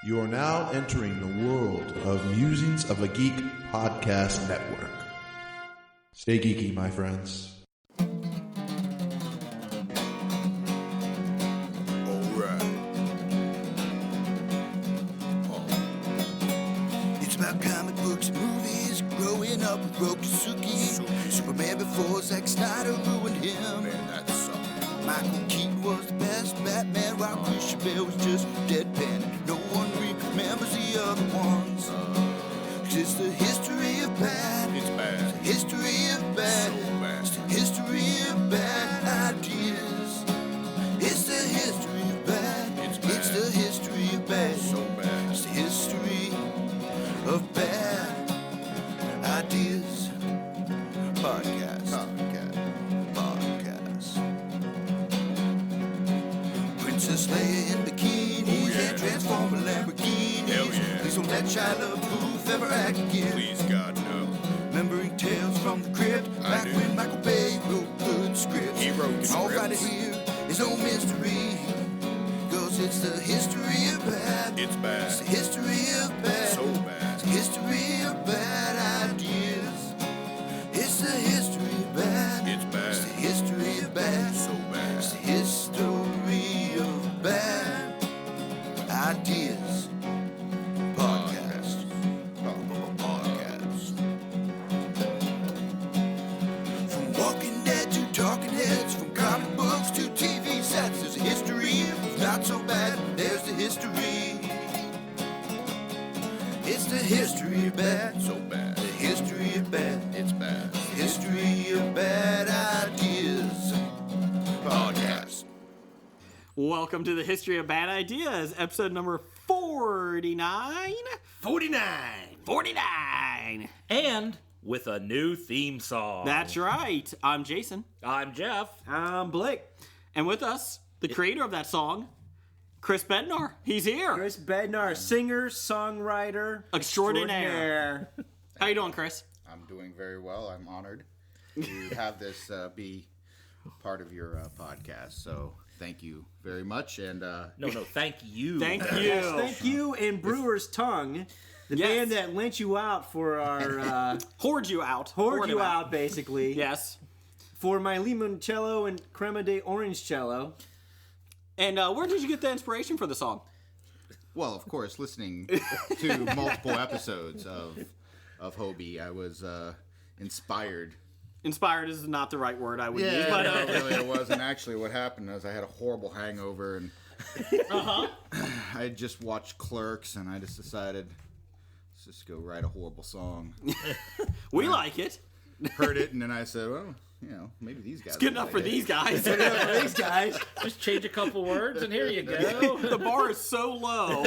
You are now entering the world of Musings of a Geek podcast network. Stay geeky, my friends. It's about comic books and movies, growing up with Rokusuki. Superman before Zack Snyder ruined him. Man, that sucked. Michael Keaton was the best Batman, while Christian Bale was just deadpan. No one remembers the other ones. 'Cause it's the history of bad. It's bad. It's the history of bad. So bad. It's the history of bad ideas. It's the history of bad. It's bad. It's the history of bad. So bad. It's the history of bad ideas. Podcast. Princess Leia in bikinis and Transformer Lamborghinis. Please don't let Shia LaBeouf ever act again. Please, God, no. Remembering tales from the crypt, back when Michael Bay wrote good scripts. He wrote All scripts. right here is no mystery, 'cause it's the history of bad. It's bad. It's the history of bad. So bad. It's the history of bad ideas. It's the history of bad. It's bad. It's the history of bad. So bad. It's the history of bad ideas. Podcast. Podcast. From Walking Dead to Talking Heads, from comic books to TV sets, there's a history of not so bad. There's the history. It's the history of bad. So bad. The history of bad. It's bad. History of bad ideas. Podcast. Welcome to the History of Bad Ideas, episode number 49. 49. And with a new theme song. That's right. I'm Jason. I'm Jeff. I'm Blake. And with us, the creator of that song, Chris Bednar. He's here. Chris Bednar, singer, songwriter, Extraordinaire. How you doing, Chris? I'm doing very well. I'm honored to have this be part of your podcast. So thank you very much. And No, thank you. Thank you. Yes, thank you. And Brewer's Tongue, the Yes. band that lent you out for our Hoard you out. hoard you him out, basically. Yes. For my limoncello and crema de orangecello. And where did you get the inspiration for the song? well, of course, listening to multiple episodes of HOBI, I was inspired. Inspired is not the right word I would use, Yeah, but no, really it was. And actually what happened was I had a horrible hangover and I had just watched Clerks and I just decided, let's just go write a horrible song. we like it. Heard it and then I said, well, maybe these guys. It's good enough for these guys. These guys. Just change a couple words and here you go. The bar is so low.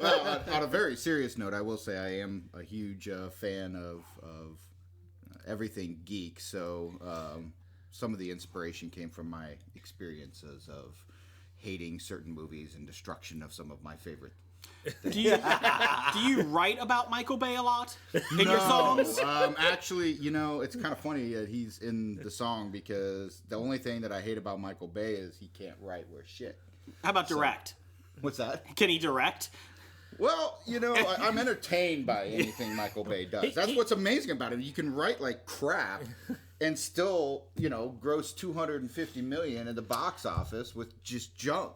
Well, on a very serious note, I will say I am a huge fan of everything geek. So some of the inspiration came from my experiences of hating certain movies and destruction of some of my favorite. Do you write about Michael Bay a lot in your songs? Actually, it's kind of funny that he's in the song because the only thing that I hate about Michael Bay is he can't write worth shit. How about direct? What's that? Can he direct? Well, I'm entertained by anything Michael Bay does. That's what's amazing about him. You can write like crap and still, gross $250 million in the box office with just junk,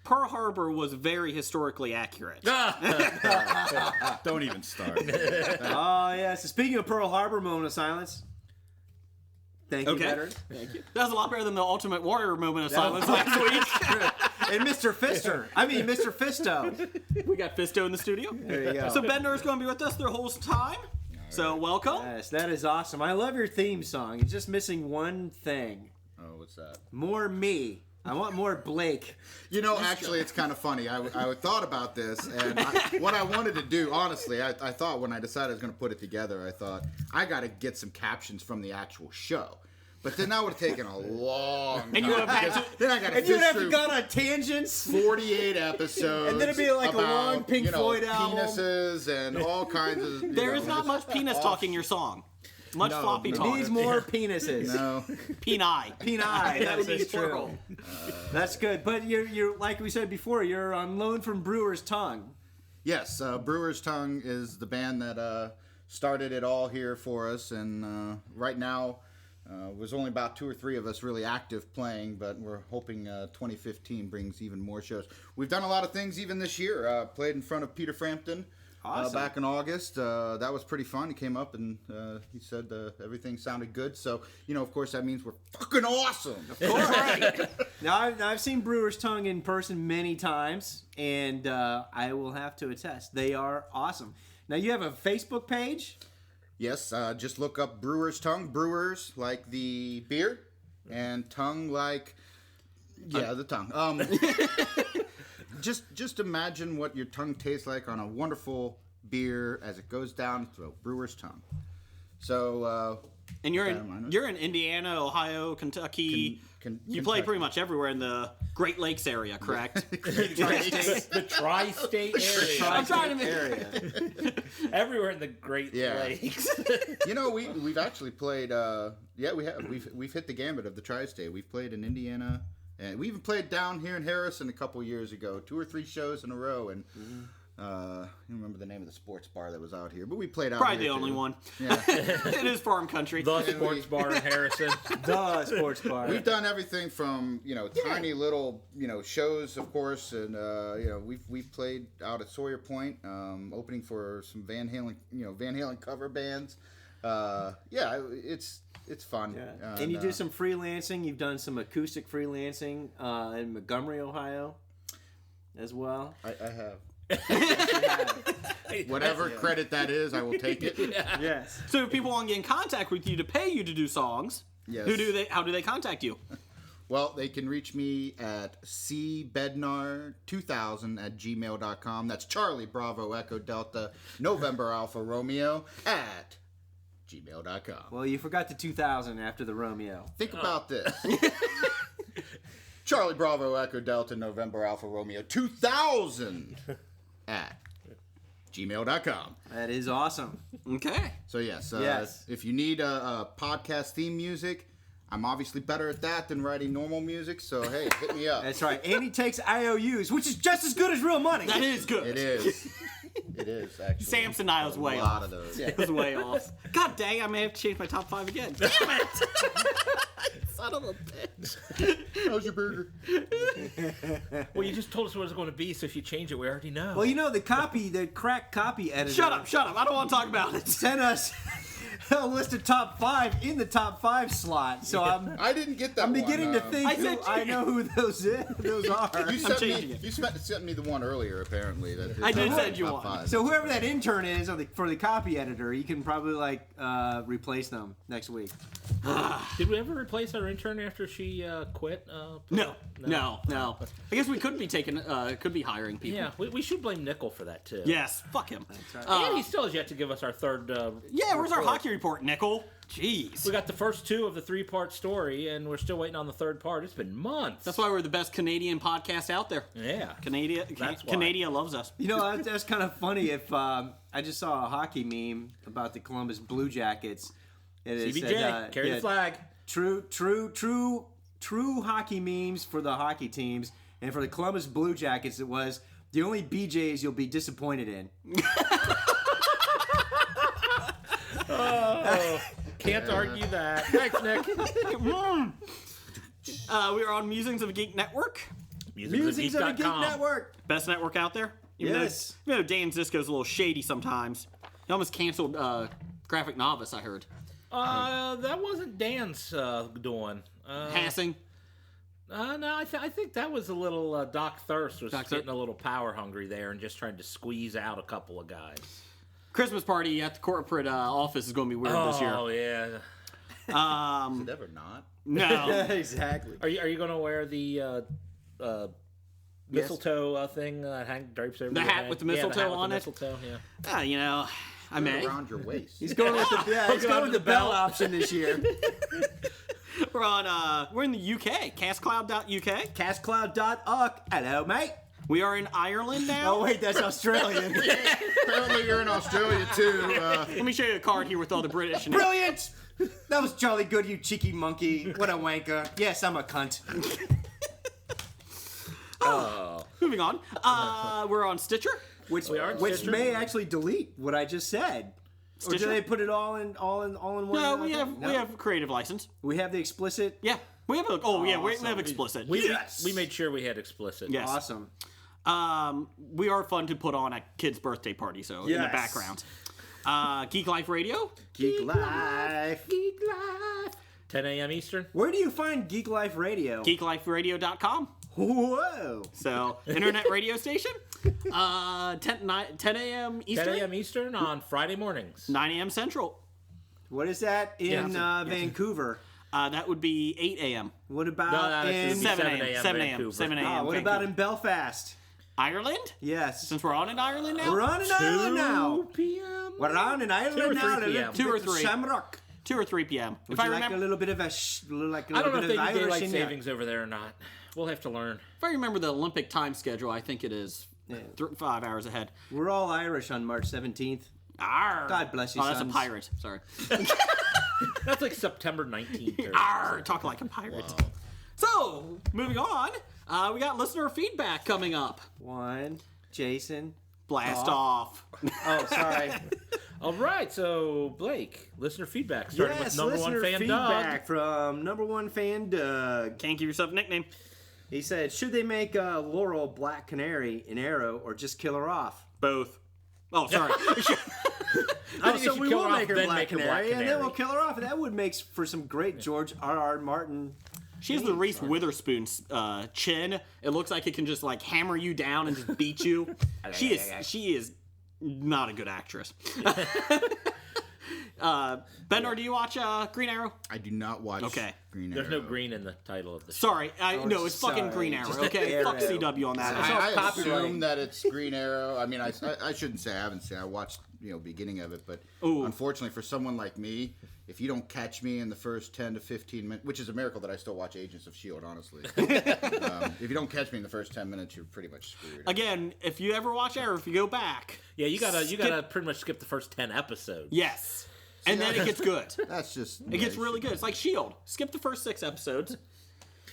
Pearl Harbor was very historically accurate. Don't even start. Oh, yeah. So speaking of Pearl Harbor, moment of silence. Thank you, Okay. veteran. Thank you. That was a lot better than the Ultimate Warrior moment of silence last week. And Mr. Fister. I mean, Mr. Fisto. We got Fisto in the studio. There you go. So Bednar is going to be with us the whole time. So welcome. Yes, that is awesome. I love your theme song. It's just missing one thing. Oh, what's that? More me. I want more Blake. Actually, it's kind of funny. I thought about this, and what I wanted to do, honestly, I thought when I decided I was going to put it together, I thought, I got to get some captions from the actual show. But then that would have taken a long time. And you would have had because then I got to And you'd fish have to through go on tangents. 48 episodes. And then it'd be like a about, long Pink Floyd album. Penises and all kinds of. There is not much penis talk in your song. Much floppy It talk. needs more penises. No. Peni. Peni. That would be That's true. plural. That's good. But you're like we said before, you're on loan from Brewer's Tongue. Yes, Brewer's Tongue is the band that started it all here for us, and right now there's only about 2 or 3 of us really active playing, but we're hoping 2015 brings even more shows. We've done a lot of things even this year. Played in front of Peter Frampton back in August. That was pretty fun. He came up and he said everything sounded good. So, of course, that means we're fucking awesome. Of course. Right. Now, I've seen Brewer's Tongue in person many times, and I will have to attest, they are awesome. Now, you have a Facebook page? Yes, just look up Brewer's Tongue. Brewers like the beer, and tongue like, the tongue. Just imagine what your tongue tastes like on a wonderful beer as it goes down the throat. Brewer's Tongue. So, and you're in Indiana, Ohio, Kentucky. You play pretty much everywhere in the Great Lakes area, correct? The tri-state area. I'm trying to Everywhere in the Great Lakes. We've actually played. We've hit the gambit of the tri-state. We've played in Indiana, and we even played down here in Harrison a couple years ago. 2 or 3 shows in a row, and I don't remember the name of the sports bar that was out here, but we played out. Probably here the only one. Yeah. It is farm country. The sports bar in Harrison. The sports bar. We've done everything from tiny little shows, of course, and we've played out at Sawyer Point, opening for some Van Halen cover bands. It's fun. Yeah. And you do some freelancing. You've done some acoustic freelancing in Montgomery, Ohio, as well. I have. Whatever credit that is, I will take it. Yes. So if people want to get in contact with you to pay you to do songs, yes. How do they contact you? Well, they can reach me at cbednar2000@gmail.com. That's Charlie Bravo Echo Delta November Alpha Romeo at gmail.com. Well, you forgot the 2000 after the Romeo. Think about this. Charlie Bravo Echo Delta November Alpha Romeo 2000 at gmail.com. That is awesome. Okay. So yes, Yes. If you need a podcast theme music, I'm obviously better at that than writing normal music, so hey, hit me up. That's right. And he takes IOUs, which is just as good as real money. That is good. It is. It is, actually. Samsonile's way a off. lot of those. It was way off. God dang, I may have to change my top 5 again. Damn it! Son of a bitch. How's your burger? Well, you just told us what it's going to be, so if you change it, we already know. Well, the crack copy editor. Shut up. I don't want to talk about it. Sent us a list of top 5 in the top 5 slot. So I didn't get that. I'm beginning to think I know who those are. You sent me the one earlier, apparently. I did send you top one. 5. So whoever that intern is for the copy editor, you can probably replace them next week. Did we ever replace our intern after she quit? No. I guess we could be hiring people. Yeah, we should blame Nickel for that too. Yes, fuck him. And he still has yet to give us our third. Where's our hockey report, Nickel? Jeez. We got the first 2 of the 3-part story, and we're still waiting on the 3rd part. It's been months. That's why we're the best Canadian podcast out there. Yeah. That's why. Canada loves us. That's kind of funny. If I just saw a hockey meme about the Columbus Blue Jackets. It CBJ, said, carry the flag. True hockey memes for the hockey teams, and for the Columbus Blue Jackets, it was the only BJs you'll be disappointed in. Can't argue that. Thanks, Nick. We are on Musings of a Geek Network. Musings of a Geek Network. Best network out there. Yes. Even though Dan Zisco's a little shady sometimes. He almost canceled Graphic Novice, I heard. That wasn't Dan's doing. Passing. No, I think that was a little Doc Thirst was getting a little power hungry there and just trying to squeeze out a couple of guys. Christmas party at the corporate office is going to be weird this year. Oh yeah. Is it ever not? No. Exactly. Are you going to wear the mistletoe thing hang drapes over The your hat head? with the mistletoe on it? Mistletoe, yeah. I may. Around your waist. He's going with the bell option this year. We're in the UK, castcloud.uk. Castcloud.uk. Hello, mate. We are in Ireland now. Oh, wait, that's Australian. Apparently you're in Australia, too. Let me show you a card here with all the British. Brilliant! That was jolly good, you cheeky monkey. What a wanker. Yes, I'm a cunt. Moving on. We're on Stitcher. which Stitcher. may actually delete what I just said. Or do they put it all in one? No, we have creative license. We have the explicit. Yeah, we have. We have explicit. We made sure we had explicit. Yes. Awesome. We are fun to put on at kids' birthday party, so in the background. Geek Life Radio. Geek Life. 10 a.m. Eastern. Where do you find Geek Life Radio? GeekLifeRadio.com. Whoa. So, internet radio station. 10 a.m. Eastern. 10 a.m. Eastern on Friday mornings. 9 a.m. Central. What is that in Vancouver? That would be 8 a.m. What about in 7 a.m. 7 a.m. Vancouver. 7 a.m. what about in Belfast? Ireland? Yes. Since we're on in Ireland now? We're on in Ireland now. 2 p.m. We're on in Ireland 2 or 3 now. p.m. 2 or 3. Shamrock. 2 or 3 p.m. Would If I you remember, like a little bit of I don't know if they do Irish daylight in there? savings over there or not. We'll have to learn. if I remember the Olympic time schedule, I think it is 5 hours ahead. We're all Irish on March 17th. Arr. God bless you, Oh, that's a sons. pirate. Sorry. That's like September 19th. Arr, talk like a pirate. Wow. So, moving on, we got listener feedback coming up. One, Jason. Blast off. Oh, sorry. All right, so Blake, listener feedback starting with number one listener fan feedback from number one fan Doug. Can't give yourself a nickname. He said, should they make Laurel Black Canary in Arrow or just kill her off? Both. Oh, sorry. I think So you we should kill will her off, make her then Black make her Black Canary, and then Canary. we'll kill her off. And that would make for some great George R.R. Martin. She has the Reese Witherspoon chin. It looks like it can just like hammer you down and just beat you. She is not a good actress. Bednar, do you watch Green Arrow? I do not watch Green Arrow. There's no green in the title of the show. Sorry, no, it's fucking sorry. Green Arrow. Just Okay, Arrow. fuck CW on that. I assume that it's Green Arrow. I mean, I shouldn't say I haven't seen. I watched beginning of it, but unfortunately for someone like me, if you don't catch me in the first 10 to 15 minutes, which is a miracle that I still watch Agents of S.H.I.E.L.D., honestly. If you don't catch me in the first 10 minutes, you're pretty much screwed. Again, if you ever watch Arrow, if you go back, Yeah, you gotta pretty much skip the first 10 episodes. yes, and then it gets good. That's just It gets really good. It's like S.H.I.E.L.D. Skip the first 6 episodes.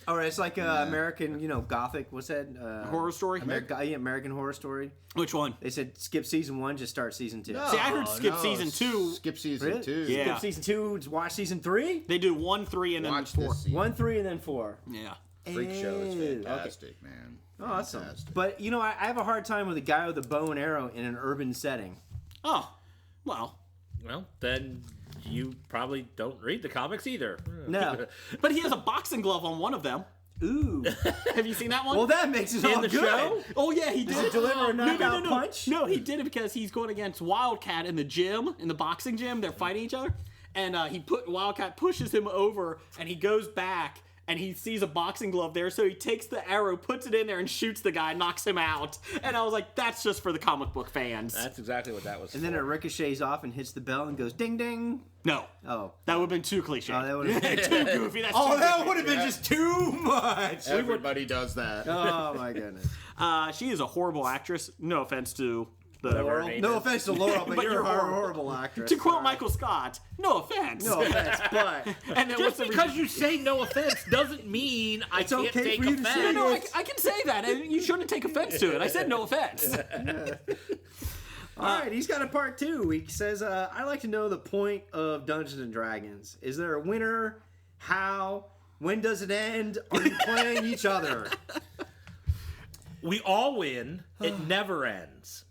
Or it's like American, Gothic. What's that? Horror Story. American Horror Story. Which one? They said skip season 1, just start season 2. See, I heard skip season 2. Skip season Really? 2. Yeah. Skip season 2, watch season 3. They do 1, 3, and then Watch 4. this season. 1, 3, and then 4. Yeah. Freak show is Ew, fantastic, man. Awesome. Fantastic. But I have a hard time with a guy with a bow and arrow in an urban setting. Oh, well. Well, then you probably don't read the comics either. No. But he has a boxing glove on one of them. Ooh. Have you seen that one? Well, that makes it all the good. show? Oh yeah, he did. Does it deliver a knockout no. punch? No, he did it because he's going against Wildcat in the gym, in the boxing gym. They're fighting each other, and Wildcat pushes him over, and he goes back, and he sees a boxing glove there, so he takes the arrow, puts it in there, and shoots the guy, knocks him out. And I was like, that's just for the comic book fans. That's exactly what that was. And then it ricochets off and hits the bell and goes ding ding. No, Oh. that would have been too cliche. Oh, that would have been Too goofy. That's Oh, too that goofy. would have been just too much. Everybody does that. Oh my goodness. She is a horrible actress. No offense to the. Whatever her Laurel, name no is. offense to Laurel, but, But you're you're a horrible. horrible actress. To quote Sorry. Michael Scott, no offense. No offense, but And then what's Just the because you say no offense doesn't mean I It's can't okay take for you to offense. say No, I can say that, and you shouldn't take offense to it. I said no offense. all right, he's got a part 2. He says, "I'd like to know the point of Dungeons and Dragons. Is there a winner? How? When does it end? Are you playing each other? We all win. It never ends.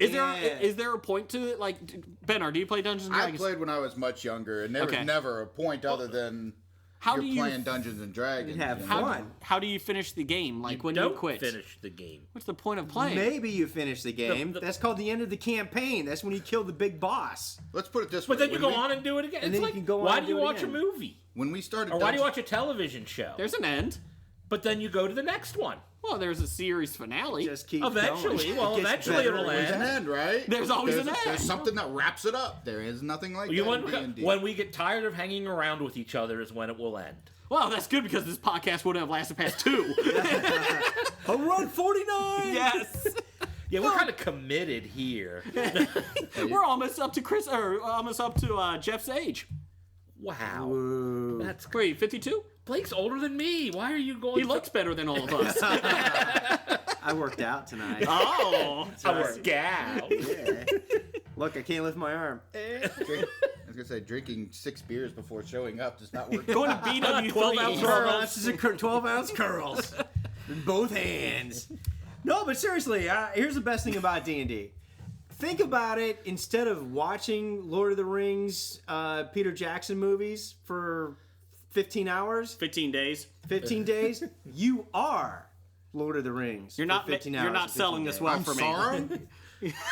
Yeah. Is there a point to it? Like, Bednar, do you play Dungeons and I Dragons? played when I was much younger, and there Okay. was never a point other than How you're do you playing Dungeons and Dragons. Have you know? fun. How do you finish the game? Like when Don't you quit? finish the game. What's the point of playing? Maybe you finish the game. That's called the end of the campaign. That's when you kill the big boss. Let's put it this But way. then you When go we- on and do it again. And It's then you like, can go on why and do you do it watch a again. movie? When we started Or why do you Dungeons- watch a television show? There's an end. But then you go to the next one. Well, there's a series finale. Just keep Eventually, going. well, It gets eventually better it'll and There's end. an end, right? There's always an end. There's something that wraps it up. There is nothing like You that want, in D&D. when we get tired of hanging around with each other is when it will end. Well, that's good because this podcast wouldn't have lasted past 2. Home run 49. Yes. Yeah, we're kind of committed here. We're almost up to Jeff's age. Wow. Ooh. That's Wait, 52? Blake's older than me. Why are you going He looks better than all of us. I worked out tonight. Oh, I work out. Yeah. Look, I can't lift my arm. I was gonna say drinking 6 beers before showing up does not work. going to BW 12-ounce 12 ounces of 12-ounce curls in both hands. No, but seriously, here's the best thing about D&D. Think about it. Instead of watching Lord of the Rings, Peter Jackson movies for 15 hours, 15 days. 15 days, you are Lord of the Rings. You're for not 15 hours you're not and 15 selling this days. well I'm for me. Sauron?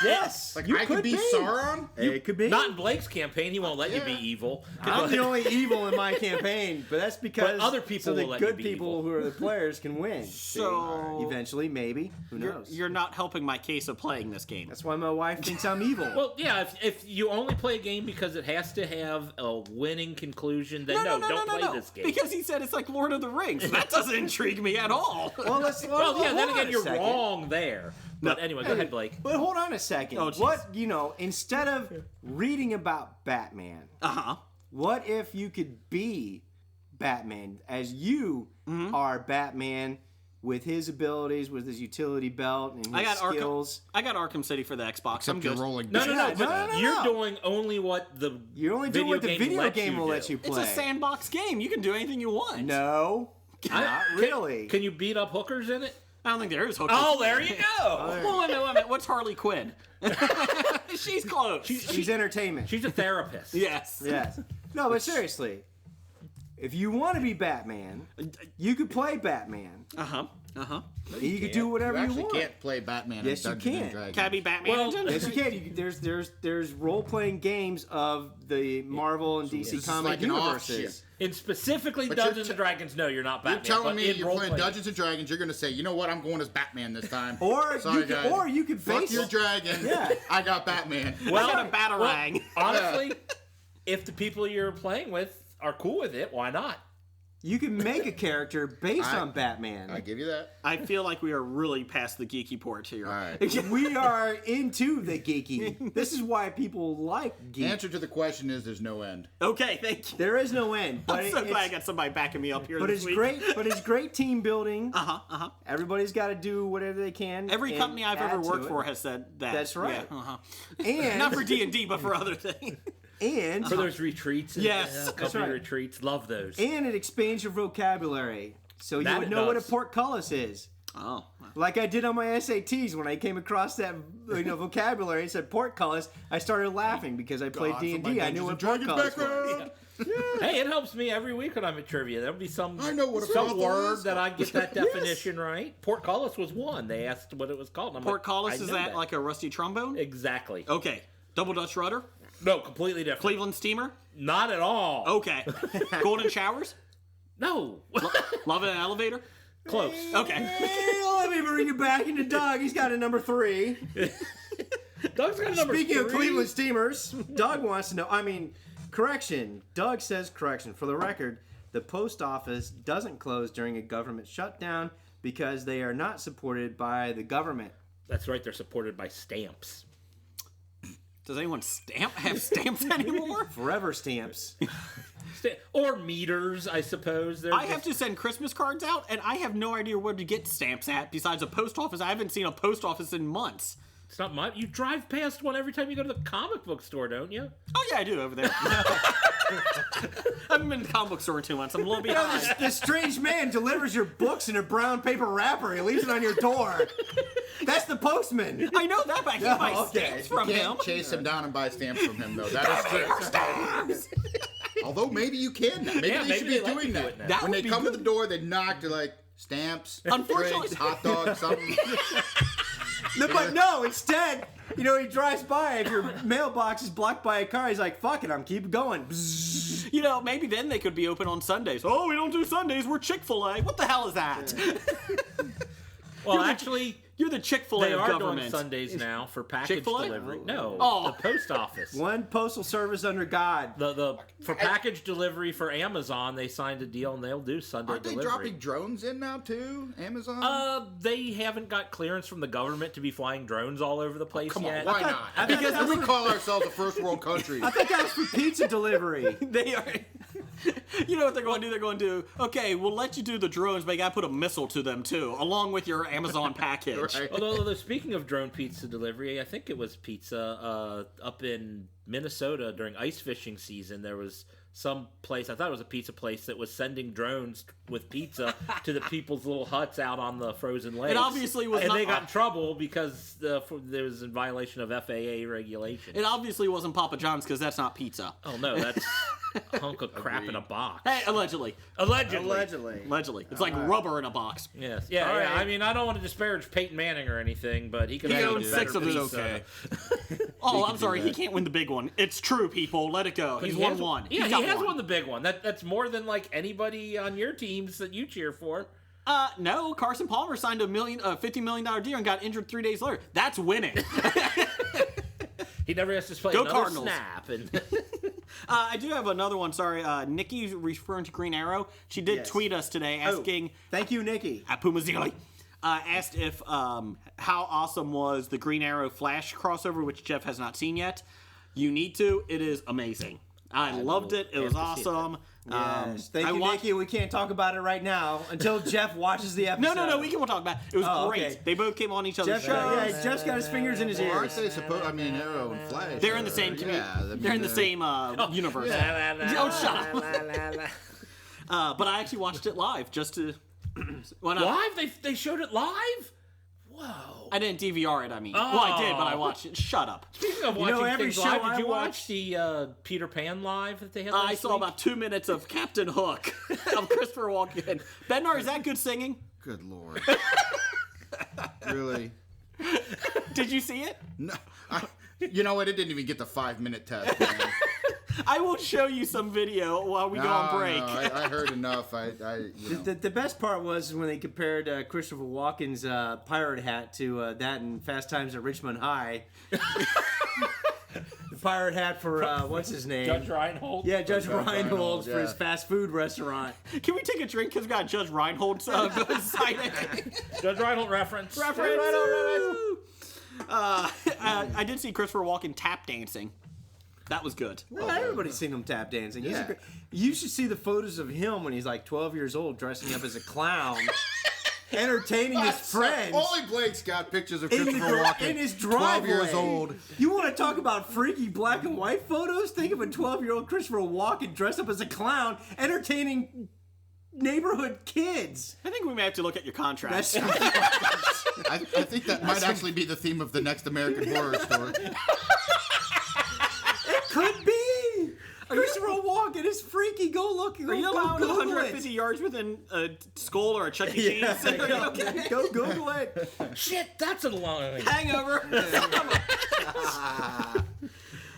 Yes, Like you I could be Sauron? It could be. Not in Blake's campaign. He won't let you be evil. I'm the only evil in my campaign, but that's because But other people so the will let you good be people evil. who are the players can win. So- eventually, maybe, who knows? You're not helping my case of playing this game. That's why my wife thinks I'm evil. Well, yeah, if you only play a game because it has to have a winning conclusion, then don't play this game. Because he said it's like Lord of the Rings. That doesn't intrigue me at all. Well, well, yeah, then hold on again, a you're second. wrong there. But anyway, go ahead, Blake. But hold on a second. Oh, jeez. What, instead of reading about Batman, Uh-huh. what if you could be Batman as you are Batman with his abilities, with his utility belt and his I got skills? I got Arkham City for the Xbox. I'm Except you're good. rolling. No, Yeah, but no. you're doing only what the You're only doing what the video game will let you It's play. a sandbox game. You can do anything you want. No, not really. Can you beat up hookers in it? I don't think there is hookers. Oh, there you go. Well, wait a minute. What's Harley Quinn? She's close. She's entertainment. She's a therapist. yes. Yes. No, but seriously, if you want to be Batman, you could play Batman. Uh-huh. Uh-huh. You could do whatever You you actually want. can't play Batman. Yes, in you Dungeons can. and Dragons. Can I be Batman? Well, again? Yes, you can. There's role playing games of the Marvel and DC This is comic like an universes. In specifically But Dungeons you're and Dragons, no, you're not You're Batman. telling but me in you're playing role-playing- Dungeons and Dragons. You're going to say, you know what? I'm going as Batman this time. Or Sorry, guys. you could Fuck base your dragon. Yeah. I got Batman. Well, I got a batarang. honestly, if the people you're playing with are cool with it, why not? You can make a character based I- on Batman. I give you that. I feel like we are really past the geeky port here. All right. We are into the geeky. This is why people like geek. Answer to the question is there's no end. Okay, thank you. There is no end. But I'm so glad I it's, got somebody backing me up here but this it's week. great. But it's great team building. Uh-huh. Everybody's got to do whatever they can. Every and company I've add ever to worked it. for has said that. That's right. Yeah, uh-huh. And Not for D&D, but for other things. and For those retreats, and, Yes. That's company right. retreats, love those. and it expands your vocabulary, so you That would it know what a does. portcullis is. Oh. Like I did on my SATs when I came across that vocabulary. It said portcullis. I started laughing because I played D&D. I knew what portcullis was. Hey, it helps me every week when I'm at trivia. There'll be some I know what a some brothel word is. that I get that definition right. Portcullis was one. They asked what it was called. And I'm Portcullis, like, I is know that like a rusty trombone? exactly? Okay. Double Dutch rudder? No, completely different. Cleveland steamer? Not at all. Okay. Golden showers? No, Love in an elevator? close. Okay. Hey, let me bring you back into Doug. He's got a number 3. Doug's got number Speaking of 3. Cleveland Steamers, Doug wants to know. Correction. Doug says correction. For the record, the post office doesn't close during a government shutdown because they are not supported by the government. That's right. They're supported by stamps. Does anyone have stamps anymore? Forever stamps. Or meters, I suppose. I have to send Christmas cards out, and I have no idea where to get stamps at besides a post office. I haven't seen a post office in months. It's not my. You drive past one every time you go to the comic book store, don't you? Oh, yeah, I do over there. I haven't been to the comic book store in 2 months. I'm a little behind. This strange man delivers your books in a brown paper wrapper. He leaves it on your door. That's the postman. I know that, but I can't buy Oh, okay. stamps from him. Can't chase him down and buy stamps from him, though. That is true. Although maybe you can now. Maybe Yeah, they maybe should they be let doing you do that. it now. That When would they be come to good. the door, they knock. They're like, stamps, Unfortunately- drinks, hot dogs, something. No, but no, instead, he drives by. If your mailbox is blocked by a car, he's like, fuck it, I'm keep going. Bzzz. You know, maybe then they could be open on Sundays. Oh, we don't do Sundays. We're Chick-fil-A. What the hell is that? Well, actually, You're the Chick-fil-A they of are government. doing Sundays now for package Chick-fil-A? delivery. No, Oh. the post office. One postal service under God. For package delivery for Amazon, they signed a deal and they'll do Sunday Aren't they delivery. dropping drones in now, too? Amazon? They haven't got clearance from the government to be flying drones all over the place Come yet. on, why not? Because we call ourselves a first world country. I think that's for pizza delivery. They are. You know what they're going to do? They're going to do, okay, we'll let you do the drones, but you got to put a missile to them, too, along with your Amazon package. Right. Although, speaking of drone pizza delivery, I think it was pizza up in Minnesota during ice fishing season. There was some place, I thought it was a pizza place, that was sending drones with pizza to the people's little huts out on the frozen lakes. It obviously was and not... they got in trouble because there was in violation of FAA regulations. It obviously wasn't Papa John's because that's not pizza. Oh, no, that's a hunk of crap in a box. Hey, allegedly. Allegedly. It's like rubber in a box. Yes. Yeah, All yeah. right. I mean, I don't want to disparage Peyton Manning or anything, but he could He have owns better 6 of these. pizza. Okay. Oh, I'm sorry, he can't win the big one. It's true, people. Let it go. He's He won has- one. Yeah, He's he got has one. won the big one. That's more than like anybody on your teams that you cheer for. No, Carson Palmer signed a $50 million deal and got injured 3 days later. That's winning. He never has to play Go another Cardinals. snap. And I do have another one. Sorry, Nikki referring to Green Arrow. She did Yes. tweet us today asking Thank you, Nikki. at Pumazili. Asked if how awesome was the Green Arrow Flash crossover, which Jeff has not seen yet. You need to. It is amazing. I loved it. It was have to see it. awesome. Yes. Thank I you, watched- Nikki. We can't talk about it right now until Jeff watches the episode. No, we can talk about it. It was Oh, great. okay. They both came on each other's Jeff, show. yeah, Jeff's got his fingers in his Well, aren't ears. they supposed? I mean, Arrow and Flash. They're in the same community. Yeah, I mean, they're in the same universe. Oh, shut up. But I actually watched it live just to. Why not? live? They showed it live? Whoa. I didn't DVR it. I mean, well, I did, but I watched it. Shut up. Speaking of know, watching every things show live, I did you watch watch- the Peter Pan live that they had I last saw week? about 2 minutes of Captain Hook of Christopher Walken. Bednar, is that good singing? Good lord. Really? Did you see it? No. You know what? It didn't even get the 5-minute test. Man. I will show you some video while we go on break. No, I heard enough. You know. The best part was when they compared Christopher Walken's pirate hat to that in Fast Times at Richmond High. The pirate hat for, what's his name? Judge Reinhold? Yeah, Judge Reinhold, Reinhold for yeah. his fast food restaurant. Can we take a drink because we got Judge Reinhold sighting? Judge Reinhold reference. I did see Christopher Walken tap dancing. That was good. Well, everybody's seen him tap dancing. He's a Yeah. great- you should see the photos of him when he's like 12 years old, dressing up as a clown, entertaining his friends. Only Blake's got pictures of In, Christopher Walken. in his 12 driveway. years old. You want to talk about freaky black and white photos? Think of a 12-year-old Christopher Walken dressed up as a clown, entertaining neighborhood kids. I think we may have to look at your contract. That's I think that might actually be the theme of the next American Horror Story. could be. Christopher Walken is freaky. Go look. Are you go allowed Google 150 it. yards within a skull or a Chuck E. Cheese? Yeah, Are you okay? go Google it. Shit, that's a line. Hangover.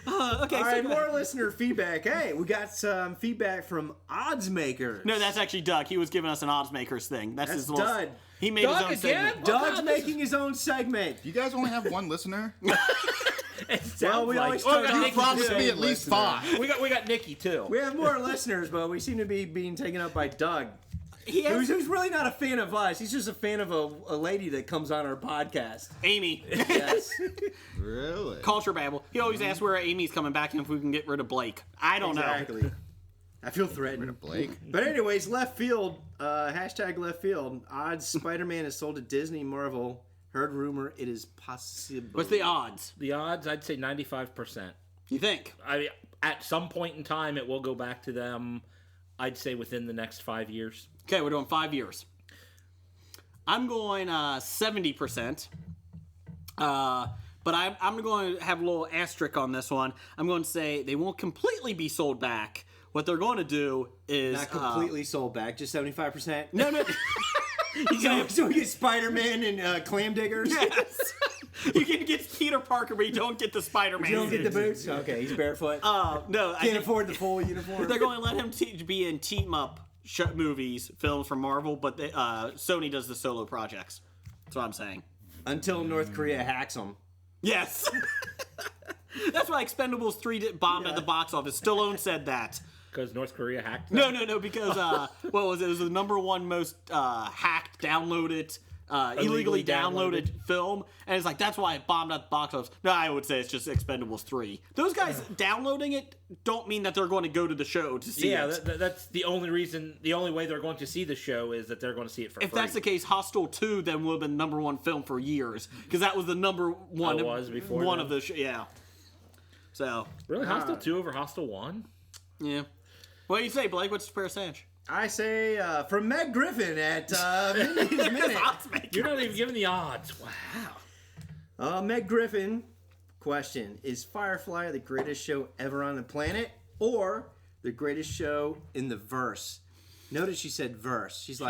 Okay, All so right, go more ahead. listener feedback. Hey, we got some feedback from Oddsmakers. No, that's actually Doug. He was giving us an odds makers thing. That's his little. Dud. He made Doug his own again? segment. Doug's Wow, making his own segment. You guys only have one listener? Well, we always Oh, try we got to You Nikki promised too. me at least 5. We got Nikki too. We have more listeners, but we seem to be being taken up by Doug, He has who's really not a fan of us. He's just a fan of a lady that comes on our podcast. Amy. Yes. Really? Culture Babble. He always asks where Amy's coming back and if we can get rid of Blake. I don't know. Exactly. I feel threatened. Blake? But anyways, left field, hashtag left field. Odds Spider-Man is sold to Disney, Marvel. Heard rumor it is possible. What's the odds? The odds, I'd say 95%. You think? I mean, at some point in time, it will go back to them. I'd say within the next 5 years. Okay, we're doing 5 years. I'm going 70%. But I'm going to have a little asterisk on this one. I'm going to say they won't completely be sold back. What they're going to do is Not completely sold back, just 75%. no. So we get Spider-Man and Clam Diggers. Yes. You can get Peter Parker, but you don't get the Spider-Man. You don't get the boots? Okay, he's barefoot. No, I Can't think afford the full uniform. they're going to let him be in team-up movies, films from Marvel, but Sony does the solo projects. That's what I'm saying. Until North Korea hacks them. Yes. That's why Expendables 3 bombed at the box office. Stallone said that. Because North Korea hacked them? No, because what was it? It was the #1 most hacked, downloaded illegally downloaded film, and it's like that's why it bombed at the box office. No, I would say it's just Expendables 3. Those guys downloading it don't mean that they're going to go to the show to see it. That's the only reason. The only way they're going to see the show is that they're going to see it for free. If that's the case, Hostel 2 then would have been #1 film for years because that was the #1. It was before one that? of the yeah. So Really, Hostel 2 over Hostel 1? yeah. What do you say, Blake? What's your percentage? I say from Meg Griffin at Minute. You're not even giving the odds. Wow. Meg Griffin, question: is Firefly the greatest show ever on the planet, or the greatest show in the verse? Notice she said verse. She's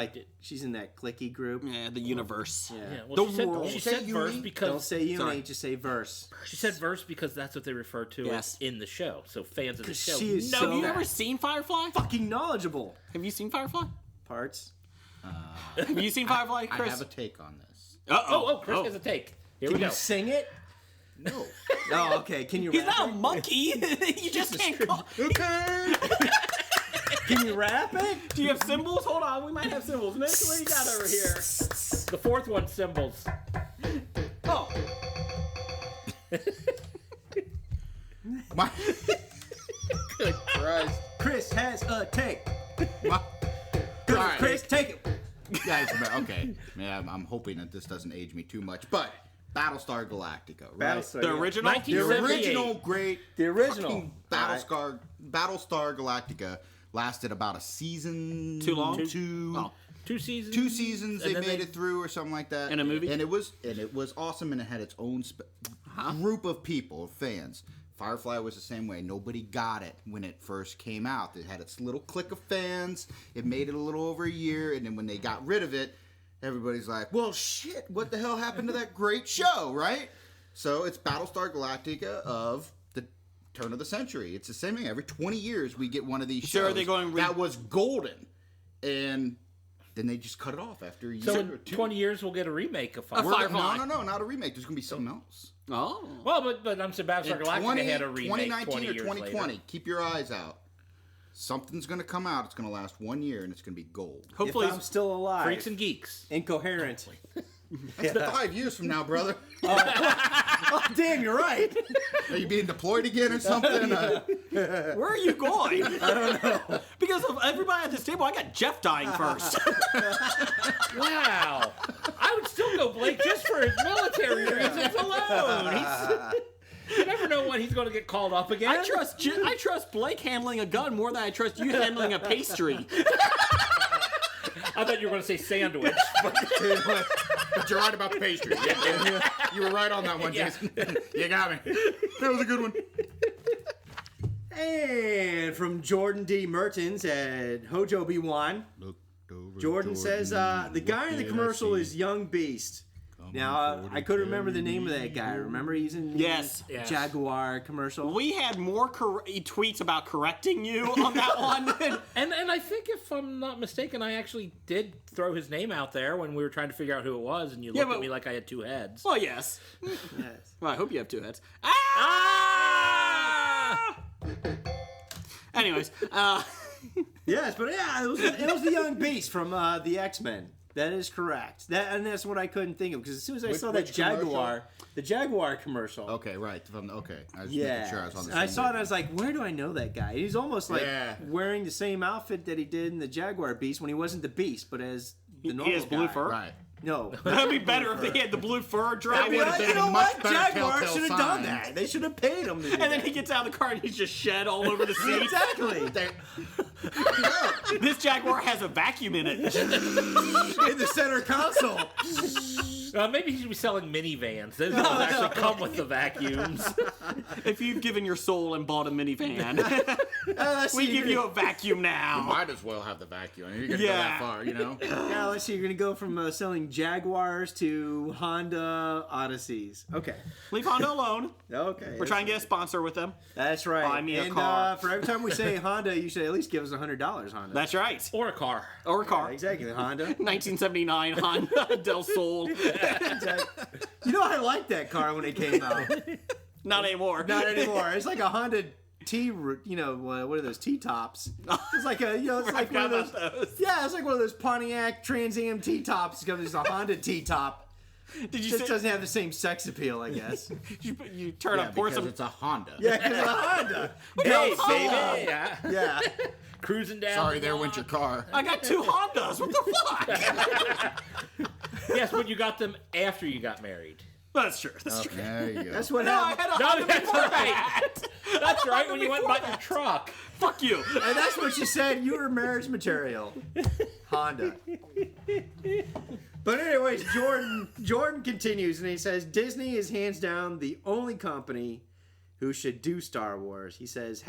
in that clicky group. Yeah, the universe. Yeah, The well, world. she said verse Don't because say uni, Sorry. just say verse. she said verse because that's what they refer to Yes. in the show. So fans of the show. she is know so Have you that. ever seen Firefly? Fucking knowledgeable. Have you seen Firefly? Parts. Have you seen Firefly, I Chris? have a take on this. Oh, Chris has a take. Here we Can go. you sing it? No. Oh, okay. Can you He's rap not a it? monkey. You just can't call. Okay. Can you rap it? Do you have symbols? Hold on, we might have symbols. Nick, what do you got over here? The fourth one, symbols. Oh, My. Good Christ. Chris has a take. My. Good, All right. Chris, take it. Yeah, okay. Yeah, I'm hoping that this doesn't age me too much, but Battlestar Galactica, right? Battlestar, the yeah. original. 1978. The original great. The original. fucking Battlestar Galactica lasted about a season. Too long? Two. Oh. 2 seasons. 2 seasons And they then made it through or something like that. In a movie? And it was awesome, and it had its own group of people, fans. Firefly was the same way. Nobody got it when it first came out. It had its little clique of fans. It made it a little over a year, and then when they got rid of it, everybody's like, well, shit, what the hell happened to that great show, right? So it's Battlestar Galactica of the turn of the century. It's the same thing. Every 20 years we get one of these So shows are they going that was golden. And then they just cut it off after a year So or in 2. 20 years, we'll get a remake of We're- Firefly. No, not a remake. There's going to be something else. Oh. Well, but I'm saying Battlestar In Galactica had a remake 2019 20 or years 2020. later. Keep your eyes out. Something's going to come out. It's going to last 1 year, and it's going to be gold. Hopefully, If I'm still alive. Freaks and Geeks. Incoherent. That's 5 years from now, brother. Oh, damn, you're right. Are you being deployed again or something? where are you going? I don't know. Because of everybody at this table, I got Jeff dying first. Wow. I would still go Blake just for his military reasons alone. You never know when he's going to get called up again. I trust Blake handling a gun more than I trust you handling a pastry. I thought you were going to say sandwich. But you're right about the pastry. Yeah. You were right on that one, Yeah. Jason. You got me. That was a good one. And from Jordan D. Mertens at Hojo B1, Jordan says the guy in the commercial is Young Beast. Now, I couldn't remember the name of that guy. Remember he's in Yes. the Jaguar commercial? We had more tweets about correcting you on that one. And I think if I'm not mistaken, I actually did throw his name out there when we were trying to figure out who it was, and you looked but- at me like I had 2 heads. Well, yes. Yes. Well, I hope you have 2 heads. Ah! Anyways, Yes, but yeah, it was the Young Beast from the X-Men. That is correct. And that's what I couldn't think of because as soon as I saw that which commercial? Jaguar, the Jaguar commercial. Okay, right. Okay. I was Yeah, making sure I was on the and I same saw it and page. I was like, where do I know that guy? He's almost like Yeah. wearing the same outfit that he did in the Jaguar Beast when he wasn't the Beast, but as the normal he has blue guy. fur. Right. No. That'd be better if they had the blue fur drop. That would've been you know a much what? better Jaguar telltale should have done sign. that. They should have paid him to do And then that. he gets out of the car and he's just shed all over the seat. Exactly. This Jaguar has a vacuum in it. In the center console. Maybe he should be selling minivans. Those ones actually come with the vacuums. If you've given your soul and bought a minivan, Let's we see, give you a vacuum now. Might as well have the vacuum. You're going to go Yeah. that far, you know? Yeah, let's see. You're gonna go from selling Jaguars to Honda Odysseys. Okay. Leave Honda alone. Okay. We're trying to get a sponsor with them. That's right. Buy me a and car. for every time we say Honda, you should at least give us $100, Honda. That's right. Or a car. Or a car. Exactly, Honda. 1979 Honda Del Sol. You know, I liked that car when it came out. Not anymore. Not anymore. It's like a Honda what are those T-tops? It's like it's like one of those. Yeah, it's like one of those Pontiac Trans Am T-tops. It's a Honda T-top. Did you Just doesn't have the same sex appeal, I guess. you turn up, pour because some. it's a Honda. Yeah, because it's a Honda. Hey, baby. Yeah. Cruising down. Sorry, the there block. went your car. I got 2 Hondas. What the fuck? Yes, but you got them after you got married. That's true. That's true. There you go. That's what No, I happened. had a No, Honda that's before right. that. That's right, when you went and before bought your that. truck. Fuck you. And that's what she said. You were marriage material. Honda. But anyways, Jordan continues and he says Disney is hands down the only company who should do Star Wars. He says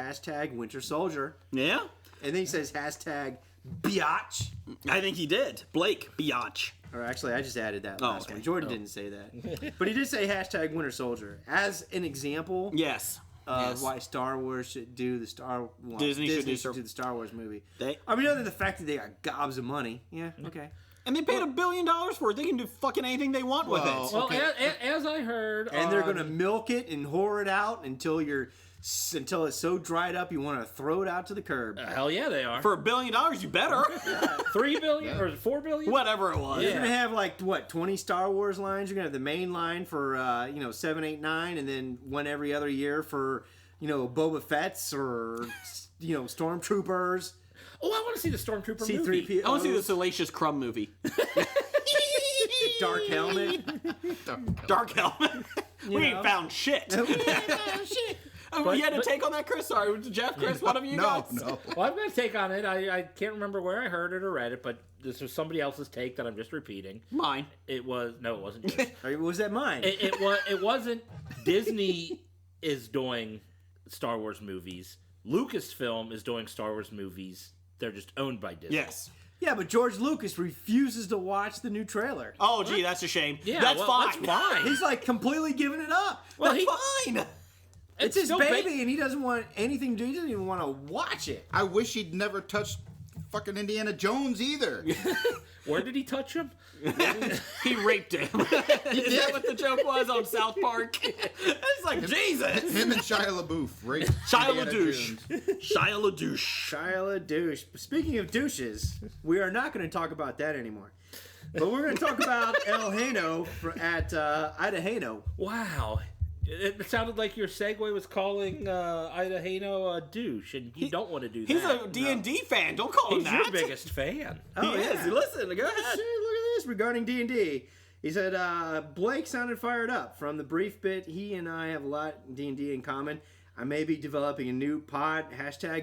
#Winter Soldier. Yeah, And then he says #Biatch. I think he did. Blake Biatch. Or actually, I just added that Oh, last okay. one. Jordan didn't say that. But he did say #Winter Soldier as an example Yes. of why Star Wars should do the Disney should do the Star Wars movie. They I mean, other than the fact that they got gobs of money. Yeah, okay. and they paid $1 billion for it. They can do fucking anything they want with it. Well, as I heard, And they're gonna milk it and whore it out until it's so dried up you want to throw it out to the curb. hell yeah, they are. For $1 billion, you better. $3 billion or $4 billion? Whatever it was. You're gonna have 20 Star Wars lines. You're gonna have the main line for 7, 8, 9, and then one every other year for Boba Fett's or Stormtroopers. Oh, I want to see the Stormtrooper C3PO. movie. I want to see the Salacious Crumb movie. Dark Helmet. Dark Helmet. We ain't know. found shit. Oh, you had a take on that, Chris? Sorry, was it Jeff, Chris, one of you guys? No. Well, I'm going to take on it. I can't remember where I heard it or read it, but this was somebody else's take that I'm just repeating. Mine. It wasn't yours. Or was that mine? It wasn't. Disney is doing Star Wars movies. Lucasfilm is doing Star Wars movies. They're just owned by Disney. Yes. Yeah, but George Lucas refuses to watch the new trailer. Oh, gee, that's a shame. Yeah, that's well, fine. That's fine. He's like completely giving it up. Well, That's he- fine. It's his still baby, and he doesn't want anything to do. He doesn't even want to watch it. I wish he'd never touched fucking Indiana Jones either. Where did he touch him? He raped him. Is that what the joke was on South Park? It's like, Jesus. Him and Shia LaBeouf. Right? Shia Indiana LaDouche. Jones. Shia LaDouche. Shia LaDouche. Speaking of douches, we are not going to talk about that anymore. But we're going to talk about El Hano at Idaho. Wow. It sounded like your segue was calling Idaho a douche, and you don't want to do that. He's a D&D fan. Don't call him He's that. your biggest fan. He is. Listen, go ahead. Shit, look at this regarding D&D. He said, Blake sounded fired up. From the brief bit, he and I have a lot in D&D in common. I may be developing a new pod,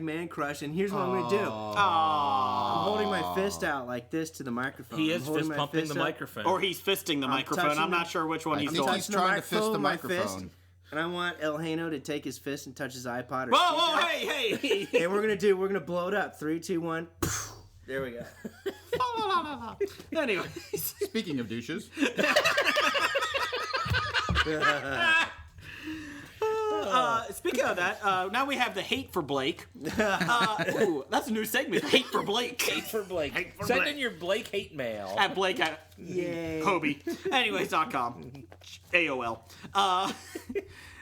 #man crush, and here's what I'm going to do. I'm holding my fist out like this to the microphone. He I'm is holding fist my pumping the up. microphone. Or he's fisting the microphone. touching I'm not the- sure which one I he's think doing. he's trying to fist the with my fist, microphone. and I want El Hano to take his fist and touch his iPod. Or Whoa, speaker. hey. And we're gonna blow it up. 3, 2, 1. There we go. Anyways. Speaking of douches, Speaking of that, now we have the hate for Blake. Ooh, that's a new segment. Hate for Blake. Hate for Blake. for Send Blake. in your Blake hate mail. At Blake at Yay. HOBI. Anyways.com. AOL.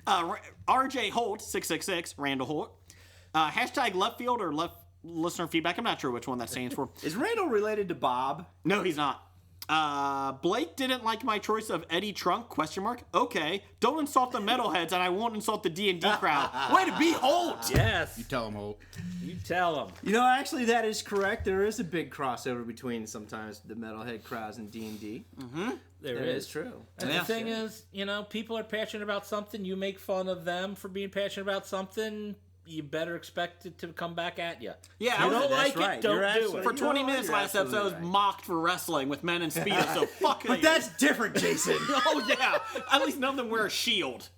RJ Holt, 666, Randall Holt. #left field or left listener feedback. I'm not sure which one that stands for. Is Randall related to Bob? No, he's not. Blake didn't like my choice of Eddie Trunk, ? Okay. Don't insult the metalheads and I won't insult the D&D crowd. Way to be Holt! Yes. you tell him, Holt. You tell him. You know, actually, that is correct. There is a big crossover between sometimes the metalhead crowds and D&D. There That is. is true. And the thing is, people are passionate about something. You make fun of them for being passionate about something. You better expect it to come back at you. Yeah, You don't that's like right. it, don't You're do absolutely- it. For 20 You know, minutes you're last episode, I was absolutely right. mocked for wrestling with men in Speedo, so fuck you. But that's different, Jason. Oh, yeah. At least none of them wear a shield.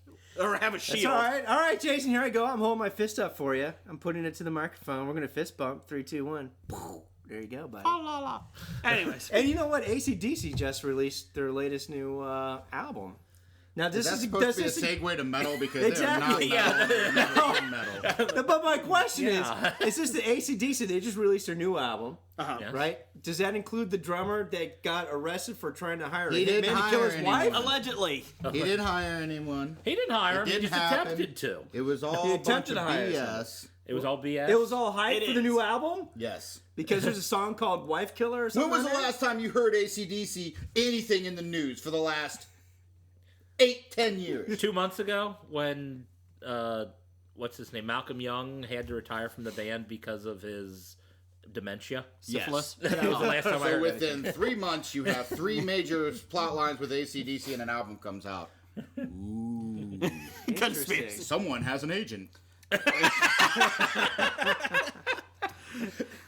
Or have a It's shield. all right. All right, Jason, here I go. I'm holding my fist up for you. I'm putting it to the microphone. We're going to fist bump. 3, 2, 1. There you go, buddy. La, la, la. Anyways. And you know what? AC/DC just released their latest new album. Now this That's is supposed to be a segue to metal because Exactly, they're not metal. But my question is this the AC/DC? They just released their new album, Yeah. right? Does that include the drummer that got arrested for trying to hire He a didn't hitman to hire kill his anyone. wife? Allegedly. He didn't hire anyone. He didn't hire him. He didn't just happen. attempted to. It was all He a bunch attempted of to hire BS. It was all BS. It was all hype It for the is. new album Yes. because there's a song called "Wife Killer" or When something. was the on there? last time you heard AC/DC anything in the news for the last 8-10 years? 2 months ago when what's his name, Malcolm Young, had to retire from the band because of his dementia. Syphilis. That was the last time I So heard within 3 months, you have 3 major plot lines with AC/DC and an album comes out. Conspiracy. Someone has an agent.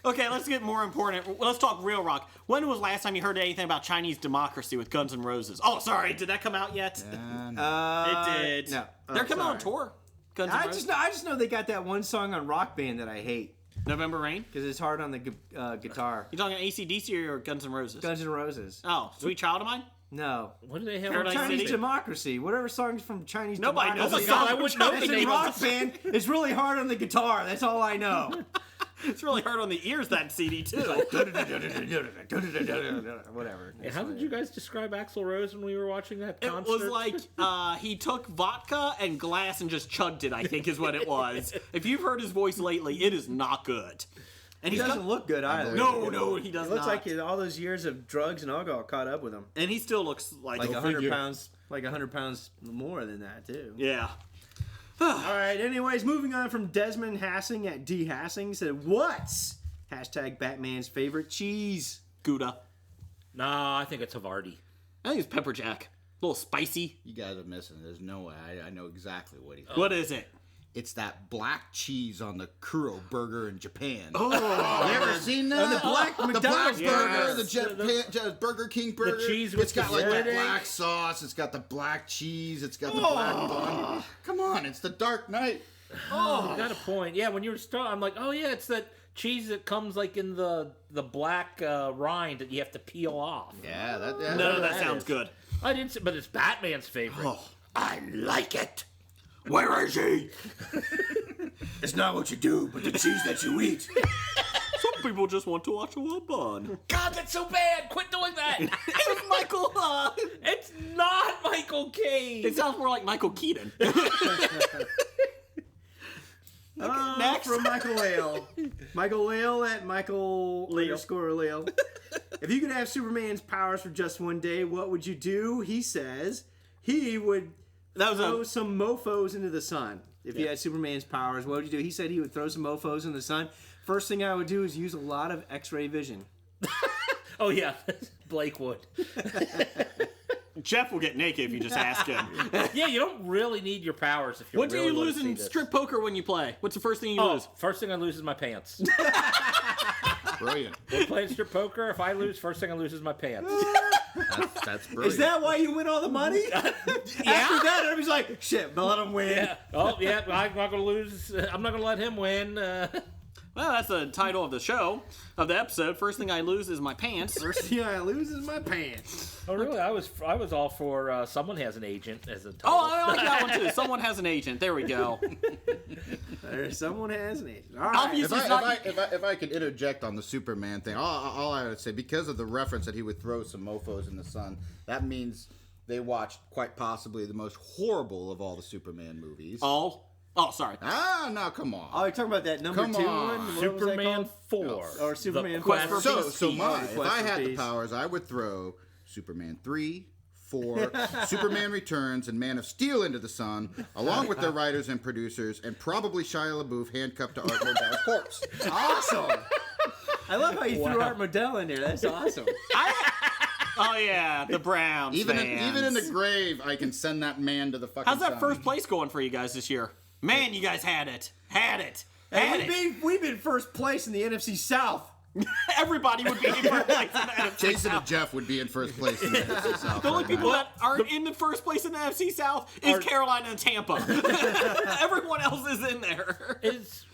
Okay, let's get more important. Let's talk real rock. When was last time you heard anything about Chinese democracy with Guns N' Roses? Oh, sorry, did that come out yet? It did. No. They're coming on tour. Guns N' I Roses. just know they got that one song on Rock Band that I hate November Rain. because it's hard on the guitar. You talking AC/DC or Guns N' Roses? Guns N' Roses. Oh, Sweet Child of Mine. No. What do they have? Paradise on Chinese City? Democracy. Whatever songs from Chinese Nobody knows Democracy. the song I from wouldn't know the It's in name of Rock Band. It's really hard on the guitar. That's all I know. It's really hard on the ears, that CD too. Whatever. And how did you guys describe Axl Rose when we were watching that It concert? was like he took vodka and glass and just chugged it, I think is what it was. If you've heard his voice lately, it is not good. And He he's doesn't look good either. No, he does It looks not. like all those years of drugs and alcohol caught up with him. And he still looks like 100 pounds. Like 100 pounds more than that too. Yeah. All right. Anyways, moving on from Desmond Hassing at D Hassing said, "What's hashtag Batman's favorite cheese?" Gouda. Nah, I think it's Havarti. I think it's pepper jack. A little spicy. You guys are missing. There's no way. I know exactly what he's. What is it? It's that black cheese on the Kuro burger in Japan. Oh, You ever seen that? the black the McDonald's black burger, burgers. the Burger King burger. cheese with It's got the like the breading. black sauce. It's got the black cheese. It's got the black bun. Come on, it's the Dark Knight. You got a point. Yeah, when you were I'm like, oh yeah, it's that cheese that comes like in the black rind that you have to peel off. Yeah, that. none of that that sounds is. good. I didn't, but it's Batman's favorite. I like it. Where is he? It's not what you do, but the cheese that you eat. Some people just want to watch a bun. God, that's so bad. Quit doing that. It's Michael. It's not Michael Caine. It sounds more like Michael Keaton. Next from Michael Lale. Michael Lale at Michael _Lale. If you could have Superman's powers for just one day, what would you do? He says he would That was throw a some mofos into the sun. If you had Superman's powers, what would you do? He said he would throw some mofos in the sun. First thing I would do is use a lot of X-ray vision. Oh yeah, Blake would. Jeff will get naked if you just ask him. Yeah, you don't really need your powers if you. What do really you wanna lose see in this. strip poker when you play? What's the first thing you Oh, lose? first thing I lose is my pants. Brilliant. We're playing strip poker. If I lose, first thing I lose is my pants. That's brilliant. Is that why you win all the money? After that, everybody's like, shit, but let him win. Yeah. Oh yeah. I'm not gonna lose. I'm not gonna let him win. Well, that's the title of the show, of the episode. First thing I lose is my pants. First thing I lose is my pants. Oh really? I was all for someone has an agent as a title. Oh, I like that one too. Someone has an agent. There we go. Someone has an agent. All right. Obviously, it's not. If I could interject on the Superman thing, all I would say, because of the reference that he would throw some mofos in the sun, that means they watched quite possibly the most horrible of all the Superman movies. Oh, sorry. No, come on. Oh, you're talking about that number Come 2 on. one? What was that Superman called? 4 Or Superman The Quest 4. for So, Peace. so mine, if Quest I for had the Peace. powers, I would throw Superman 3, 4, Superman Returns, and Man of Steel into the sun, along with their writers and producers, and probably Shia LaBeouf handcuffed to Art Modell's corpse. Awesome. I love how you threw Art Modell in there. That's awesome. Oh yeah, the Browns. Even fans. in the grave, I can send that man to the fucking How's that sun. first place going for you guys this year? Man, you guys had it. Had it. Hey, we've been first place in the NFC South Everybody would be in first place in the NFC Jason South. and Jeff would be in first place in the NFC South. The only right people now. that aren't in the first place in the NFC South is Carolina and Tampa. Everyone else is in there.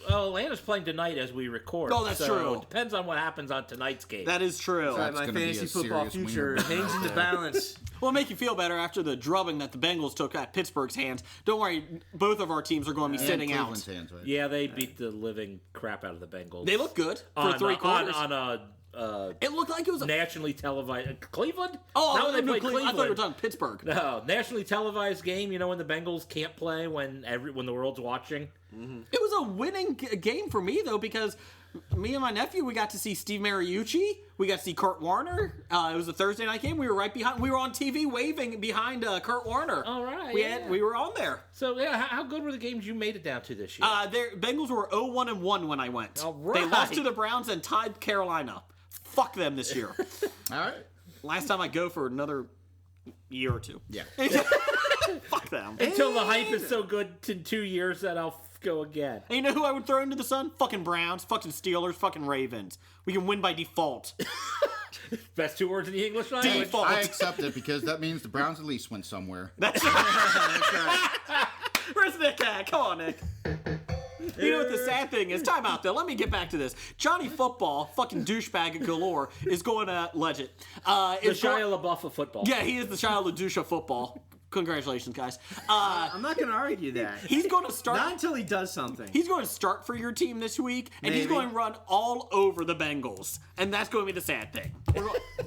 Atlanta's playing tonight as we record. Oh, that's true. It depends on what happens on tonight's game. That is true. Right, my gonna be fantasy a football serious future wiener hangs in the right balance. Well, make you feel better after the drubbing that the Bengals took at Pittsburgh's hands. Don't worry, both of our teams are going to be sitting out. Cleveland's hands, right? Yeah, they beat the living crap out of the Bengals. They look good for on, 3 quarters. on a It looked like it was a... nationally televised Cleveland. Oh, Not when they no, play I thought you were Cleveland. talking Pittsburgh. No, nationally televised game. You know when the Bengals can't play when the world's watching. It was a winning game for me, though, because me and my nephew, we got to see Steve Mariucci. We got to see Kurt Warner. It was a Thursday night game. We were right behind. We were on TV waving behind Kurt Warner. All right, We were on there. So yeah, how good were the games you made it down to this year? Bengals were 0-1-1 when I went. All They right. lost to the Browns and tied Carolina. Fuck them this year. All right. Last time I go for another year or two. Yeah. Fuck them. Until the hype is so good in 2 years that I'll go again. And you know who I would throw into the sun? Fucking Browns, fucking Steelers, fucking Ravens. We can win by default. Best 2 words in the English language. Default. I accept it because that means the Browns at least went somewhere. Where's Nick at? Come on, Nick. You know what the sad thing is? Time out, though. Let me get back to this. Johnny Football, fucking douchebag galore, is going to legend. The Shia LaBeouf of football. Yeah, he is the child of douche of football. Congratulations, guys. I'm not going to argue that. He's going to start. Not until he does something. He's going to start for your team this week, and he's Maybe. going to run all over the Bengals, and that's going to be the sad thing.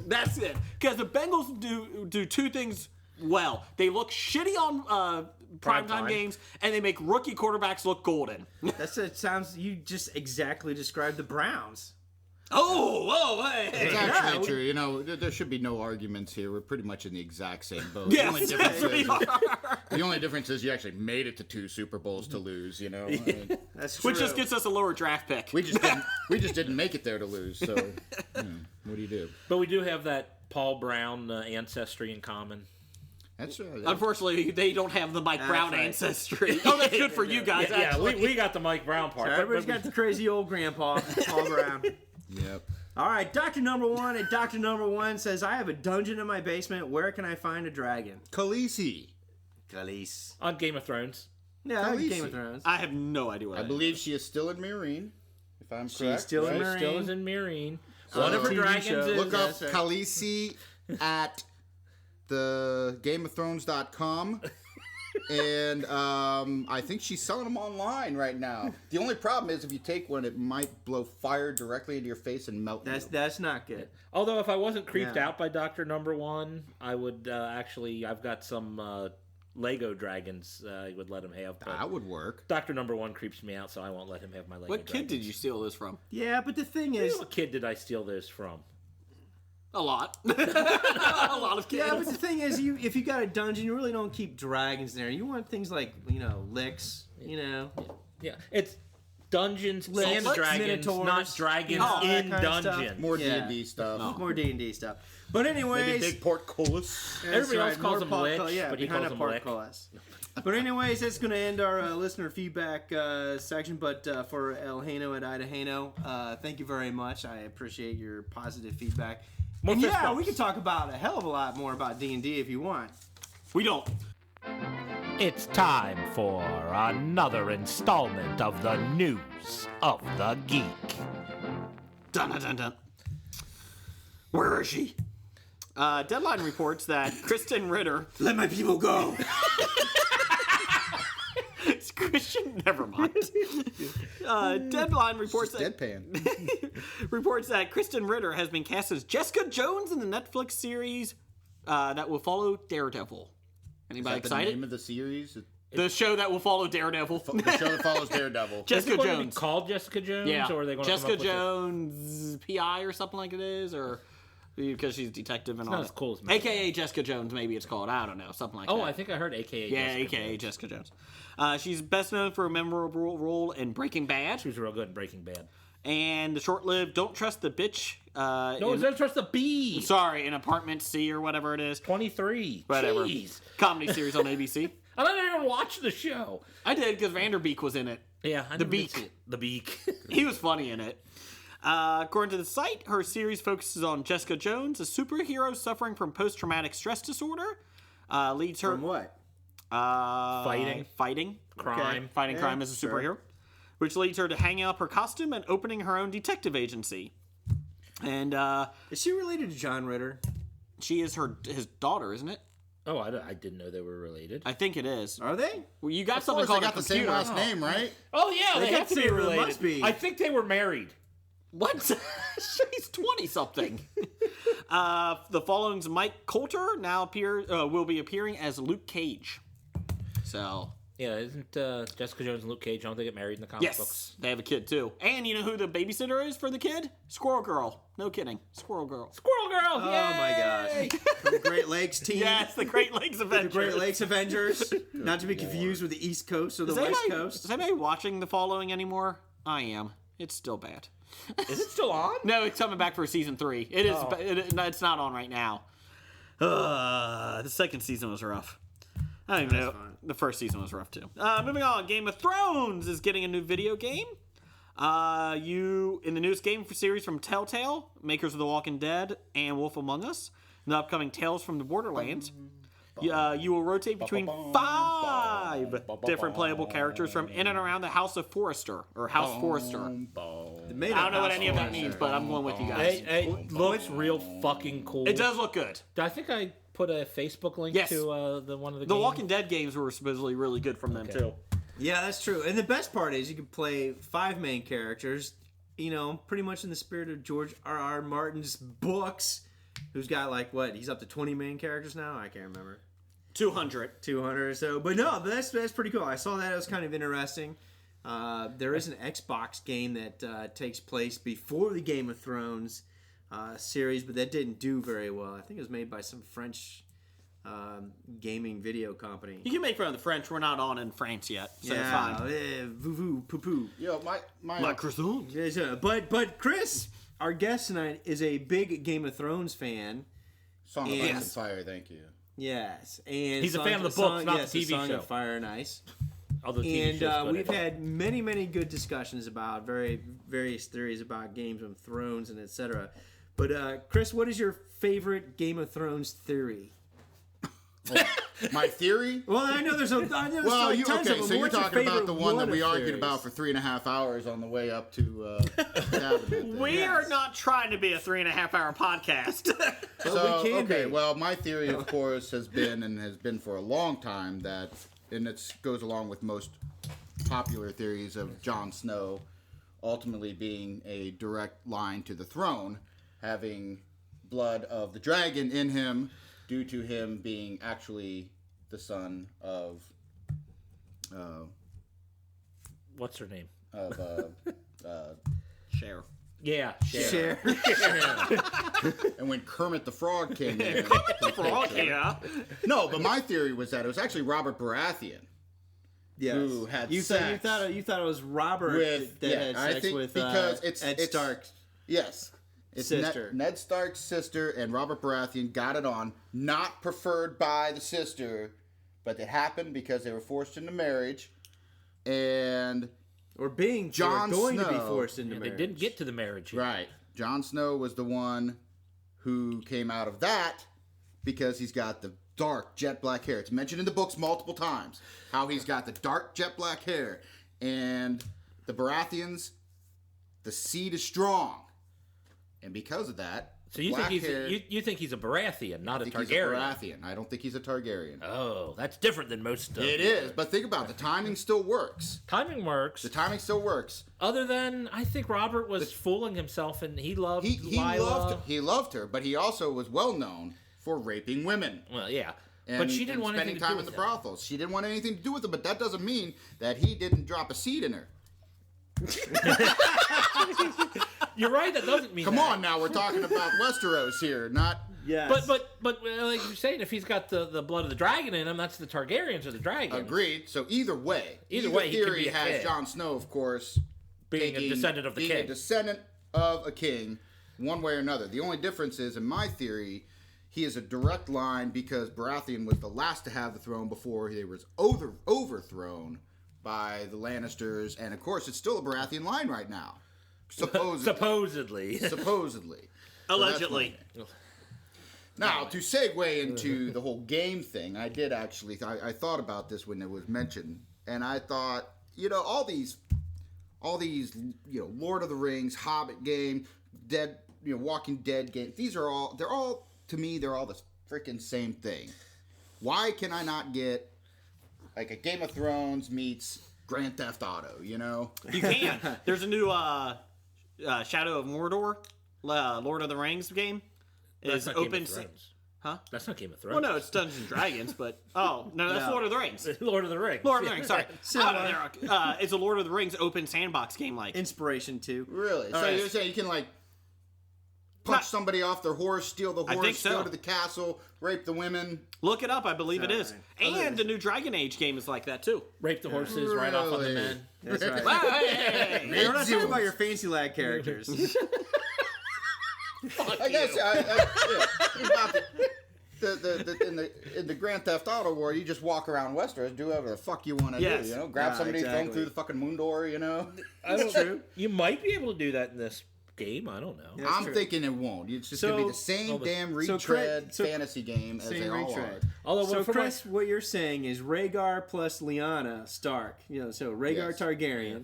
That's it, because the Bengals do 2 things well. They look shitty on primetime games, and they make rookie quarterbacks look golden. It sounds, you just exactly described the Browns. Hey. It's actually true. You know, there should be no arguments here. We're pretty much in the exact same boat. Yes, the, only difference we is, are. the only difference is you actually made it to 2 Super Bowls to lose. You know, I mean, That's true. Which just gets us a lower draft pick. we just didn't make it there to lose. So, what do you do? But we do have that Paul Brown ancestry in common. That's Unfortunately, they don't have the Mike Brown right. ancestry. Oh, that's good for you guys. Yeah, actually. we got the Mike Brown part. but- Everybody's but got the crazy old grandpa, Paul Brown. Yep. All right, Dr. Number One at Dr. Number One says, I have a dungeon in my basement. Where can I find a dragon? Khaleesi. Khaleesi. on Game of Thrones. Yeah, Khaleesi. Game of Thrones. I have no idea what I believe she is still in Meereen, if I'm correct. still in right? Meereen. Still is in Meereen. One of her TV dragons show. is Look up That's right. Khaleesi at the GameOfThrones.com. And I think she's selling them online right now. The only problem is if you take one, it might blow fire directly into your face and melt you. That's not good. Although if I wasn't creeped Yeah. out by Dr. Number One, I would actually. I've got some Lego dragons I would let him have. But That would work. Dr. Number One creeps me out, so I won't let him have my Lego What kid did dragons. you steal this from? Yeah, but the thing is, What kid did I steal those from? A lot. A lot of kids. yeah, but the thing is, if you got a dungeon, you really don't keep dragons there. You want things like licks, Yeah, it's Dungeons and Licks, Dragons, Minotaurs, not dragons all that in kind of stuff. dungeons. More Yeah. D&D stuff. more D&D stuff. But Maybe anyways, big portcullis. that's Everybody else right, calls more them portcullis, lich, yeah, but he behind calls a them lick. portcullis. But anyways, that's going to end our listener feedback section. But for El Hano at Idahano, thank you very much. I appreciate your positive feedback. More And fist yeah, bumps. we could talk about a hell of a lot more about D&D if you want. We don't. It's time for another installment of the News of the Geek. Dun, dun, dun, dun. Where is she? Deadline reports that Kristen Ritter. Let my people go. It's Christian. Never mind. Deadline reports that Deadpan. reports that Kristen Ritter has been cast as Jessica Jones in the Netflix series that will follow Daredevil. Anybody Is that the excited? name of the series? The show that will follow Daredevil. The show that follows Daredevil. Jessica Is it going to be Jones. called Jessica Jones, Yeah. or are they going to Jessica come up Jones PI or something like it is, or because she's a detective and all not that. as cool as me. AKA Jessica Jones, maybe it's called. I don't know, something like With that. it? Oh, I think I heard AKA. Yeah, Jessica AKA Jones. Jessica Jones. She's best known for a memorable role in Breaking Bad She was real good in Breaking Bad. and the short-lived "Don't Trust the Bitch." No, don't trust the bee. Sorry, in Apartment C or whatever it is. 23. Whatever. Jeez. Comedy series on ABC. I didn't even watch the show. I did because Vanderbeek was in it. Yeah, I The never did Beak. see it. The Beak. He was funny in it. According to the site, her series focuses on Jessica Jones, a superhero suffering from post-traumatic stress disorder. Leads her From what? Fighting. Crime. Fighting Yeah, crime as a superhero. Which leads her to hanging up her costume and opening her own detective agency. And Is she related to John Ritter? she is his daughter, isn't it? Oh, I didn't know they were related. I think it is. Are they? Well, you got Of something course, they called got a the same computer. last name, right? Oh yeah, they have to be They related. must be. I think they were married. What? She's 20-something. The following's Mike Coulter now will be appearing as Luke Cage. So, Yeah, isn't Jessica Jones and Luke Cage, don't they get married in the comic yes, books? they have a kid too. And you know who the babysitter is for the kid? Squirrel Girl. No kidding. Squirrel Girl. Squirrel Girl! Oh my gosh. From the Great Lakes team. Yes, the Great Lakes The Avengers. Great Lakes Avengers. Not to be confused with the East Coast or the West Coast. Is anybody watching The Following anymore? I am. It's still bad. Is it still on? No, it's coming back for season 3. It is. It's not on right now. The second season was rough. I don't even know. fine. The first season was rough too. Moving on. Game of Thrones is getting a new video game. In the newest game series from Telltale, makers of The Walking Dead and Wolf Among Us, and the upcoming Tales from the Borderlands. You will rotate between 5 different playable characters from in and around the House of Forrester or House Forrester. I don't know what any of that means, but I'm going with you guys. It looks real fucking cool. It does look good. I think I put a Facebook link Yes. to the one of the The games. Walking Dead games were supposedly really good from them too. Yeah, that's true. And the best part is you can play 5 main characters, pretty much in the spirit of George R.R. Martin's books, who's got he's up to 20 main characters now? I can't remember. 200. 200 or so. But no, that's pretty cool. I saw that. It was kind of interesting. There is an Xbox game that takes place before the Game of Thrones series, but that didn't do very well. I think it was made by some French gaming video company. You can make fun of the French. We're not on in France yet, so it's Yeah, fine. voo poo poo. Yo, my croissant. Yes, but Chris, our guest tonight, is a big Game of Thrones fan. Song of Ice and Fire, thank you. Yes, and He's a fan of the books, not the TV Song show. of Fire and Ice. Although TV shows, And but we've had many good discussions about various theories about Games of Thrones and etc. But Chris, what is your favorite Game of Thrones theory? My theory? Well, I know there's Well, tons of okay, them. so you're What's your talking about favorite the one that we of argued theories? about for 3.5 hours on the way up to Cabinet. We are not trying to be a 3.5-hour podcast. So, we can okay, be. well, my theory, of course, has been for a long time that, and it goes along with most popular theories of Jon Snow ultimately being a direct line to the throne, having blood of the dragon in him due to him being actually the son of what's her name? Share. Yeah, Share. and when Kermit the Frog came in. Yeah. No, but my theory was that it was actually Robert Baratheon. Yes. Who had you sex you thought it was Robert with that had sex with Ed Stark. Yes. It's Sister. Ned Stark's sister and Robert Baratheon got it on, not preferred by the sister, but it happened because they were forced into marriage, and Or going to be forced into They marriage. didn't get to the marriage yet. right, Jon Snow was the one who came out of that because he's got the dark jet black hair. It's mentioned in the books multiple times how he's got the dark jet black hair, and the Baratheons, the seed is strong. And because of that, So you think you think he's a Baratheon, not a He's a Targaryen? Baratheon. I don't think he's a Targaryen. Oh, that's different than most stuff. It is, but think about it. The timing still works. Timing works. The timing still works. Other than I think Robert was fooling himself and he loved He Lila. loved her, but he also was well known for raping women. Well, yeah. And, But she didn't and want spending anything to do time in with the him. brothels. She didn't want anything to do with it, but that doesn't mean that he didn't drop a seed in her. You're right. That doesn't mean. Come that. on now, we're talking about Westeros here, not. Yes. But like you're saying, if he's got the blood of the dragon in him, that's the Targaryens or the dragon. Agreed. So either way, Either way, he could theory be a has king. Jon Snow, of course, Being a descendant of the being king. a descendant of a king, one way or another. The only difference is, in my theory, he is a direct line because Baratheon was the last to have the throne before he was overthrown by the Lannisters, and of course, it's still a Baratheon line right now. Supposedly. Supposedly. Allegedly. Now, to segue into the whole game thing, I did actually, I thought about this when it was mentioned, and I thought, all these, Lord of the Rings, Hobbit game, Walking Dead game, they're all the freaking same thing. Why can I not get, like, a Game of Thrones meets Grand Theft Auto, You can. There's a new Shadow of Mordor, Lord of the Rings game. That's not open. Game of Thrones. Huh? That's not Game of Thrones. Well, no, it's Dungeons and Dragons, but no, that's Lord of the Rings. Lord of the Rings. Lord of the Rings. Sorry, it's a Lord of the Rings open sandbox game, like Inspiration 2. Really? So you're saying you can, like, punch somebody off their horse, steal the horse, think so. go to the castle, rape the women. Look it up. I believe it is. And the new Dragon Age game is like that too. Rape the horses, right off on the men. That's right. Hey! Hey, we're not talking about your fancy lad characters. I guess in the Grand Theft Auto world, you just walk around Westeros, do whatever the fuck you want to do. Grab somebody, throw them through the fucking moon door. That's true. You might be able to do that in this game. I don't know. Yeah, I'm thinking it won't. It's just gonna be the same damn retread fantasy game as they all are. Although, Chris, what you're saying is Rhaegar plus Lyanna Stark. So Rhaegar Targaryen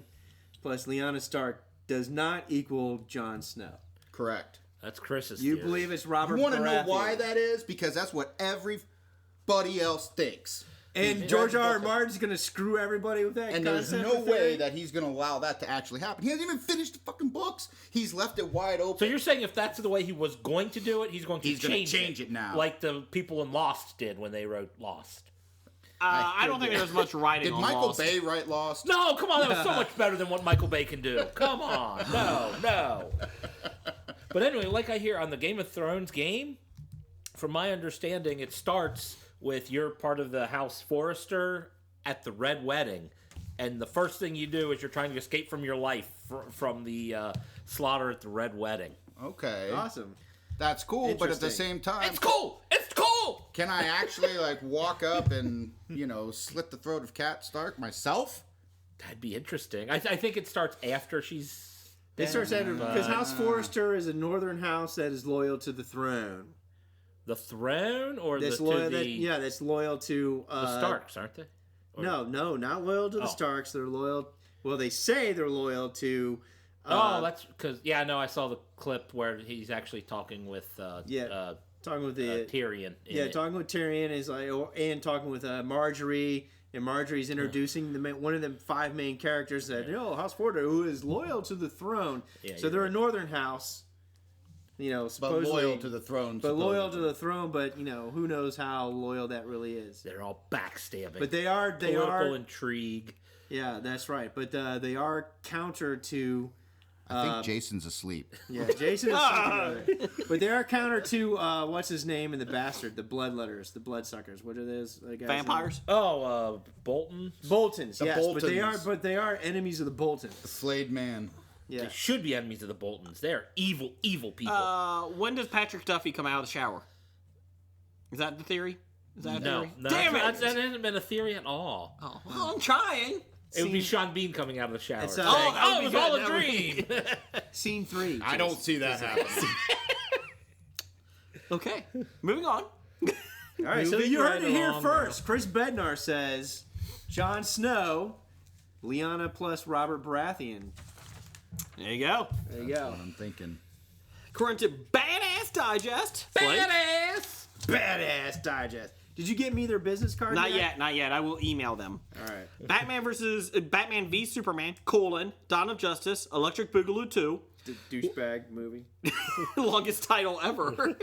plus Lyanna Stark does not equal Jon Snow. Correct. That's Chris's You theory. believe it's Robert You want to know Baratheon. why that is? Because that's what everybody else thinks. And George R. Martin's going to screw everybody with that And there's concept no or theory? way that he's going to allow that to actually happen. He hasn't even finished the fucking books. He's left it wide open. So you're saying if that's the way he was going to do it, he's going to change it now. Like the people in Lost did when they wrote Lost. I don't think there was much writing Did on Michael Lost. Bay write Lost? No, come on, that was so much better than what Michael Bay can do. Come on, no. But anyway, like I hear on the Game of Thrones game, from my understanding, it starts with you're part of the House Forrester at the Red Wedding, and the first thing you do is you're trying to escape from your life from the slaughter at the Red Wedding. Okay. Awesome. That's cool, but at the Interesting. same time... It's cool! Can I actually, like, walk up and, slit the throat of Cat Stark myself? That'd be interesting. I think it starts after she's... It starts out because House Forrester is a northern house that is loyal to the throne. The throne or That's the loyal. to the That's loyal to the Starks, aren't they? Or- No, not loyal to the Starks. They're loyal. Well, they say they're loyal to. that's because I saw the clip where he's actually talking with talking with the Tyrion. talking with Tyrion is like, and talking with Marjorie, and Marjorie's introducing one of the 5 main characters that House Forrester, who is loyal to the throne. So they're a northern house. Supposedly, But loyal to the throne. but who knows how loyal that really is. They're all backstabbing. But they are political intrigue. Yeah, that's right. But they are counter to. I think Jason's asleep. Yeah, Jason is sleeping. But they are counter to what's his name in the Bastard, the Bloodletters, the Bloodsuckers. What are those? Vampires? Bolton. Boltons. Yes, Boltons. but they are enemies of the Boltons. The flayed man. Yeah. They should be enemies of the Boltons. They're evil, evil people. When does Patrick Duffy come out of the shower? Is that the theory? Is that a theory? No, Damn it! that hasn't been a theory at all. Oh, well, I'm trying. It would be Sean Bean coming out of the shower. It's, saying, that it was would be all good. a That would dream. Scene 3. I don't see that happening. Okay, moving on. All right, so Moving you heard right it here along first. Chris Bednar says Jon Snow, Lyanna plus Robert Baratheon. There you go. There you go. I'm thinking. According to Badass Digest. Badass Digest. Did you get me their business card? Not yet. I will email them. All right. Batman v Superman, Dawn of Justice, Electric Boogaloo 2. Douchebag movie. Longest title ever.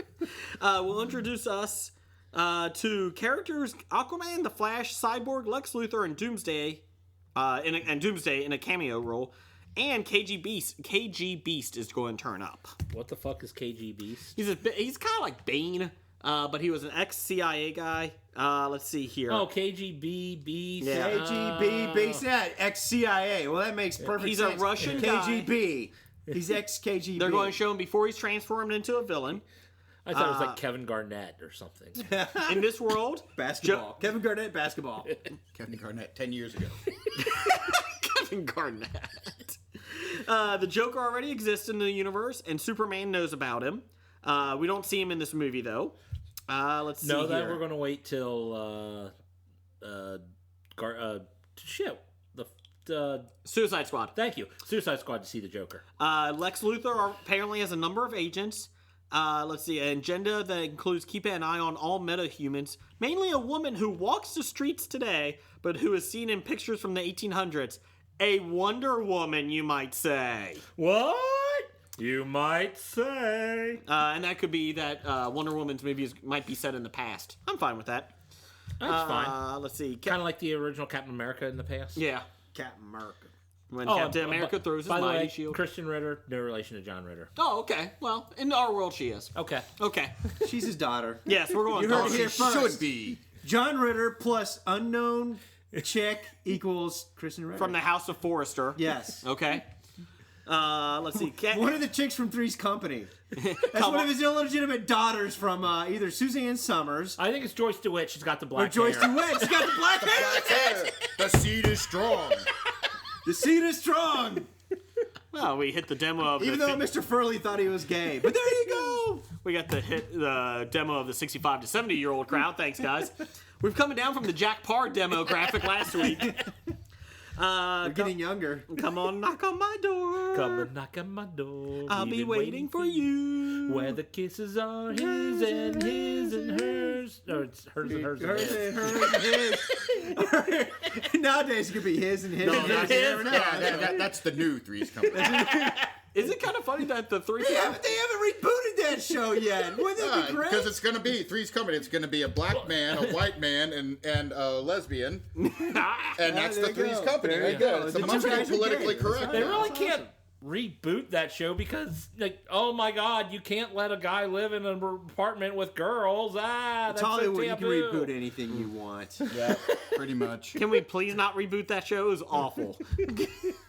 Will introduce us to characters Aquaman, The Flash, Cyborg, Lex Luthor, and Doomsday, in a cameo role. And KG Beast is going to turn up. What the fuck is KG Beast? He's kind of like Bane, but he was an ex-CIA guy. Let's see here. Oh, KGB Beast. Yeah. KGB Beast. Yeah, ex-CIA. Well, that makes perfect He's sense. a Russian guy. KGB. He's ex-KGB. They're going to show him before he's transformed into a villain. I thought it was like Kevin Garnett or something. In this world, basketball. Kevin Garnett, basketball. Kevin Garnett, 10 years ago. Kevin Garnett. The Joker already exists in the universe, and Superman knows about him. We don't see him in this movie, though. Let's see. No, that here. we're going to wait till the Suicide Squad. thank you, Suicide Squad to see the Joker. Lex Luthor apparently has a number of agents. Let's see, an agenda that includes keeping an eye on all metahumans, mainly a woman who walks the streets today, but who is seen in pictures from the 1800s. A Wonder Woman, you might say. What? You might say. And that could be that Wonder Woman's movies might be set in the past. I'm fine with that. That's fine. Let's see. Kind of like the original Captain America in the past. Yeah. Captain America. When Captain America throws his by the mighty way, shield. Christian Ritter, no relation to John Ritter. Oh, okay. Well, in our world, she is. Okay. Okay. She's his daughter. Yes, we're going You heard it daughter. here first. Should be. John Ritter plus unknown chick equals Kristen Ritter. From the House of Forrester. Yes. Okay. Let's see. One of the chicks from Three's Company. That's one of his illegitimate daughters from either Suzanne Summers I think it's Joyce DeWitt. She's got the or black Joyce hair. DeWitt. She's got the black hair. The seed is strong. The seed is strong. Well, we hit the demo of Even the though Mr. Furley thought he was gay. But there you go. we got the demo of the 65 to 70-year-old crowd. Thanks, guys. We've coming down from the Jack Parr demographic last week. They're getting younger. Come on, knock on my door. Come and knock on my door. I'll We've be been waiting for you. Where the kisses are his and hers. No, it's hers and hers. Hers and his. Nowadays it could be his and his. No, and that's, his. You never know. that's the new Three's Company. Is it kind of funny that the three They haven't rebooted that show yet. Wouldn't that be great? Because it's going to be Three's Company. It's going to be a black man, a white man, and a lesbian. And that's there the you Three's go. Company. There There you you go. go. It's The much two more guys are politically gay. correct. They That's really awesome. can't reboot that show because, like, oh my God, you can't let a guy live in an apartment with girls. That's It's Hollywood. so You can taboo. reboot anything you want. Yeah, pretty much. Can we please not reboot that show? It was awful.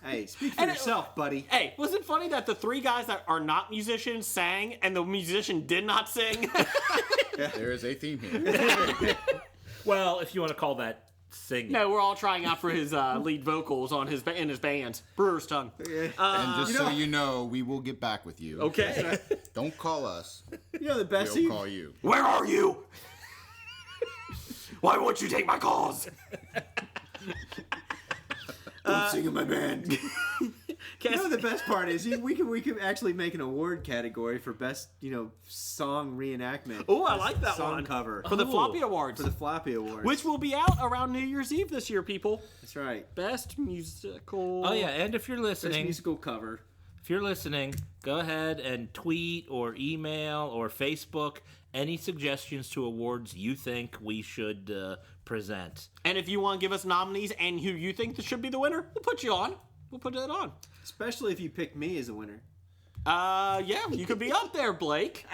Hey, speak for And it- yourself, buddy. Hey, was it funny that the three guys that are not musicians sang and the musician did not sing? There is a theme here. Well, if you want to call that singing. No, we're all trying out for his lead vocals on in his band. Brewer's Tongue. And just so you know, we will get back with you. Okay. Don't call us. You know the best We'll scene? call you. Where are you? Why won't you take my calls? Don't sing in my band. You know the best part is we could actually make an award category for best song reenactment. Oh, I like that song one. cover For the Floppy Awards. for the Floppy Awards. Which will be out around New Year's Eve this year, people. That's right. Best musical. Oh yeah, and if you're Best listening, musical cover. if you're listening, go ahead and tweet or email or Facebook any suggestions to awards you think we should present. And if you want to give us nominees and who you think should be the winner, we'll put you on. We'll put that on. Especially if you pick me as a winner. Yeah, you could be up there, Blake.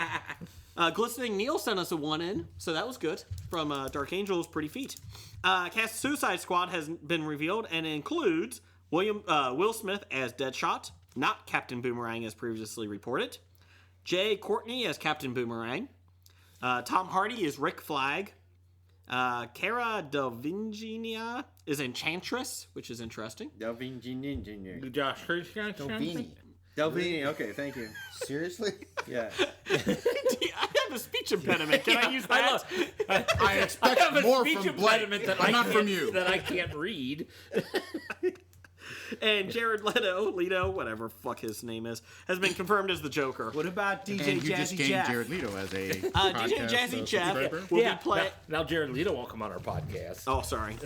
Glistening Neil sent us a 1 in, so that was good. From Dark Angel's Pretty Feet. Cast Suicide Squad has been revealed and includes Will Smith as Deadshot, not Captain Boomerang as previously reported. Jay Courtney as Captain Boomerang. Tom Hardy is Rick Flag. Cara Delevingne is Enchantress, which is interesting. Delvini. Josh, Delvini. Okay, thank you. Seriously? Yeah. I have a speech impediment. Can I use that? I expect I have a more speech from Blake, impediment that but I not can't, from you. that I can't read. And Jared Leto, whatever fuck his name is, has been confirmed as the Joker. What about DJ And you just Jazzy gained Jeff? Jared Leto as a DJ podcast, Jazzy Jeff subscriber. will Yeah, be playing. now Jared Leto won't come on our podcast. Oh, sorry.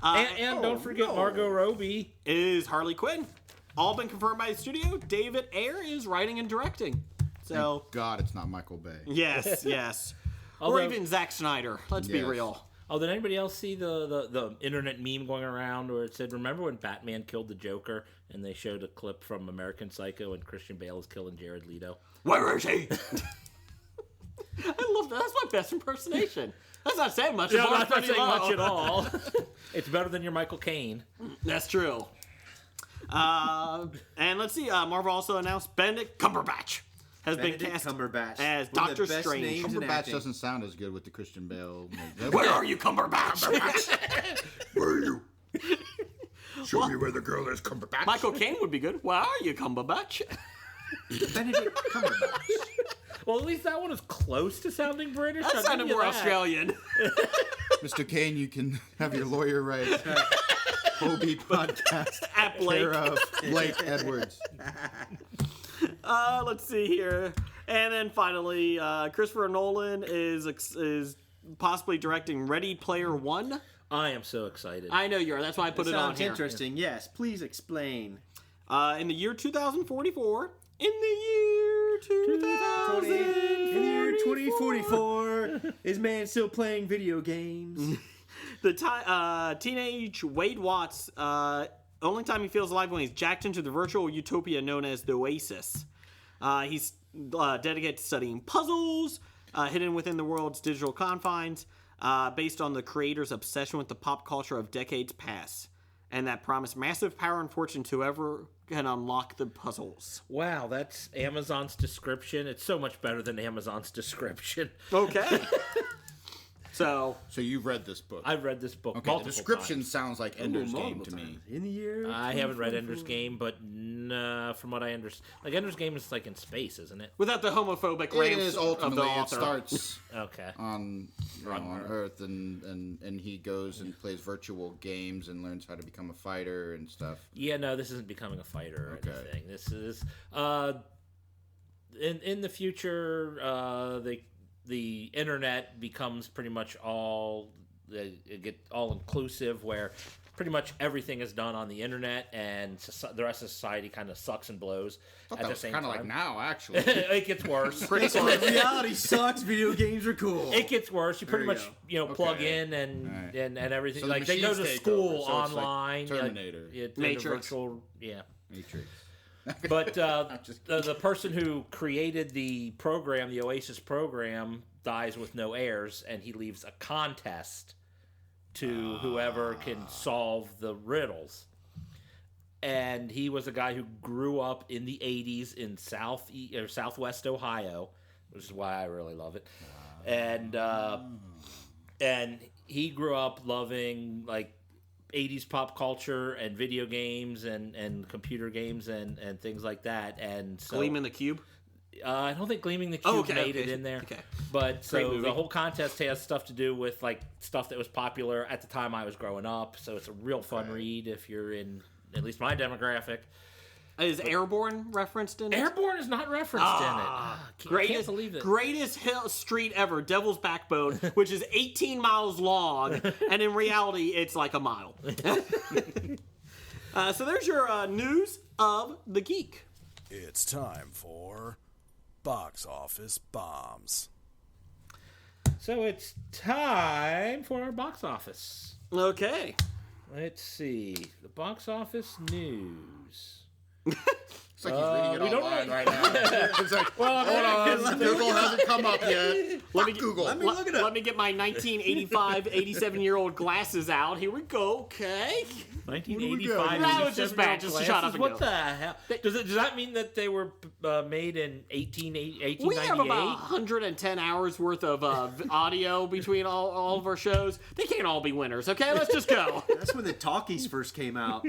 And don't forget Margot Robbie. Is Harley Quinn. All been confirmed by the studio. David Ayer is writing and directing. So, God, it's not Michael Bay. yes, yes. Or Although- even Zack Snyder. Let's be Yes. real. Oh, did anybody else see the internet meme going around where it said, remember when Batman killed the Joker and they showed a clip from American Psycho and Christian Bale is killing Jared Leto? Where is he? I love that. That's my best impersonation. That's not saying much. Yeah, It's that's not pretty saying low. much at all. It's better than your Michael Caine. That's true. And let's see. Marvel also announced Benedict Cumberbatch has Benedict been cast Cumberbatch. as One of the Doctor best Strange. names in Cumberbatch acting. doesn't sound as good with the Christian Bale. Where are you, Cumberbatch? Where are you? Show me where the girl is, Cumberbatch. Michael Caine would be good. Where are you, Cumberbatch? Benedict Cumberbatch. Well, at least that one is close to sounding British. That I'll sounded give you more that. Australian. Mr. Kane, you can have your lawyer write HOBI podcast At Blake. care of Blake Edwards. Let's see here. And then finally, Christopher Nolan is possibly directing Ready Player One. I am so excited. I know you are. That's why I put it on Sounds here. interesting. Yes, please explain. In the year 2044. In the year 2000. In the year 2044, is man still playing video games? The teenage Wade Watts, only time he feels alive when he's jacked into the virtual utopia known as the Oasis. He's dedicated to studying puzzles hidden within the world's digital confines, based on the creator's obsession with the pop culture of decades past, and that promise massive power and fortune to whoever can unlock the puzzles. Wow, that's Amazon's description. It's so much better than Amazon's description. Okay. So you've read this book. I've read this book Okay, the multiple description times. sounds like Ender's Game to me. Times. In the year. I haven't read Ender's Game, but from what I understand, like Ender's Game is like in space, isn't it? without the homophobic It rants is of ultimately, the it author. starts Okay. on Earth, and he goes and plays virtual games and learns how to become a fighter and stuff. Yeah, no, this isn't becoming a fighter or Okay. anything. This is in the future. The internet becomes pretty much all inclusive, where pretty much everything is done on the internet, and the rest of society kind of sucks and blows I thought at that the was same kind time. of like now, actually. It gets worse. Reality sucks. Video games are cool. It gets worse. You pretty There much you plug Okay. in and Alright. and everything. So the like they go to machines take school over, so it's like online. Terminator. in the Matrix. virtual, yeah. Matrix. But just the person who created the program, the Oasis program, dies with no heirs, and he leaves a contest to whoever can solve the riddles. And he was a guy who grew up in the 80s in Southwest Ohio, which is why I really love it. And he grew up loving like 80s pop culture and video games and computer games and things like that. And so Gleam in the Cube. I don't think Gleaming the Cube made it okay. in there. Okay. But so movie. the whole contest has stuff to do with like stuff that was popular at the time I was growing up. So it's a real fun read if you're in at least my demographic. Is Airborne referenced in it? Airborne is not referenced in it. I can't believe it. Greatest street ever, Devil's Backbone, which is 18 miles long, and in reality, it's like a mile. So there's your news of the geek. It's time for Box Office Bombs. So it's time for our box office. Okay. Let's see. The box office news. It's like he's reading it we don't online really- right now. It's like, hold on, Google hasn't come up yet. Let me Google. let me look it up. Let me get my 1985, 87-year-old glasses out. Here we go. Okay. 1985. That was just bad, just to shut up and What go. the hell? Does that mean that they were made in 1898? We have about 110 hours worth of audio between all of our shows. They can't all be winners, okay? Let's just go. That's when the talkies first came out.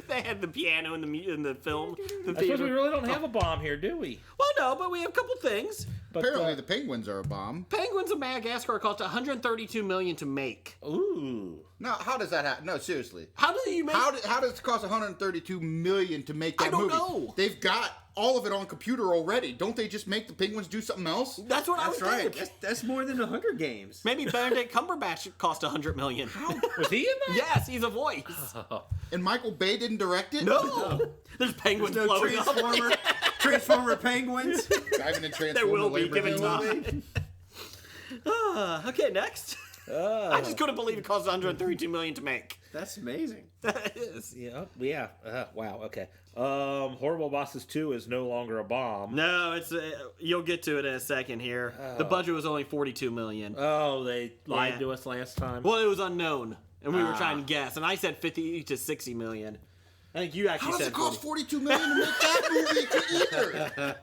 They had the piano in the film. The I suppose theater. we really don't have a bomb here, do we? Well, no, but we have a couple things. But, Apparently, the Penguins are a bomb. Penguins of Madagascar cost $132 million to make. Ooh. No, how does that happen? No, seriously. How do you make? How does it cost $132 million to make that I don't movie? know. They've got all of it on computer already. Don't they just make the Penguins do something else? That's what I That's would right. think. That's more than 100 games. Maybe Benedict Cumberbatch cost $100 million. Was he in that? Yes, he's a voice. And Michael Bay didn't direct it? No, there's penguins No floating up. Transformer penguins. Driving in Transformer There will be, Labor give it Day. time. Okay, next. I just couldn't believe it cost $132 million to make. That's amazing. That is. Yeah. Wow. Okay. Horrible Bosses 2 is no longer a bomb. No, it's you'll get to it in a second here. The budget was only $42 million. Oh, they lied Yeah. to us last time. Well, it was unknown, and we were trying to guess, and I said 50 to 60 million. I think you actually How does said it cost 40. $42 million to make that movie either?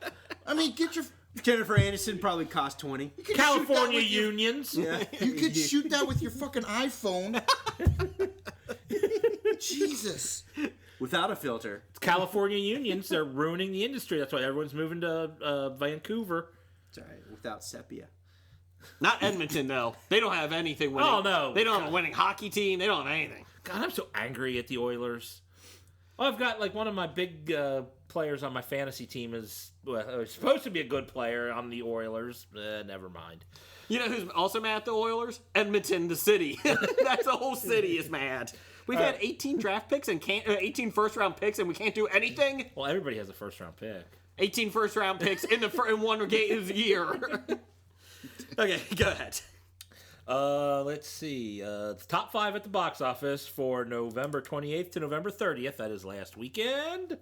I mean, get your... Jennifer Aniston probably cost 20. You can California shoot that with your- unions. Yeah. You could shoot that with your fucking iPhone. Jesus. Without a filter. California unions, they're ruining the industry. That's why everyone's moving to Vancouver. That's right. Without sepia. Not Edmonton, though. They don't have anything winning. Oh, no. They don't have a winning hockey team. They don't have anything. God, I'm so angry at the Oilers. Oh, I've got like one of my big players on my fantasy team is supposed to be a good player on the Oilers. Never mind. You know who's also mad at the Oilers? Edmonton, the city. That's the whole city is mad. We've had 18 draft picks and 18 first-round picks, and we can't do anything. Well, everybody has a first-round pick. 18 first-round picks in one game of the year. Okay, go ahead. Let's see. Top 5 at the box office for November 28th to November 30th. That is last weekend.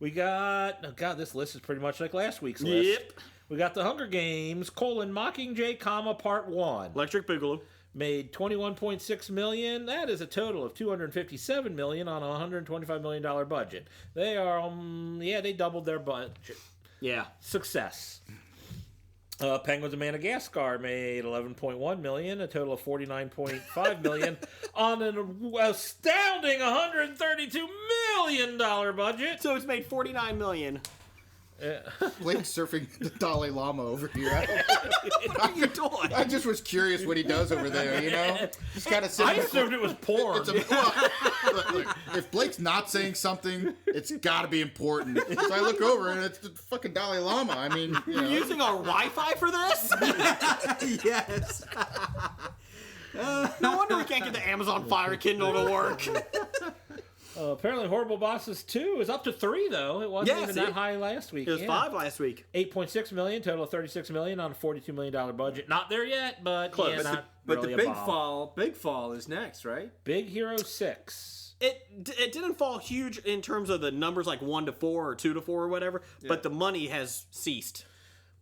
We got... Oh, God, this list is pretty much like last week's list. Yep. We got The Hunger Games, Mockingjay, Part 1. Electric Boogaloo. Made $21.6 million. That is a total of $257 million on a $125 million budget. They are, they doubled their budget. Yeah. Success. Penguins of Madagascar made $11.1 million, a total of $49.5 million on an astounding $132 million budget. So it's made $49 million. Blake's surfing the Dalai Lama over here. What are you doing? I just was curious what he does over there, you know? Just gotta sit I there. assumed it was porn. Look, if Blake's not saying something, it's gotta be important. So I look over and it's the fucking Dalai Lama. I mean, you know. You're using our Wi-Fi for this? Yes. No wonder we can't get the Amazon Fire Kindle to work. Apparently, Horrible Bosses 2 is up to 3, though. It wasn't even that high last week. It was 5 last week. $8.6 million, total of $36 million on a $42 million budget. Not there yet, but close. Yeah, not But really the a big fall is next, right? Big Hero 6. It didn't fall huge in terms of the numbers like 1 to 4 or 2 to 4 or whatever, but the money has ceased.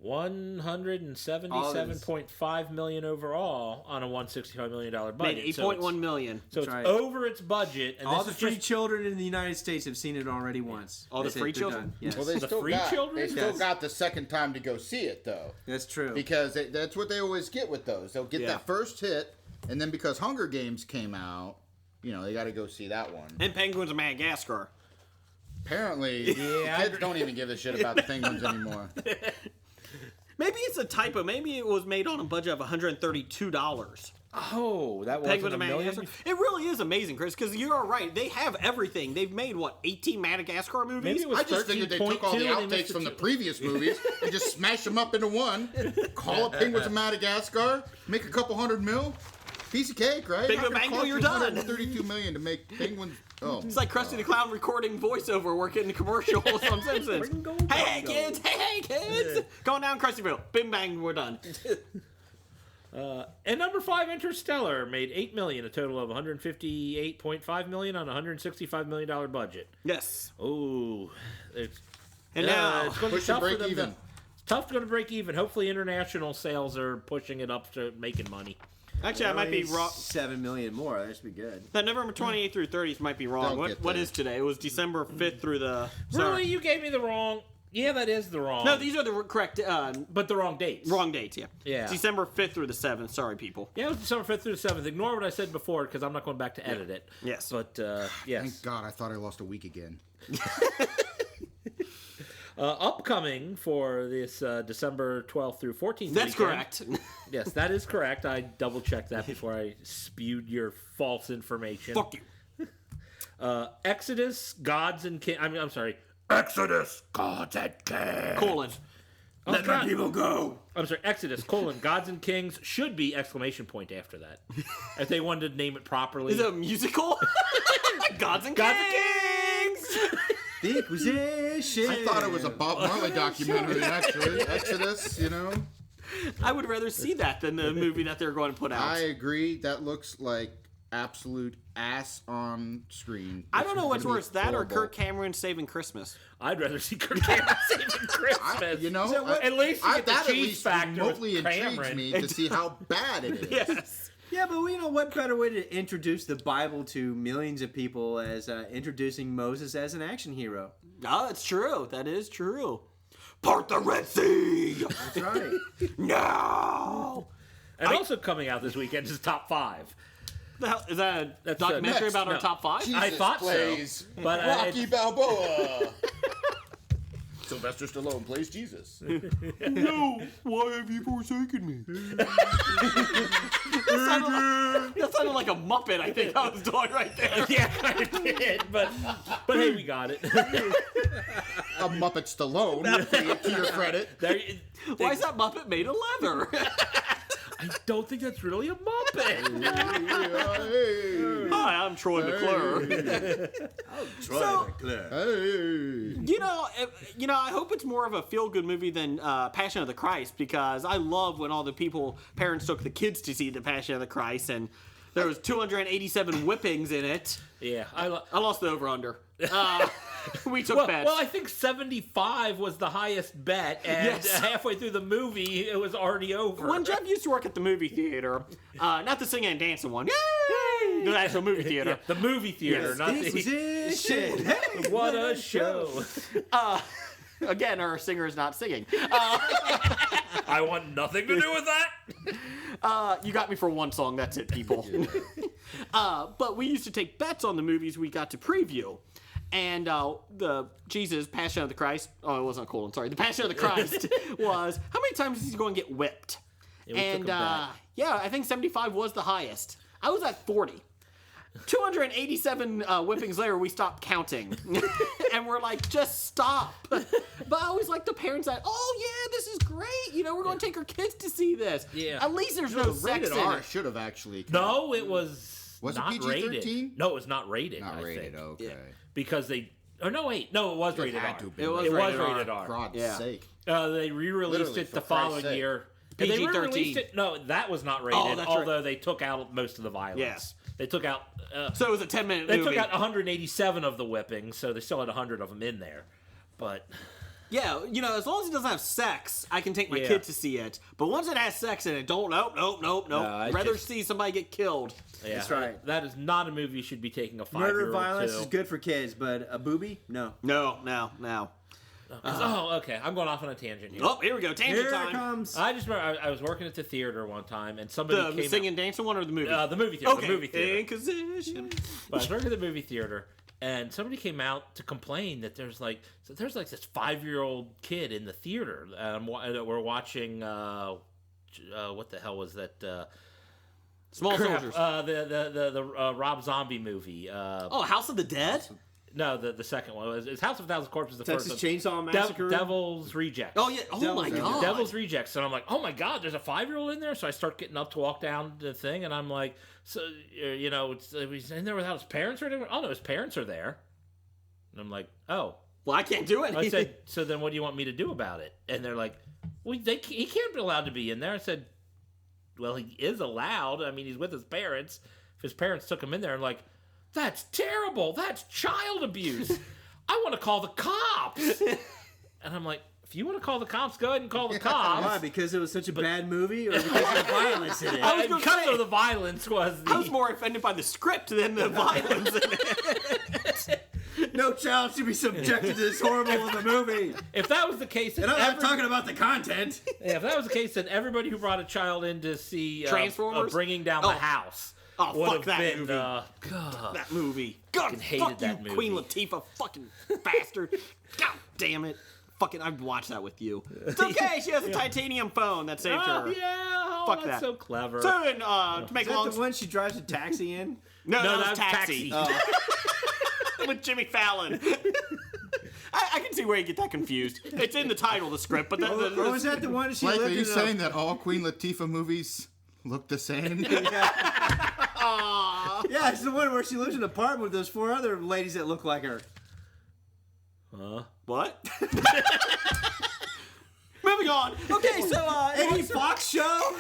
$177.5 million overall on a $165 million budget. Made $8.1 million. So it's right. over its budget. And All this the is free just, children in the United States have seen it already once. All the free They're children? done. Yes. Well, they The still free got, children? They still Yes. got the second time to go see it, though. That's true. Because that's what they always get with those. They'll get Yeah. that first hit, and then because Hunger Games came out, you know, they got to go see that one. And Penguins of Madagascar. Apparently, kids don't even give a shit about the Penguins anymore. Maybe it's a typo. Maybe it was made on a budget of $132. oh, that wasn't Penguins a of million? Madagascar. It really is amazing, Chris, because you are right. They have everything. They've made, 18 Madagascar movies? Maybe it was I just figured they took all the 13.2 and they outtakes missed from the the previous movies and just smash them up into one. Call it Penguins of Madagascar, make a couple $100 million. Piece of cake, right? Bingo Not gonna bango, cost you're you done. $132 million to make Penguins. Oh, It's like Krusty the Clown recording voiceover working in commercials on Simpsons. Hey, kids! Hey, kids! Going down Krustyville. Bing, bang, we're done. And number 5, Interstellar, made $8 million, a total of $158.5 million on a $165 million budget. Yes. Oh, And now, it's going to be push to tough for break them. even. It's tough to break even. Hopefully, international sales are pushing it up to making money. actually, I might be wrong. $7 million more. That should be good. That November 28th through 30th might be wrong. Don't What get What there. is today? It was December 5th through the... Sorry. Really, you gave me the wrong. Yeah, that is the wrong. No, these are the correct... but the wrong dates. wrong dates, yeah. Yeah. It's December 5th through the 7th. Sorry, people. Yeah, it was December 5th through the 7th. Ignore what I said before because I'm not going back to edit it. Yes. But yes. Thank God, I thought I lost a week again. Upcoming for this December 12th through 14th. That's weekend. correct. Yes, that is correct. I double checked that before I spewed your false information. Fuck you. Exodus, Gods and Kings. I'm sorry. Exodus, Gods and Kings. Colon. Let my People go. I'm sorry. Exodus, Gods and Kings should be exclamation point after that. If they wanted to name it properly. Is it a musical? Gods and Kings! The Inquisition. I thought it was a Bob Marley documentary, actually. Exodus, you know? I would rather see that than the movie that they're going to put out. I agree. That looks like absolute ass on screen. I don't know what's It's gonna be worse, that or horrible. Kirk Cameron saving Christmas. I'd rather see Kirk Cameron saving Christmas. You know, At least you get the that at cheese least factor with remotely intrigues Cameron. me to see how bad it is. Yes. Yeah, but you know what better way to introduce the Bible to millions of people as introducing Moses as an action hero? No, it's true. That is true. Part the Red Sea! That's right. No! And also coming out this weekend is Top 5. The hell, is that a That's documentary next. about our No. top 5? I thought plays so, but Rocky it's- Balboa. Sylvester Stallone plays Jesus. No, why have you forsaken me? That sounded like a Muppet, I think I was doing right there. yeah, I did, but hey, we got it. A Muppet Stallone, to your credit. Why is that Muppet made of leather? I don't think that's really a Muppet. Hi, I'm Troy McClure. I hope it's more of a feel-good movie than Passion of the Christ, because I love when all the parents took the kids to see the Passion of the Christ, and there was 287 whippings in it. Yeah, I lost the over/under. We took bets. Well, I think 75 was the highest bet, and Yes. halfway through the movie, it was already over. When Jeff used to work at the movie theater, not the singing and dancing one, yay! The actual movie theater. the movie theater, not This the. is it. Shit. Hey, What a show! Again, our singer is not singing. I want nothing to do with that. You got me for one song. That's it, people. But we used to take bets on the movies we got to preview. And the Passion of the Christ. Oh, it wasn't cool. I'm sorry. The Passion of the Christ was how many times is he going to get whipped? Yeah, we took a bet. I think 75 was the highest. I was at 40. 287 whippings later, we stopped counting. And we're like, just stop. But I always like the parents that, oh, yeah, this is great. We're going to take our kids to see this. Yeah. At least there's no sex Rated in R it. should have actually. No, it was. Was it not PG-13? rated. No, it was not rated. Not I rated. think. Okay. Yeah. Because they. Oh no! Wait, no, it was rated R. had to be. It was It was rated R. rated R. For God's Yeah. sake. They re-released Literally, it for the Christ's following sake. year. And they PG-13. re-released it. No, that was not rated. that's although right. they took out most of the violence. Yes. They took out. So it was a 10-minute They movie. took out 187 of the whippings, so they still had 100 of them in there. But Yeah, as long as it doesn't have sex, I can take my Yeah. kid to see it. But once it has sex in it, nope. I Rather just- see somebody get killed. yeah, That's right. That is not a movie you should be taking a 5-year-old Murder violence to. is good for kids, but a booby, no. No. Okay. I'm going off on a tangent here. Oh, here we go. Tangent Here it time. comes. I just remember I was working at the theater one time, and somebody The came singing, dancing one or the movie? out. The movie theater. Okay. The movie theater. Inquisition. But I was working at the movie theater, and somebody came out to complain that there's like this 5-year-old kid in the theater. We're watching. What the hell was that? Small Soldiers. The Rob Zombie movie. House of the Dead? No, the second one. It's House of a Thousand Corpses. The Texas first one. Chainsaw Massacre. Devil's Rejects. Oh, yeah. Oh, my Devil's God. Devil's Rejects. And I'm like, oh my God, there's a 5-year-old in there. So I start getting up to walk down the thing, and I'm like, so he's in there without his parents or anything. Oh no, his parents are there. And I'm like, oh. Well, I can't do anything. I said, so then what do you want me to do about it? And they're like, well, he can't be allowed to be in there. I said, well, he is allowed. I mean, he's with his parents. If his parents took him in there, I'm like, that's terrible. That's child abuse. I want to call the cops. And I'm like, if you want to call the cops, go ahead and call the cops. Why? Because it was such a bad movie, or because of the violence in it? I was gonna Because say- of the violence was the... I was more offended by the script than the violence in it. No child should be subjected to this horrible of a movie. If that was the case, And I'm not talking about the content. if that was the case, then everybody who brought a child in to see Transformers? Bringing Down the House Oh, would fuck have that been, movie. God. That movie. God, hated fuck that you, movie. Queen Latifah, fucking bastard. God damn it. Fucking, I'd watch that with you. It's okay, she has a titanium phone that saved Oh, her. yeah. Fuck that's that. so clever. So, to make Is long that the one she drives a taxi in? No, No, that was that's Taxi. Taxi. With Jimmy Fallon. I can see where you get that confused. It's in the title, the script, but Or was that the one she Mike, lived are you in? saying that all Queen Latifah movies look the same? Yeah, it's the one where she lives in an apartment with those 4 other ladies that look like her. What? Moving on. Okay, so Any Fox show?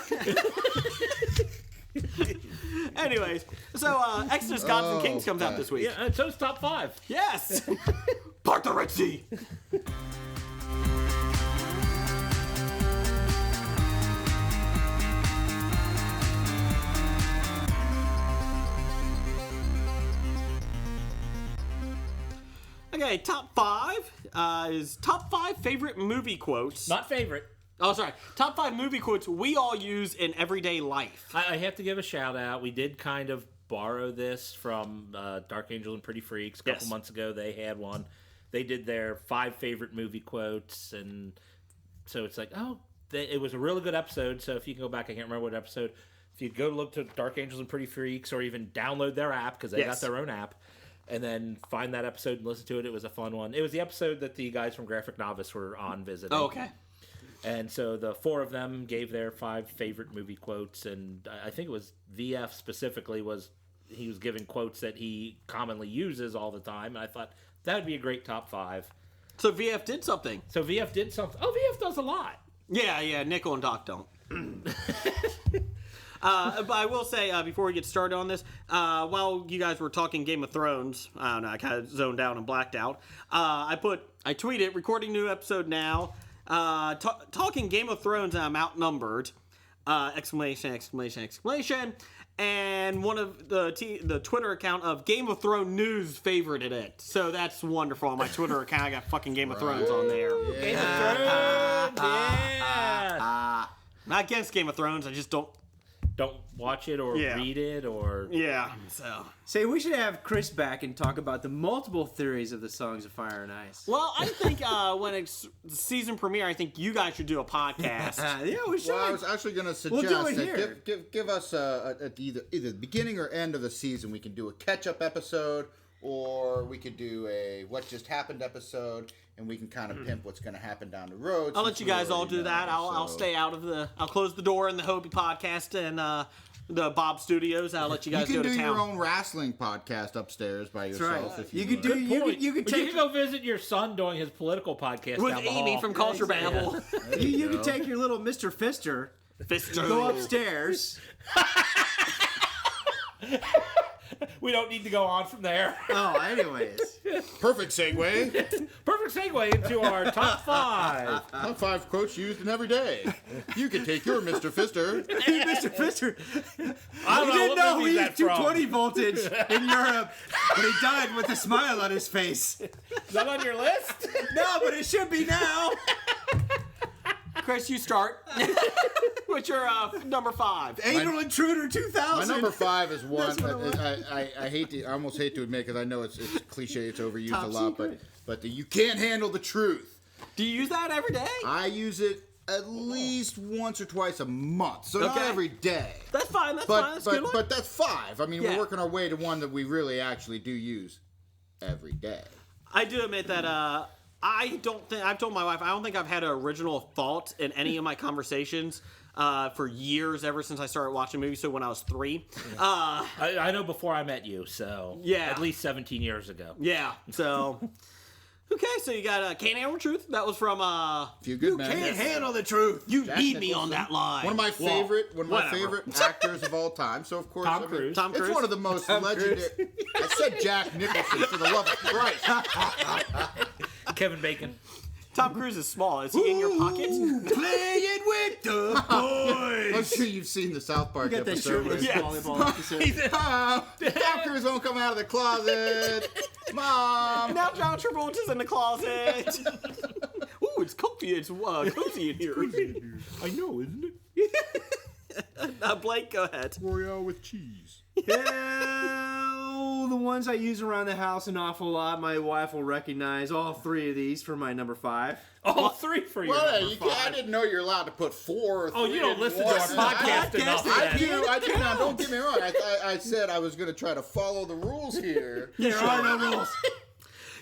anyways, so Exodus Gods and Kings comes out okay. this week. Yeah, and so's top 5. Yes. Part the Red Sea. Okay, top 5 is top 5 favorite movie quotes. Not favorite. Oh, sorry. Top 5 movie quotes we all use in everyday life. I have to give a shout out. We did kind of borrow this from Dark Angels and Pretty Freaks. A couple months ago, they had one. They did their 5 favorite movie quotes, and so it's like, it was a really good episode. So if you can go back, I can't remember what episode. If you go look to Dark Angels and Pretty Freaks, or even download their app, because they got their own app, and then find that episode and listen to it. It was a fun one. It was the episode that the guys from Graphic Novice were on visiting. Oh, okay. And so the 4 of them gave their 5 favorite movie quotes, and I think it was VF specifically he was giving quotes that he commonly uses all the time, and I thought that would be a great top 5. So VF did something. Oh, VF does a lot. Yeah, Nickel and Doc don't. But I will say, before we get started on this, while you guys were talking Game of Thrones, I don't know, I kind of zoned out and blacked out. I tweeted, recording new episode now, talking Game of Thrones, and I'm outnumbered, exclamation, exclamation, exclamation, and one of the Twitter account of Game of Thrones News favorited it. So that's wonderful. On my Twitter account, I got fucking Game of Thrones on there. Game of Thrones, yeah! Not against Game of Thrones, I just don't watch it or read it or... Yeah, so... Say, we should have Chris back and talk about the multiple theories of the Songs of Fire and Ice. Well, I think when it's season premiere, I think you guys should do a podcast. Yeah, we should. Well, I was actually going to suggest We'll do it here. Give us at either the beginning or end of the season. We can do a catch-up episode, or we could do a what just happened episode, and we can kind of pimp what's going to happen down the road. I'll let you guys all do that. I'll stay out of I'll close the door in the HOBI podcast and the Bob Studios. I'll let you guys you go can to do town. your own wrestling podcast upstairs by yourself. Right. If you could do. You could take. You can go visit your son doing his political podcast With down the Amy hall. from Culture Babble. You can take your little Mr. Fister. Go upstairs. We don't need to go on from there. Oh, anyways. Perfect segue. Perfect segue into our top 5. Top 5 quotes used in every day. You can take your Mr. Fister. Mr. Fister. I He don't didn't know know what he movie used that's from. 220 voltage in Europe, but he died with a smile on his face. Is that on your list? No, but it should be now. Chris, you start. What's your number 5? Anal Intruder 2000. My number 5 is one That's what I almost hate to admit, because I know it's cliche, it's overused Top a lot, secret. but you can't handle the truth. Do you use that every day? I use it at least once or twice a month, so not Okay. every day. That's fine. That's fine. That's a good one. But that's 5. I mean, Yeah. we're working our way to one that we really actually do use every day. I do admit that I've told my wife, I don't think I've had an original thought in any of my conversations for years, ever since I started watching movies, so when I was 3. I know before I met you, so Yeah. at least 17 years ago. Yeah, so... Okay, so you got Can't Handle the Truth. That was from... Few good men. Can't handle the truth. You Jack need me Nicholson. on that line. One of my favorite whatever. actors of all time. So of course, Tom Cruise. Tom Cruise. It's one of the most legendary. I said Jack Nicholson, for the love of Christ. Kevin Bacon. Tom Cruise is small. Is he in your pocket? Playing with the I'm boys. sure you've seen the South Park Got that episode. shirtless Yes. volleyball episode. Tom Cruise won't come out of the closet. Mom. Now John Travolta's in the closet. Ooh, it's comfy. It's cozy in here. I know, isn't it? Blake, go ahead. Royale with cheese. Yeah, the ones I use around the house an awful lot. My wife will recognize all 3 of these for my number 5. All 3 for you. Well, I didn't know you're allowed to put 4 or 3. Oh, you don't in listen one. to our podcast enough. I then. do. I do. Now, don't get me wrong. I said I was going to try to follow the rules here. There are no rules.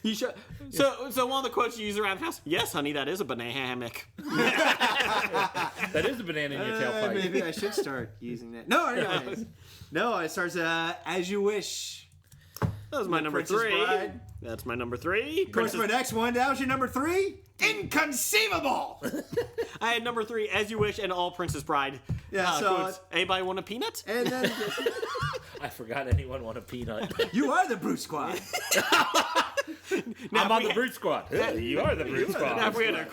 You should. So one of the quotes you use around the house. Yes, honey, that is a banana hammock. That is a banana in your tailpipe. Maybe I should start using that. No, anyways. No, it starts As You Wish. That was my number Princess 3. Bride. That's my number 3. Of course, my next one. That was your number 3? Inconceivable! I had number 3, As You Wish, and All Princess Bride. Yeah, so- quotes. Anybody want a peanut? And then I forgot anyone want a peanut. you are the Brute Squad. I'm on the Brute Squad. You are the Brute Now Squad. if we had a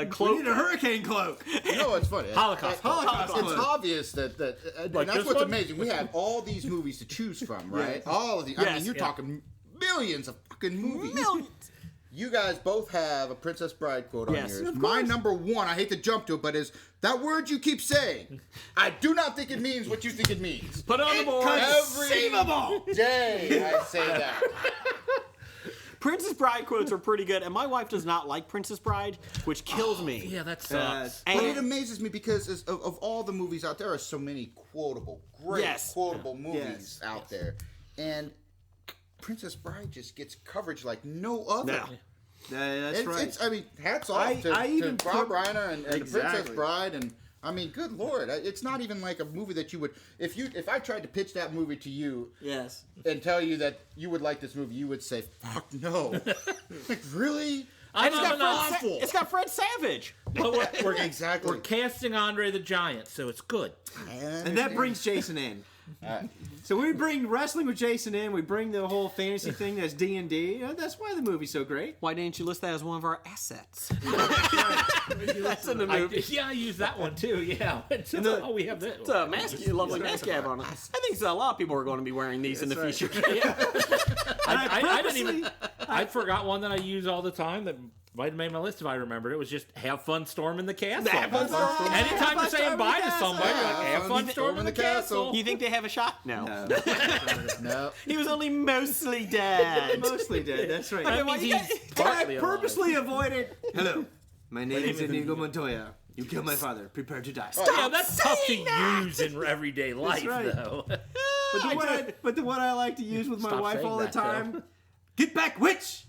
We cloak. need a hurricane cloak. You know what's funny? Holocaust. Holocaust It's cloak. obvious that and Like that's this what's one? amazing. We have all these movies to choose from, right? All of the. I Yes. mean, you're talking millions of fucking movies. Millions. you guys both have a Princess Bride quote Yes, on yours. of My course. number one, I hate to jump to it, but is that word you keep saying. I do not think it means what you think it means. Put it on the board. Every day I say that. Princess Bride quotes are pretty good, and my wife does not like Princess Bride, which kills me. Yeah, that sucks. But it And amazes me because of all the movies out there, are so many great quotable movies out there. And Princess Bride just gets coverage like no other. No. That's right. I mean, hats off to even Bob put- Reiner and the Princess Exactly. Bride, and I mean, good lord, it's not even like a movie that you would. If I tried to pitch that movie to you, yes. and tell you that you would like this movie, you would say, "Fuck no!" Like really? It's got Fred Savage. But we're Exactly. We're casting Andre the Giant, so it's good. And that brings Jason in. So we bring wrestling with Jason in. We bring the whole fantasy thing that's D&D. That's why the movie's so great. Why didn't you list that as one of our assets? That's in the movie. I use that one too. Yeah. Oh, we have that. It's a lovely mask you have on it. I think a lot of people are going to be wearing these in the right. future. I didn't even. I forgot one that I use all the time that might have made my list if I remembered. It was just have fun storming the castle. Have fun storming. Anytime you're saying bye to somebody, Yeah, like, have fun storming the castle. You think they have a shot? No. No. He was only mostly dead. Mostly dead. That's right. That well, means you he's guys- partly I alive. purposely avoided. Hello, my name is Inigo Montoya. You killed my father. Prepare to die. Yeah, that's tough to use in everyday life, right. though. But the one I like to use with my Stop wife saying all the that, Joe. time. Get back, witch!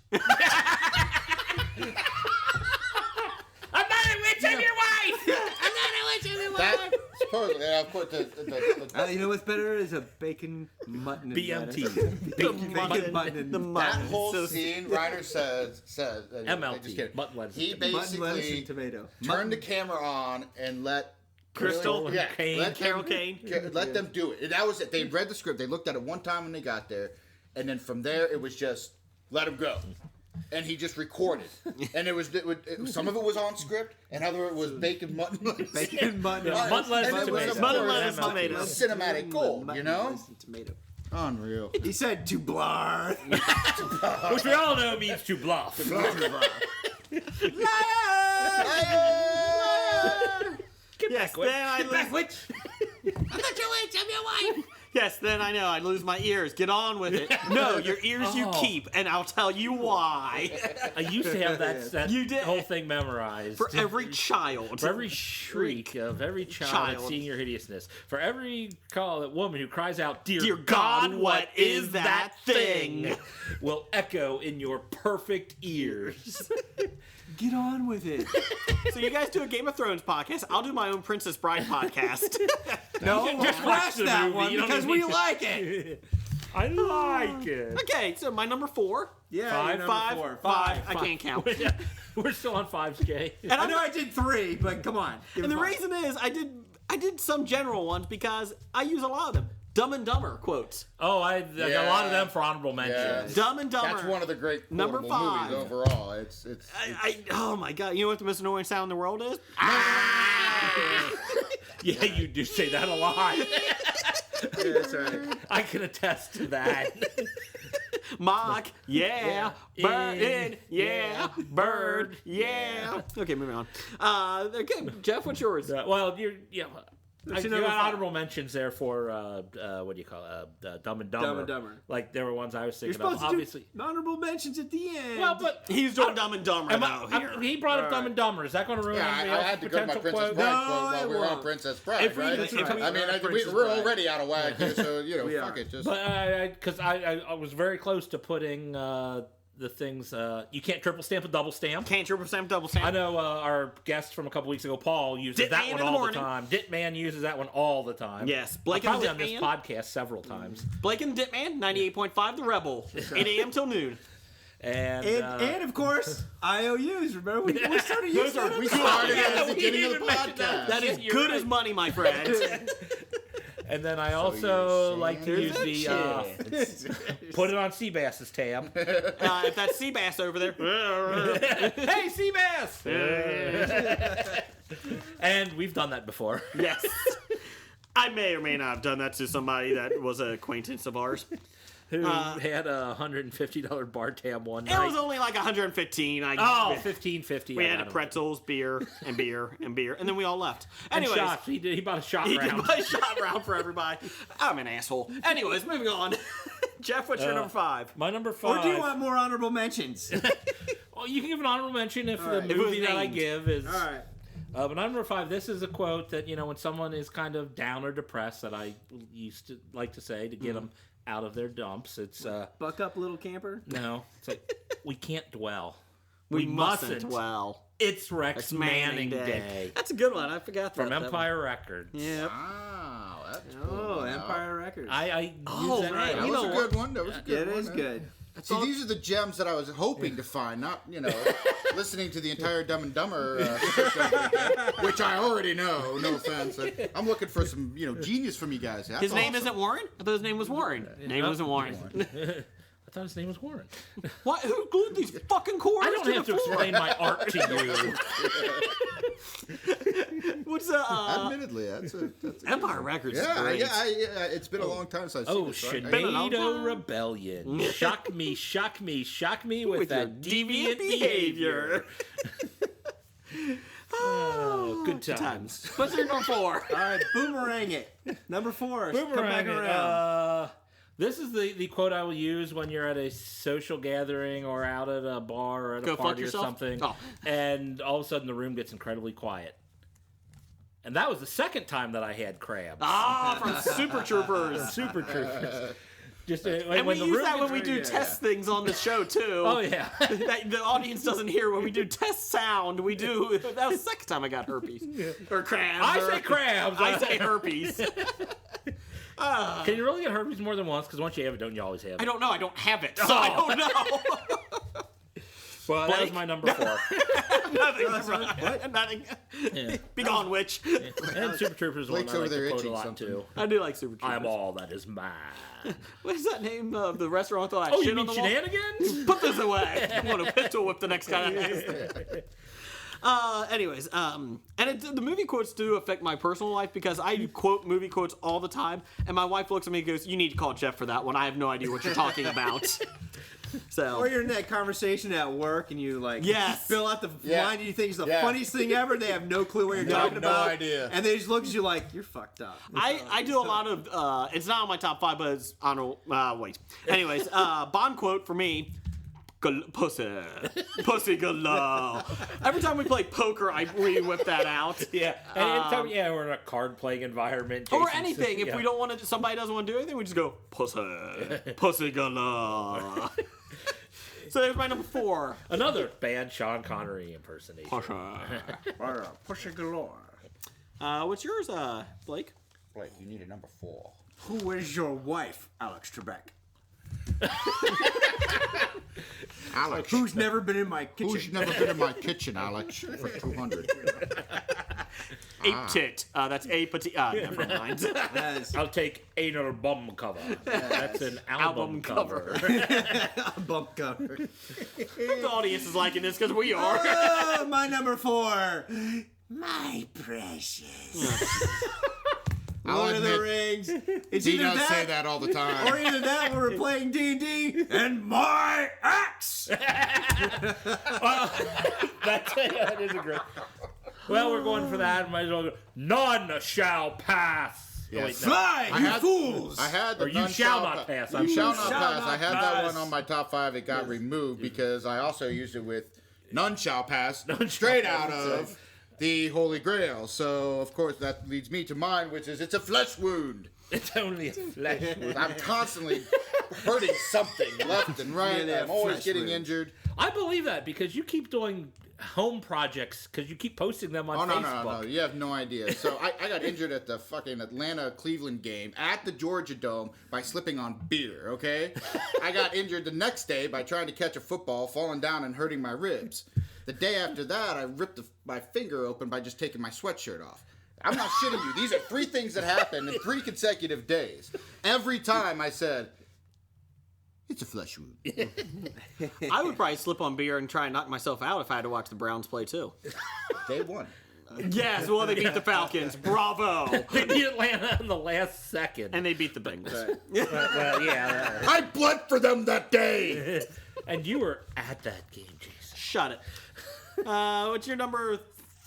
I'm not a witch, I'm your wife! I'm not a witch, I'm your That supposedly, of course, the You know what's better is a bacon mutton. and BMT. lettuce. Bacon mutton. The that mutton. whole So- scene, Reiner says, just MLT. kidding. Mutton lettuce. He Mutton, lettuce, basically and tomato. turned the camera on and let Crystal yeah, Kane. let Carol them, Kane. let them do it. And that was it. They read the script. They looked at it one time when they got there, and then from there it was just let him go. And he just recorded, and some of it was on script, and other of it was bacon mutton. Bacon mutton. Yeah, mutton, lettuce, And it was, tomato. of Mutton, course, lettuce, tomato. cinematic gold, you know? Lettuce and tomato. Unreal. He said to blarth. Which we all know means to bluff. Yes, then I lose. Witch. Yes, then I know I'd lose my ears. Get on with it. No, your ears you Oh. keep, and I'll tell you why. I used to have that You did. whole thing memorized. For every child. For every shriek of every child seeing your hideousness. For every call that woman who cries out, Dear God, what is that thing? Will echo in your perfect ears. Get on with it. So you guys do a Game of Thrones podcast. I'll do my own Princess Bride podcast. No, just watch the that movie. one You don't because even we need to- like it. I like it. Okay, so my number 4. Yeah, Five, you're number Five. 4. Five. I can't count. We're still on 5K. And I I'm know I did 3, but come on. Give And it the five. reason is I did some general ones because I use a lot of them. Dumb and Dumber quotes. Oh, I got a lot of them for honorable mentions. Yeah. Dumb and Dumber. That's one of the great Number quotable 5. movies overall. It's Oh my god! You know what the most annoying sound in the world is? Yeah, you do say that a lot. Yeah, that's right. I can attest to that. Mock, yeah. Bird, In, yeah. Bird, yeah. Okay, moving on. Okay, Jeff, what's yours? Well, I your got number 5? honorable mentions there for what do you call it? Dumb and Dumber. Dumb and Dumber. Like there were ones I was You're thinking of. supposed to Obviously, do honorable mentions at the end. well, but He's doing Dumb and Dumber am now. I, he brought up Dumb and Dumber. Is that going to ruin yeah. anybody I else's had to go to my potential Princess quote? Bride No, quote while it we were on won't. Princess Bride, If we- right? if we- I mean, Princess we're Bride. already out of whack here, so We fuck are. it. Just But because I was very close to putting the things you can't triple stamp a double stamp. Can't triple stamp, double stamp. I know our guest from a couple weeks ago, Paul, uses Dit that Man one in the all the morning. time. Dit Man uses that one all the time. Yes, Blake Probably and on Dit this Man. podcast several times. Blake and the Dit Man, 98.5 The Rebel, 8 a.m. till noon. And of course, IOUs. Remember we started using those. we started Yeah, at the we beginning of the didn't mention podcast. That is You're good right. as money, my friend. And then I you're also saying like to there's use a the put it on Seabass's tab. If that's Seabass over there. Hey, Seabass! And we've done that before. Yes. I may or may not have done that to somebody that was an acquaintance of ours. who had a $150 bar tab one It night. was only like 115. $15.50. We had pretzels, beer, and beer, and beer, and then we all left. Anyways, And shots. He bought a shot he round. did buy a shot round for everybody. I'm an asshole. Anyways, moving on. Jeff, what's your number 5? My number 5. Or do you want more honorable mentions? Well, you can give an honorable mention if the right. If it was movie that I named. give is. All right. But number 5, this is a quote that, when someone is kind of down or depressed, that I used to like to say to get them out of their dumps. It's, Buck up, little camper. no, it's like, we can't dwell. We mustn't dwell. It's Rex Manning Day. That's a good one. I forgot that. From Empire Records. Yeah. Wow, that's Oh, cool. Empire Records. I use that right. name. That was a good one. That was a good It one. is good. See, these are the gems that I was hoping to find, not, listening to the entire Dumb and Dumber script over again, which I already know, no offense. I'm looking for some, genius from you guys. That's His name awesome. isn't Warren? I thought his name was Warren. Name wasn't Warren. I thought his name was Warren. What? Who glued these fucking cords? I don't have to explain my art to you. What's Admittedly, that's a Empire Records? Yeah, great. It's been a long time since I've Oh, seen this. Right? Shenado Rebellion. Shock me, shock me, shock me with your that deviant behavior. Oh, good times. What's your number 4? All right, boomerang it. Number 4. Come back Boomerang it. around. This is the quote I will use when you're at a social gathering or out at a bar or at Go a fuck party or yourself? something, Oh. and all of a sudden the room gets incredibly quiet. And that was the second time that I had crabs. From Super Troopers. Super Troopers. Just And we use that when we do test things on the show, too. Oh, yeah. That the audience doesn't hear when we do test sound. We do. That was the second time I got herpes. Or crabs. I or- say crabs. I say herpes. Can you really get herpes more than once? Because once you have it, don't you always have it? I don't know. I don't have it, so I don't know. Well, that was Blake? my number 4. Nothing. Nothing. Be gone, witch. And Super Troopers one Blake's I over like there to quote a itching lot, something. too. I do like Super Troopers. I'm all that is mine. What is that name of the restaurant that I Oh, shit you on mean the wall? Shenanigans? Put this away. I want to pistol whip the next guy. Anyways, and the movie quotes do affect my personal life because I quote movie quotes all the time, and my wife looks at me and goes, "You need to call Jeff for that one. I have no idea what you're talking about." So, Or you're in that conversation at work and you Yes. fill out the Yeah. line and you think it's the Yeah. funniest thing ever. They have no clue what you're No, talking no about. idea. And they just look at you like, you're fucked up. I do a lot of. It's not on my top 5, but it's on. Wait. Anyways, Bond quote for me. Pussy galore. Every time we play poker, we whip that out. Yeah, and anytime, we're in a card-playing environment. Or Jason's- anything. If we don't want to, somebody doesn't want to do anything, we just go pussy galore. So there's my number 4. Another bad Sean Connery impersonation. Push galore. What's yours, Blake? Blake, you need a number 4. Who is your wife, Alex Trebek? Alex. Who's never been in my kitchen? Who's never been in my kitchen, Alex? For 200. Ape tit. That's a petit. Never mind. Yes. I'll take anal bum cover. That's an album cover. Bump cover. The audience is liking this because we are. Oh, my number 4. My precious. Lord of the Rings. It's He either does say that all the time. or either that when we're playing D&D and my axe. That is a great. Well, we're going for that. Might as well go. None shall pass. Yes. Oh, wait, no. Fly, you fools. I had the Or you none shall not pass. You I'm shall sorry. not pass. I had that pass. one on my top 5. It got removed because I also used it with none shall pass None straight shall out pass. of the Holy Grail. So, of course, that leads me to mine, which is it's a flesh wound. It's only a flesh wound. I'm constantly hurting something left and right. Yeah, I'm always flesh getting wound. injured. I believe that because you keep doing home projects because you keep posting them on Oh, no, Facebook. no. You have no idea. So I got injured at the fucking Atlanta-Cleveland game at the Georgia Dome by slipping on beer, okay? I got injured the next day by trying to catch a football, falling down and hurting my ribs. The day after that, I ripped my finger open by just taking my sweatshirt off. I'm not shitting you. These are 3 things that happened in 3 consecutive days. Every time I said, it's a flesh wound. I would probably slip on beer and try and knock myself out if I had to watch the Browns play too. They won. Yes, well, they beat the Falcons. Bravo. They beat Atlanta in the last second. And they beat the Bengals. Well, yeah. I bled for them that day. And you were at that game, Jason. Shut it. What's your number?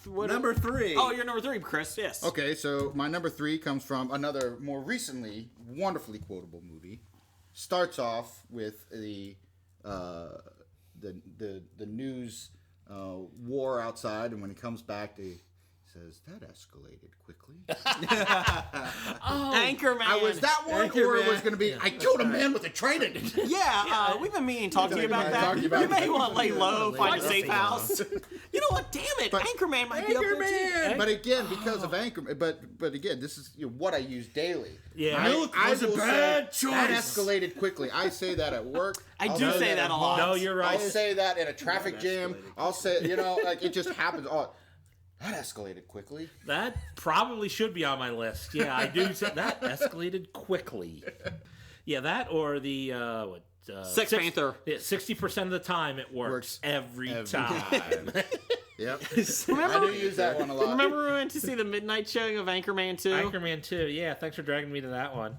Number 3. Oh, you're number 3, Chris. Yes. Okay, so my number 3 comes from another more recently wonderfully quotable movie. Starts off with the news war outside, and when he comes back, he says that escalated quickly. Anchorman. Was that one, or it was going to be I killed a man with a trident? Yeah, we've been meaning to talk to you about that. Talking about You may that. want to lay low, find a safe house. You know what? Damn it, Anchorman might be up there too. But again, because of Anchorman, but again, this is what I use daily. Yeah. I was a will bad say choice. That escalated quickly. I say that at work. I I'll do say that at a lot. No, you're right. I'll say that in a traffic jam. I'll say, like it just happens. Oh, that escalated quickly. That probably should be on my list. Yeah, I do. That escalated quickly. Yeah, that or the Sex Panther. 60% of the time it works every time. Yep. Remember, I do use that one a lot. Remember we went to see the midnight showing of Anchorman 2? Anchorman 2. Yeah, thanks for dragging me to that one.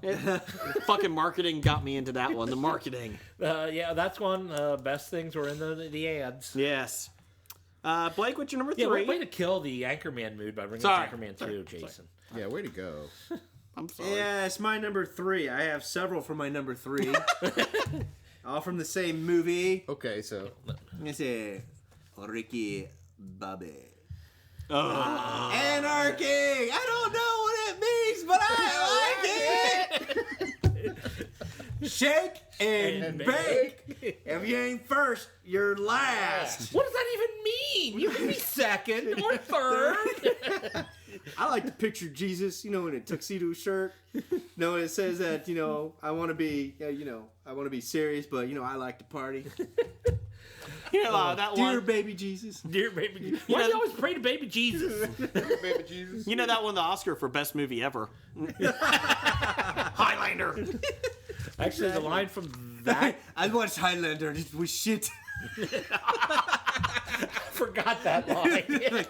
Fucking marketing got me into that one. The marketing. Yeah, that's one. Best things were in the ads. Yes. Blake, what's your number 3? Yeah, way to kill the Anchorman mood by bringing up Anchorman 2, Jason. Yeah, way to go. I'm sorry. Yeah, it's my number 3. I have several for my number 3. All from the same movie. Okay, so Let's see. Ricky Bobby. Oh. Anarchy! I don't know what it means, but I like it! Shake and bake. If you ain't first, you're last. What does that even mean? You can be second or third. I like to picture Jesus, in a tuxedo shirt. When it says that, I want to be, I want to be serious, but, I like to party. That Dear one. baby Jesus. Dear baby Jesus. Why do you always pray to baby Jesus? baby Jesus. You know that won the Oscar for best movie ever. Highlander. Actually, the line from that, I watched Highlander. It was shit. I forgot that line.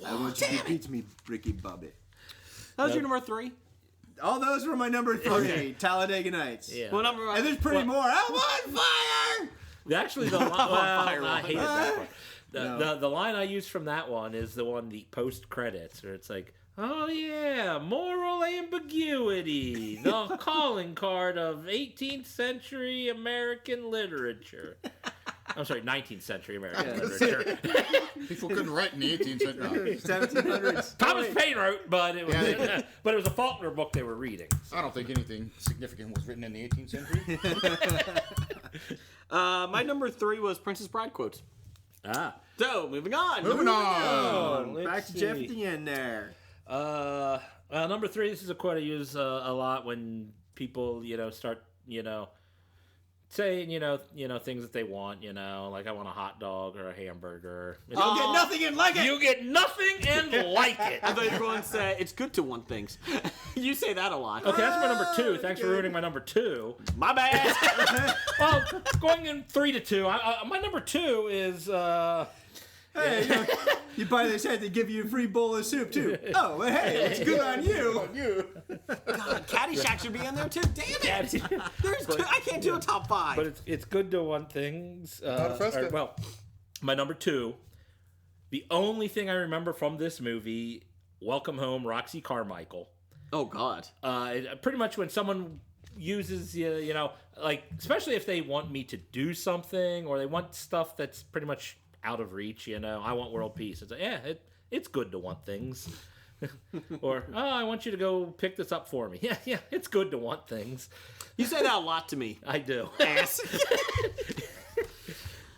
I want you to beat me, Ricky Bobby. That was your number 3? All those were my number 3. Talladega Nights. Yeah. What number? And there's pretty more. I'm on fire! Actually, the line, fire I one. hated that one. The line I used from that one is the one, the post credits, where it's like, oh yeah, moral ambiguity, the calling card of 18th century American literature. I'm sorry, 19th century American literature. People couldn't write in the 18th century. 1700s. Thomas Paine wrote, but it was a Faulkner book they were reading. I don't think anything significant was written in the 18th century. My number 3 was Princess Bride quotes. So, moving on. Moving on. Back to Jeff at the end there. Number 3, this is a quote I use a lot when people, start, saying, things that they want, like I want a hot dog or a hamburger. You'll get nothing and like it. You get nothing and like it. I thought you were going to say, it's good to want things. You say that a lot. Okay, that's my number 2. Thanks for ruining my number 2. My bad. Well, going in 3 to 2, my number 2 is... Hey, you buy this head, they give you a free bowl of soup too. Oh, well, hey, it's good on you. God, Caddyshack should be in there too. Damn it! There's two. I can't do a top 5. But it's good to want things. Fresca. Well, my number 2, the only thing I remember from this movie, Welcome Home, Roxy Carmichael. Oh God. Pretty much when someone uses, like, especially if they want me to do something or they want stuff that's pretty much out of reach, I want world peace. It's like, it's good to want things. Or, I want you to go pick this up for me. Yeah, it's good to want things. You say that a lot to me. I do. Ass.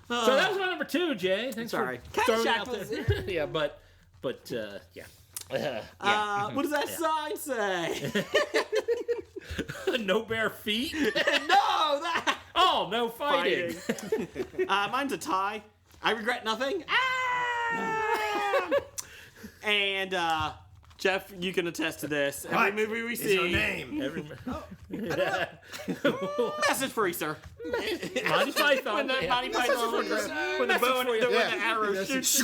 So that was my number 2, Jay. Thanks Sorry. for throwing Caddyshack out was there. Yeah, but yeah. What does that sign say? No bare feet? No, that. Oh, no fighting. Mine's a tie. I regret nothing. And Jeff, you can attest to this. Every What movie we is see. your name? Message for you, sir. Monty Python. When the Yeah. Monty Python, when the bow and when the arrow shoots.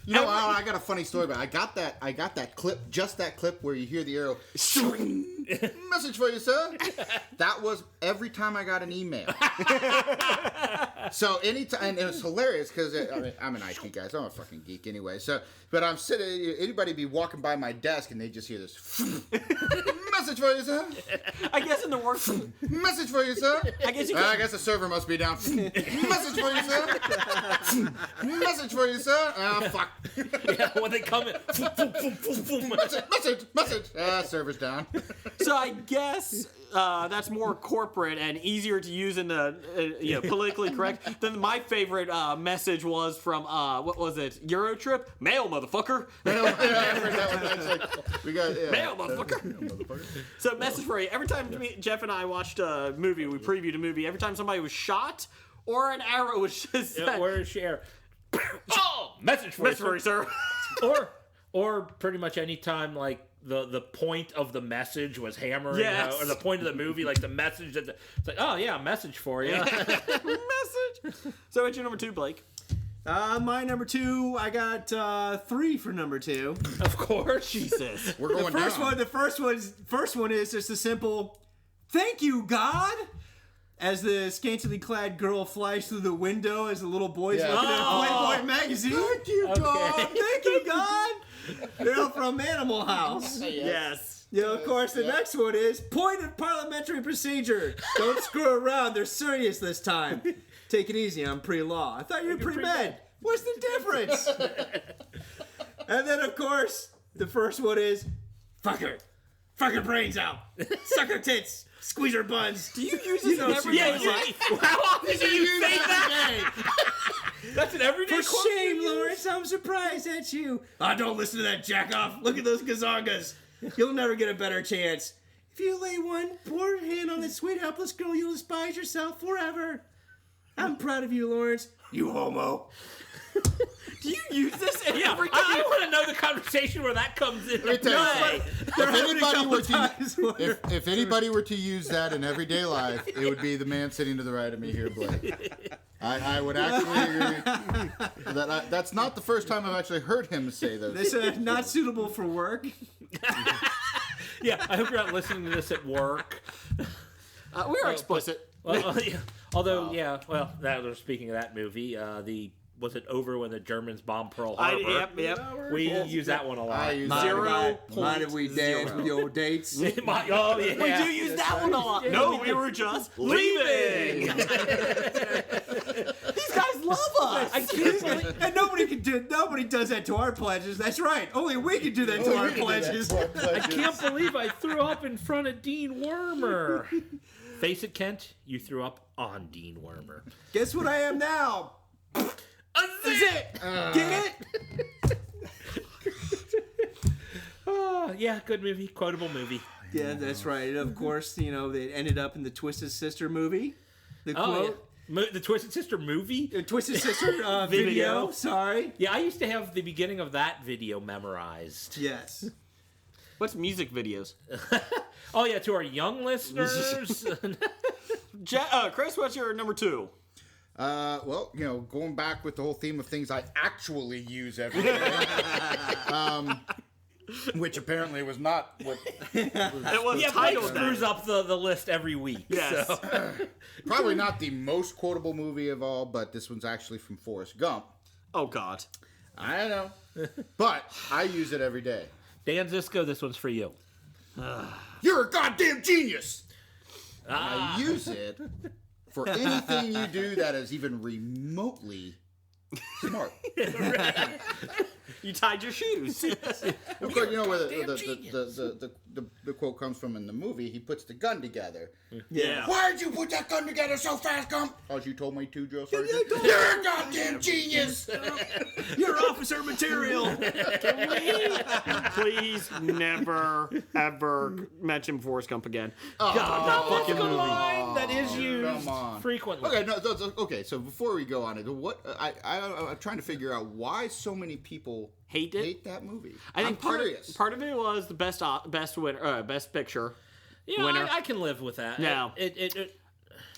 You know, I got a funny story about it. I got that clip, just that clip where you hear the arrow. Message for you, sir. That was every time I got an email. So anytime, and it was hilarious because I'm an IT guy, so I'm a fucking geek anyway. So, but I'm sitting, anybody be walking by my desk and they just hear this. Message for you, sir. I guess in the work. Message for you, sir. I guess you I can. guess the server must be down. Message for you, sir. Message for you, sir. Ah, fuck. Yeah, when they come in. Message. Ah, server's down. So I guess that's more corporate and easier to use in the politically correct than my favorite message was from what was it? Eurotrip? Mail, motherfucker. We got Mail, motherfucker. So message for you. Every time Jeff and I watched a movie, we previewed a movie. Every time somebody was shot or an arrow was just Where's share? Oh, message for message you, for you, sir. sir. Or pretty much any time like the point of the message was hammering, Yes. or the point of the movie, like the message that it's like, oh yeah, message for you. Message. So what's your number 2, Blake? My number 2, I got 3 for number 2. Of course. Jesus. We're going down. The first one is just a simple, thank you, God. As the scantily clad girl flies through the window as the little boy's looking at Playboy magazine. Thank you, God. Thank you, God. From Animal House. Yes. Of course, the next one is point of parliamentary procedure. Don't screw around. They're serious this time. Take it easy. I'm pre-law. I thought you were pre-med. What's the difference? And then, of course, the first one is fuck her. Fuck her brains out. Suck her tits. Squeeze her buns. Do you use this in every day? How often do you say that? That's an everyday For quote shame, you use? Lawrence. I'm surprised at you. Don't listen to that jack off. Look at those gazongas. You'll never get a better chance. If you lay one poor hand on this sweet, helpless girl, you'll despise yourself forever. I'm proud of you, Lawrence. You homo. Do you use this in every day? I want to know the conversation where that comes in. Let me tell you Play. if anybody were to use that in everyday life, it would be the man sitting to the right of me here, Blake. I would actually agree. That's not the first time I've actually heard him say those. This is not suitable for work. Yeah, I hope you're not listening to this at work. We're explicit. Well, yeah. Although, well, now we're speaking of that movie, was it over when the Germans bombed Pearl Harbor? Yep. We use that one a lot. I use Mind if we dance with your dates? Oh, yeah. We do use that one a lot. No, we were just leaving. These guys love us. I can't believe And nobody does that to our pledges. That's right. Only we can do that to our pledges. I can't believe I threw up in front of Dean Wormer. Face it, Kent, you threw up on Dean Wormer. Guess what I am now? Get it? Yeah, good movie, quotable movie. Yeah, that's right. And of course, they ended up in the Twisted Sister movie. The quote. Yeah. The Twisted Sister movie? The Twisted Sister video. Sorry. Yeah, I used to have the beginning of that video memorized. Yes. What's music videos? Oh, yeah, to our young listeners. Chris, what's your number 2? Well, going back with the whole theme of things I actually use every day, which apparently was not what It was yeah, Blake titled screws up the list every week. Yes. So. probably not the most quotable movie of all, but this one's actually from Forrest Gump. Oh, God. I don't know, but I use it every day. Dan Zisco, this one's for you. You're a goddamn genius. I use it for anything you do that is even remotely smart. You tied your shoes. Of course, where the quote comes from in the movie. He puts the gun together. Yeah. Why'd you put that gun together so fast, Gump? As you told me to, Drill Sergeant. You're a goddamn genius. You're officer material. Please never, ever mention Forrest Gump again. Not fucking the movie. line that is used. used frequently. Okay, okay. So before we go on it, I'm trying to figure out why so many people hate that movie. I think part of it was the best winner, best picture. Yeah, winner. I can live with that. No.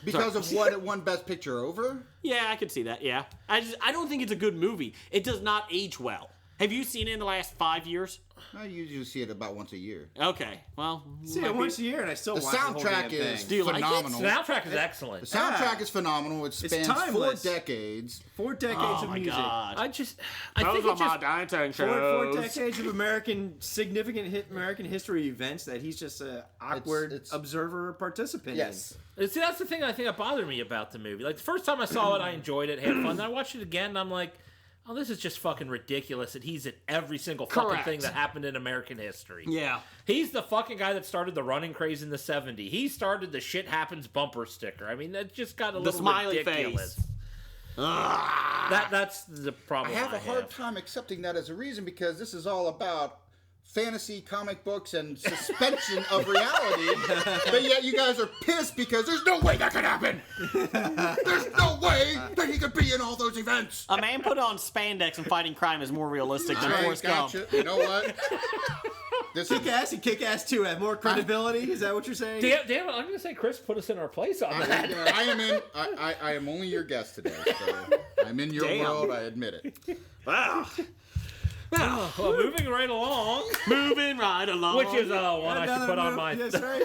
Because of what it won Best Picture over? Yeah, I could see that. Yeah, I don't think it's a good movie. It does not age well. Have you seen it in the last 5 years? I usually see it about once a year. Okay, well, See it once a year, and I still The watch the whole damn soundtrack is thing. Do you like it? phenomenal. The soundtrack is excellent. The soundtrack is phenomenal. It spans 4 timeless. decades. 4 decades Oh of my music. god! I Those think are it my just dancing Four shows. decades of significant American history events that he's just an awkward It's- observer participant Yes. See, that's the thing I think that bothered me about the movie. Like, the first time I saw it, I enjoyed it, had fun. Then I watched it again, and I'm like, oh, this is just fucking ridiculous that he's at every single fucking Correct. thing that happened in American history. Yeah. He's the fucking guy that started the running craze in the 70s. He started the shit happens bumper sticker. I mean, that just got a little smiley ridiculous. face. That's the I problem have a hard time accepting that as a reason because this is all about fantasy comic books and suspension of reality. But yet you guys are pissed because there's no way that could happen. There's no way that he could be in all those events. A man put on spandex and fighting crime is more realistic than I Forrest Gump. gotcha. You know what? This is Kick-Ass and Kick-Ass 2 have more credibility? Is that what you're saying? Damn it, I'm going to say Chris put us in our place on that. I am only your guest today, so I'm in your world. I admit it. Wow. Well, moving right along, Moving right along. which is one I should put on my... That's right.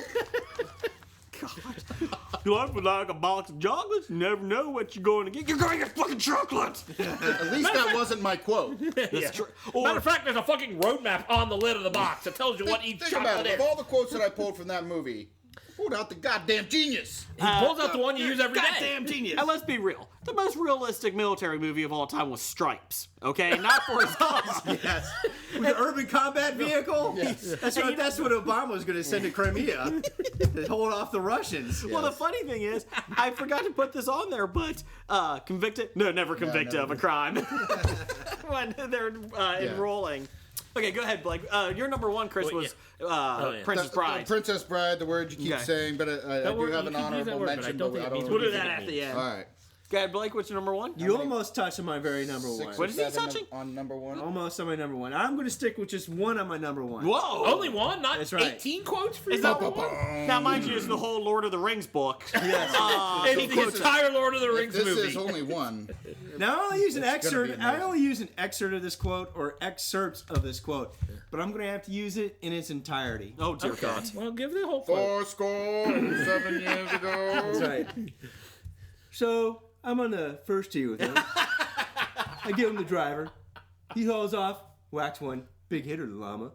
Life is like a box of chocolates. You never know what you're going to get. You're going to get fucking chocolate. At least that wasn't my quote. Yeah. Or- Matter of fact, there's a fucking roadmap on the lid of the box that tells you what each Think about chocolate it. is. Of all the quotes that I pulled from that movie, pulled out the goddamn genius. He pulls out the one you use every day. Goddamn genius. And let's be real. The most realistic military movie of all time was Stripes. Okay? Not Forrest Gump. Yes. With the urban combat vehicle? Yes. That's what Obama was going to send to Crimea to hold off the Russians. Well, the funny thing is, I forgot to put this on there, but never convicted of a crime when they're enrolling. Okay, go ahead, Blake. Your number one, Chris, was Princess Bride. Princess Bride, the word you keep Okay. saying, but I do word- have you an can use that honorable word, but I mention. don't think it means We'll do what that at the end. All right. Go ahead, Blake. What's your number one? You almost touched on my very number one. Six What or is he seven touching? On number one? Almost on my number one. I'm going to stick with just one on my number one. Whoa! Only one, not That's right. 18 quotes for Is you. that one? Now, mind you, it's the whole Lord of the Rings book. It's the entire Lord of the Rings This movie. is only one. Now I only use an gonna be excerpt. amazing. I only use an excerpt of this quote or excerpts of this quote, but I'm going to have to use it in its entirety. Oh, dear God. Well, give the whole quote. 7 years ago. That's right. So I'm on the first tee with him. I give him the driver. He hauls off, whacks one. Big hitter, the llama.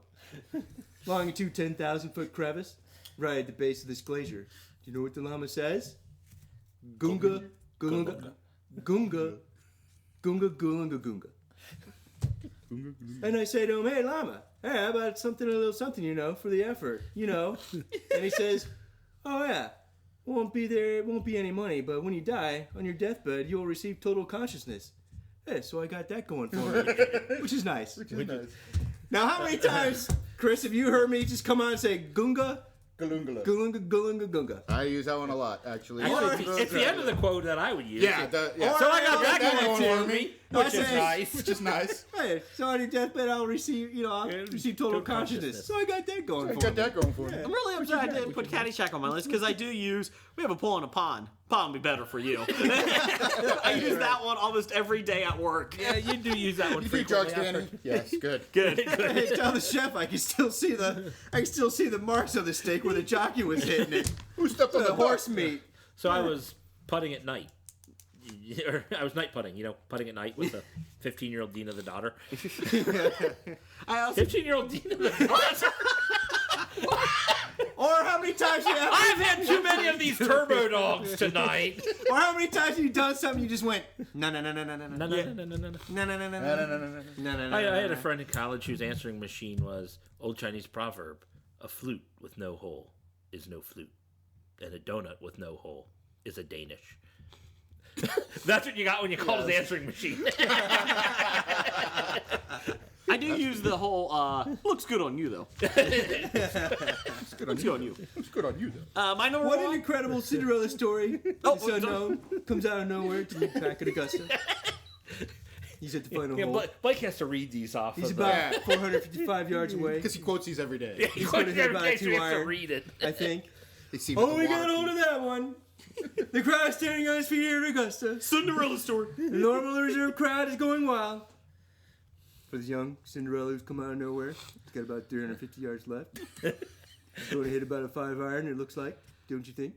Longitude 10,000-foot crevice, right at the base of this glacier. Do you know what the llama says? Gunga, gunga, gunga, gunga, gunga, gunga. And I say to him, hey, llama, hey, how about something, a little something, for the effort, And he says, oh, yeah. Won't be any money, but when you die, on your deathbed, you'll receive total consciousness. Yeah, so I got that going for me, which is nice. Now, how many times, Chris, have you heard me just come on and say Gunga? Galungala. Gunga, gunga, gunga. I use that one a lot, actually. Actually, it's the end of the quote that I would use. Yeah. So I got that going for me, which is say- nice. Which is nice. Hey, so on your deathbed, I'll receive, receive total consciousness. So I got that going I for got me. that going for me. I'm really upset I didn't put Caddyshack on my list because I do use. We have a pool in a pond. Pond would be better for you. I use that one almost every day at work. Yeah, you do use that one You do frequently. drugs, Danny? Yes, good. Good. Hey, tell the chef I can still see the marks of the steak where the jockey was hitting it. Who stepped on The the horse horse? meat. So I was putting at night. Or I was night putting, putting at night with a 15-year-old Dina the daughter. I also 15-year-old Dina the daughter. Or how many times you have I've had too many of these turbo dogs tonight. Or how many times have you done something you just went no. No, no, no, no, no, no. No. I had a friend in college whose answering machine was old Chinese proverb: a flute with no hole is no flute, and a donut with no hole is a Danish. That's what you got when you called his answering machine. I do use the whole, looks good on you, though. It's good on Looks good on you. It's good on you, though. My number What an one. incredible Cinderella story. This unknown comes out of nowhere to meet back at Augusta. He's at the final Yeah, hole. Blake has to read these off. He's of about 455 yards away. Because he quotes these every day. He's gonna hit every about day, a so he has to 2-iron. read it. I think. They seem Oh, like we the got water hold of that one. The crowd standing on his feet here at Augusta. Cinderella story. The normal reserve crowd is going wild. For this young Cinderella who's come out of nowhere. He's got about 350 yards left. He's going to hit about a 5-iron, it looks like. Don't you think?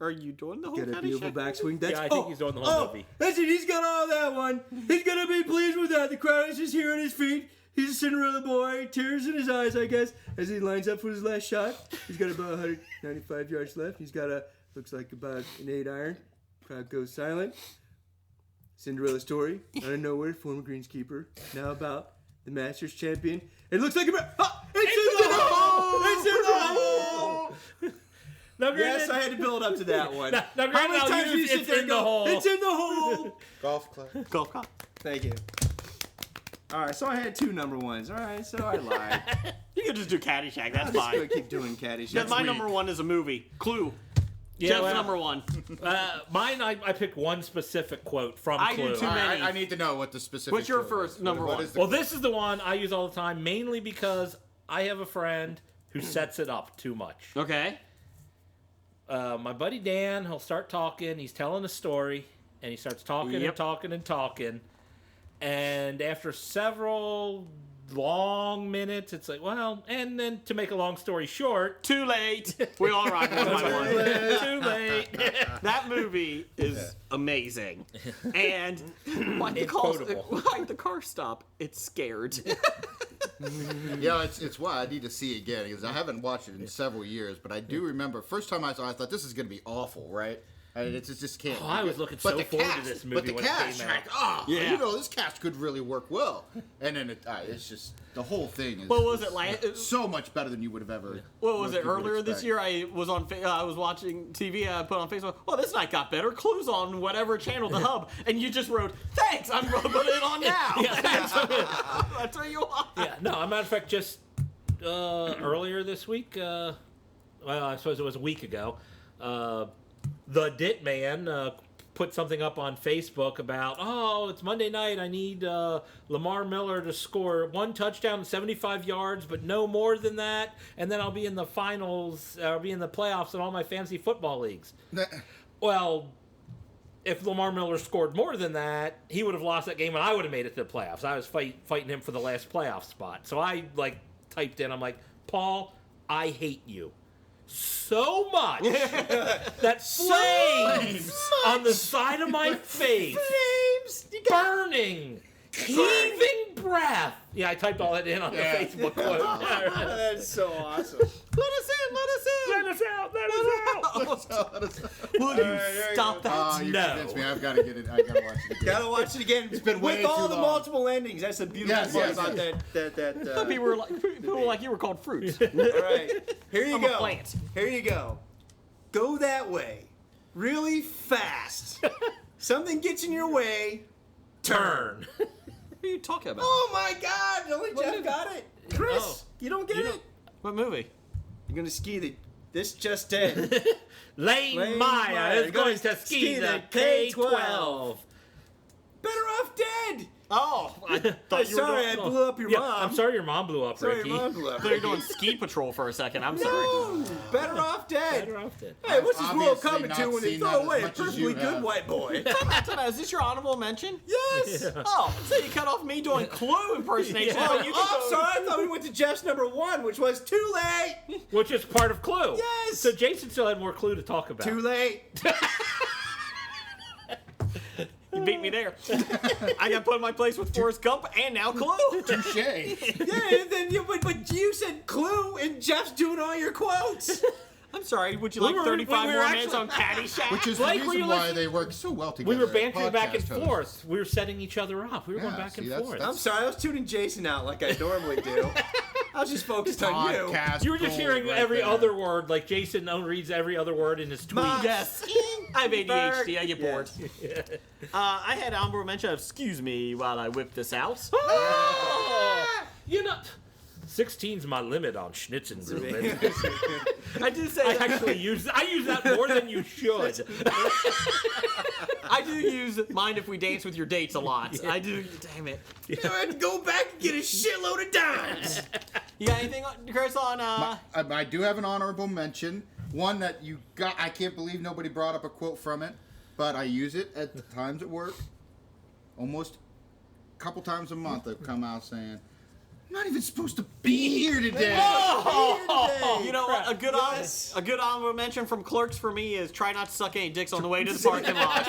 Are you doing the whole Got a beautiful Caddyshack? backswing. That's, I think he's doing the whole movie. Listen, he's got all that one. He's going to be pleased with that. The crowd is just here on his feet. He's a Cinderella boy. Tears in his eyes, I guess, as he lines up for his last shot. He's got about 195 yards left. He's got looks like about an 8-iron. Crowd goes silent. Cinderella story. Out of nowhere, former greenskeeper. Now about the Masters champion. It looks like it's in the hole! It's in the hole! Now, Yes, granted, I had to build up to that one. now How granted, many I'll times do you use sit it's there in and the go, hole. It's in the hole! golf club. Golf clap. Thank you. All right, so I had 2 number ones. All right, so I lied. You can just do Caddyshack. I'm That's just gonna fine. keep doing Caddyshack. Because my number one is a movie. Clue. Yeah, Jeff's well, number one. Mine, I picked one specific quote from I do Clue. too. many. I need to know what the specific. What's your quote first is. number What one? is the Well, quote? this is the one I use all the time, mainly because I have a friend who sets it up too much. Okay. My buddy Dan, he'll start talking. He's telling a story, and he starts talking Yep. and talking and talking. And after several long minutes, it's like, well, and then to make a long story short, Too late. We all rock with my one. too late. That movie is amazing. And like the, quotable. like the car stop, it's scared. Yeah, it's why I need to see it again because I haven't watched it in several years. But I do remember first time I saw it, I thought this is going to be awful, right? I mean, it just can't. Oh, I was looking But so the forward to cast- this movie But the when it cast, came you're out. like, oh, Yeah. you know, this cast could really work well. And then it's just the whole thing is. What was it like? So much better than you would have ever. What was most it people would earlier this expect. year? I was on. I was watching TV. I put on Facebook. Oh, this night got better. Clues on whatever channel, the hub, and you just wrote, "Thanks, I'm gonna put it on now." That's what you want. Yeah, no, as a matter of fact, just earlier this week, well, I suppose it was a week ago, the Dit Man put something up on Facebook about, oh, it's Monday night, I need Lamar Miller to score 1 touchdown and 75 yards, but no more than that, and then I'll be in the finals, I'll be in the playoffs in all my fantasy football leagues. Well, if Lamar Miller scored more than that, he would have lost that game and I would have made it to the playoffs. I was fighting him for the last playoff spot. So I typed in, I'm like, Paul, I hate you so much that flames on the side of my face, burning, heaving breath. Yeah, I typed all that in on the Facebook quote. That's so awesome. Let us in. Let us in. Let us out. Let us out. Will you stop that? Oh, you No. convinced me. I've got to get it. I got to watch it again. Gotta watch it again. It's been way with all too the long. multiple endings. That's the beautiful Yes, part yes, about yes. that. People were like you were called fruit. All right, here you I'm a go. plant. Here you go. Go that way, really fast. Something gets in your way. Turn. What are you talking about? Oh my God! Only Jeff got it. Chris, Oh. you don't get it. What movie? You're gonna ski this just in. Lane Meyer is going to ski the K-12. Better off dead. Oh, I I'm thought you were sorry, doing, I blew up your Yeah, mom. I'm sorry your mom blew up, Sorry, Ricky. your mom blew up. I thought you were doing Ski Patrol for a second. I'm sorry. No, better off dead. Better off dead. Hey, what's this world Obviously coming to not when they seen throw that as away a much as perfectly you good have. white boy? Is this your honorable mention? Yes. Oh, so you cut off me doing Clue impersonation. Yeah. but you can Oh, go- sorry. I thought we went to Jeff's number 1, which was too late. Which is part of Clue. Yes. So Jason still had more Clue to talk about. Too late. You beat me there. I got put in my place with Forrest Gump and now Clue. Touche. Yeah, and then but you said Clue, and Jeff's doing all your quotes. I'm sorry. Would you like 35 we were more actually- minutes on Caddyshack? Which is Blake, the were reason you why listening? they work so well together. We were as bantering back and podcast hosts. forth. We were setting each other up. We were going Yeah, back and see, that's- forth. I'm sorry, I was tuning Jason out like I normally do. I was just focused on you. Podcast You were just gold hearing right every there. other word, like Jason reads every other word in his tweets. Yes. I have ADHD. I get bored. I had honorable mention of excuse me while I whip this out. You know, 16's my limit on Schnitzengruben. I do say I that. actually use that more than you should. I do use mind if we dance with your dates a lot. I do. Damn it. You have to go back and get a shitload of dimes. You got anything, Chris, on? I do have an honorable mention. One that you got. I can't believe nobody brought up a quote from it, but I use it at the times at work. Almost a couple times a month, I've come out saying, "I'm not even supposed to be here today." You know what? A good honorable mention from Clerks for me is try not to suck any dicks on the way to the parking lot.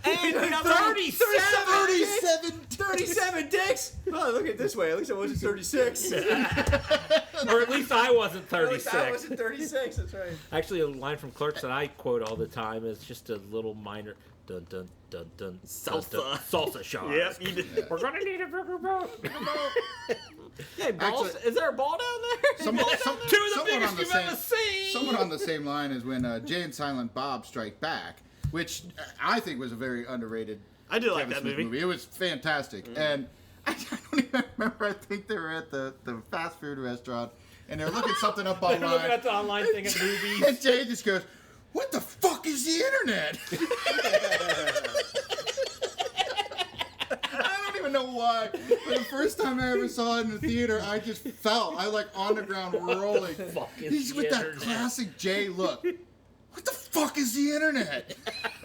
And we got 37 dicks? Oh, look at it this way. At least I wasn't 36. Or at least I wasn't At 36. least I wasn't 36. That's right. Actually, a line from Clerks that I quote all the time is just a little minor dun dun dun dun Salsa. dun, dun, salsa shards. Yep, you did. We're gonna need a bigger boat. Hey, balls, Actually- is there a ball down there? Two of the Someone biggest on the you've same- ever seen. Someone on the same line is when Jay and Silent Bob Strike Back, which I think was a very underrated. I do like Kevin that Smith movie. It was fantastic, and I don't even remember. I think they were at the fast food restaurant, and they're looking something up They're online. looking at the online thing of movies. And Jay just goes, "What the fuck is the internet?" I don't even know why. But the first time I ever saw it in the theater, I just felt on the ground rolling. He's with that classic Jay look. What the fuck is the internet?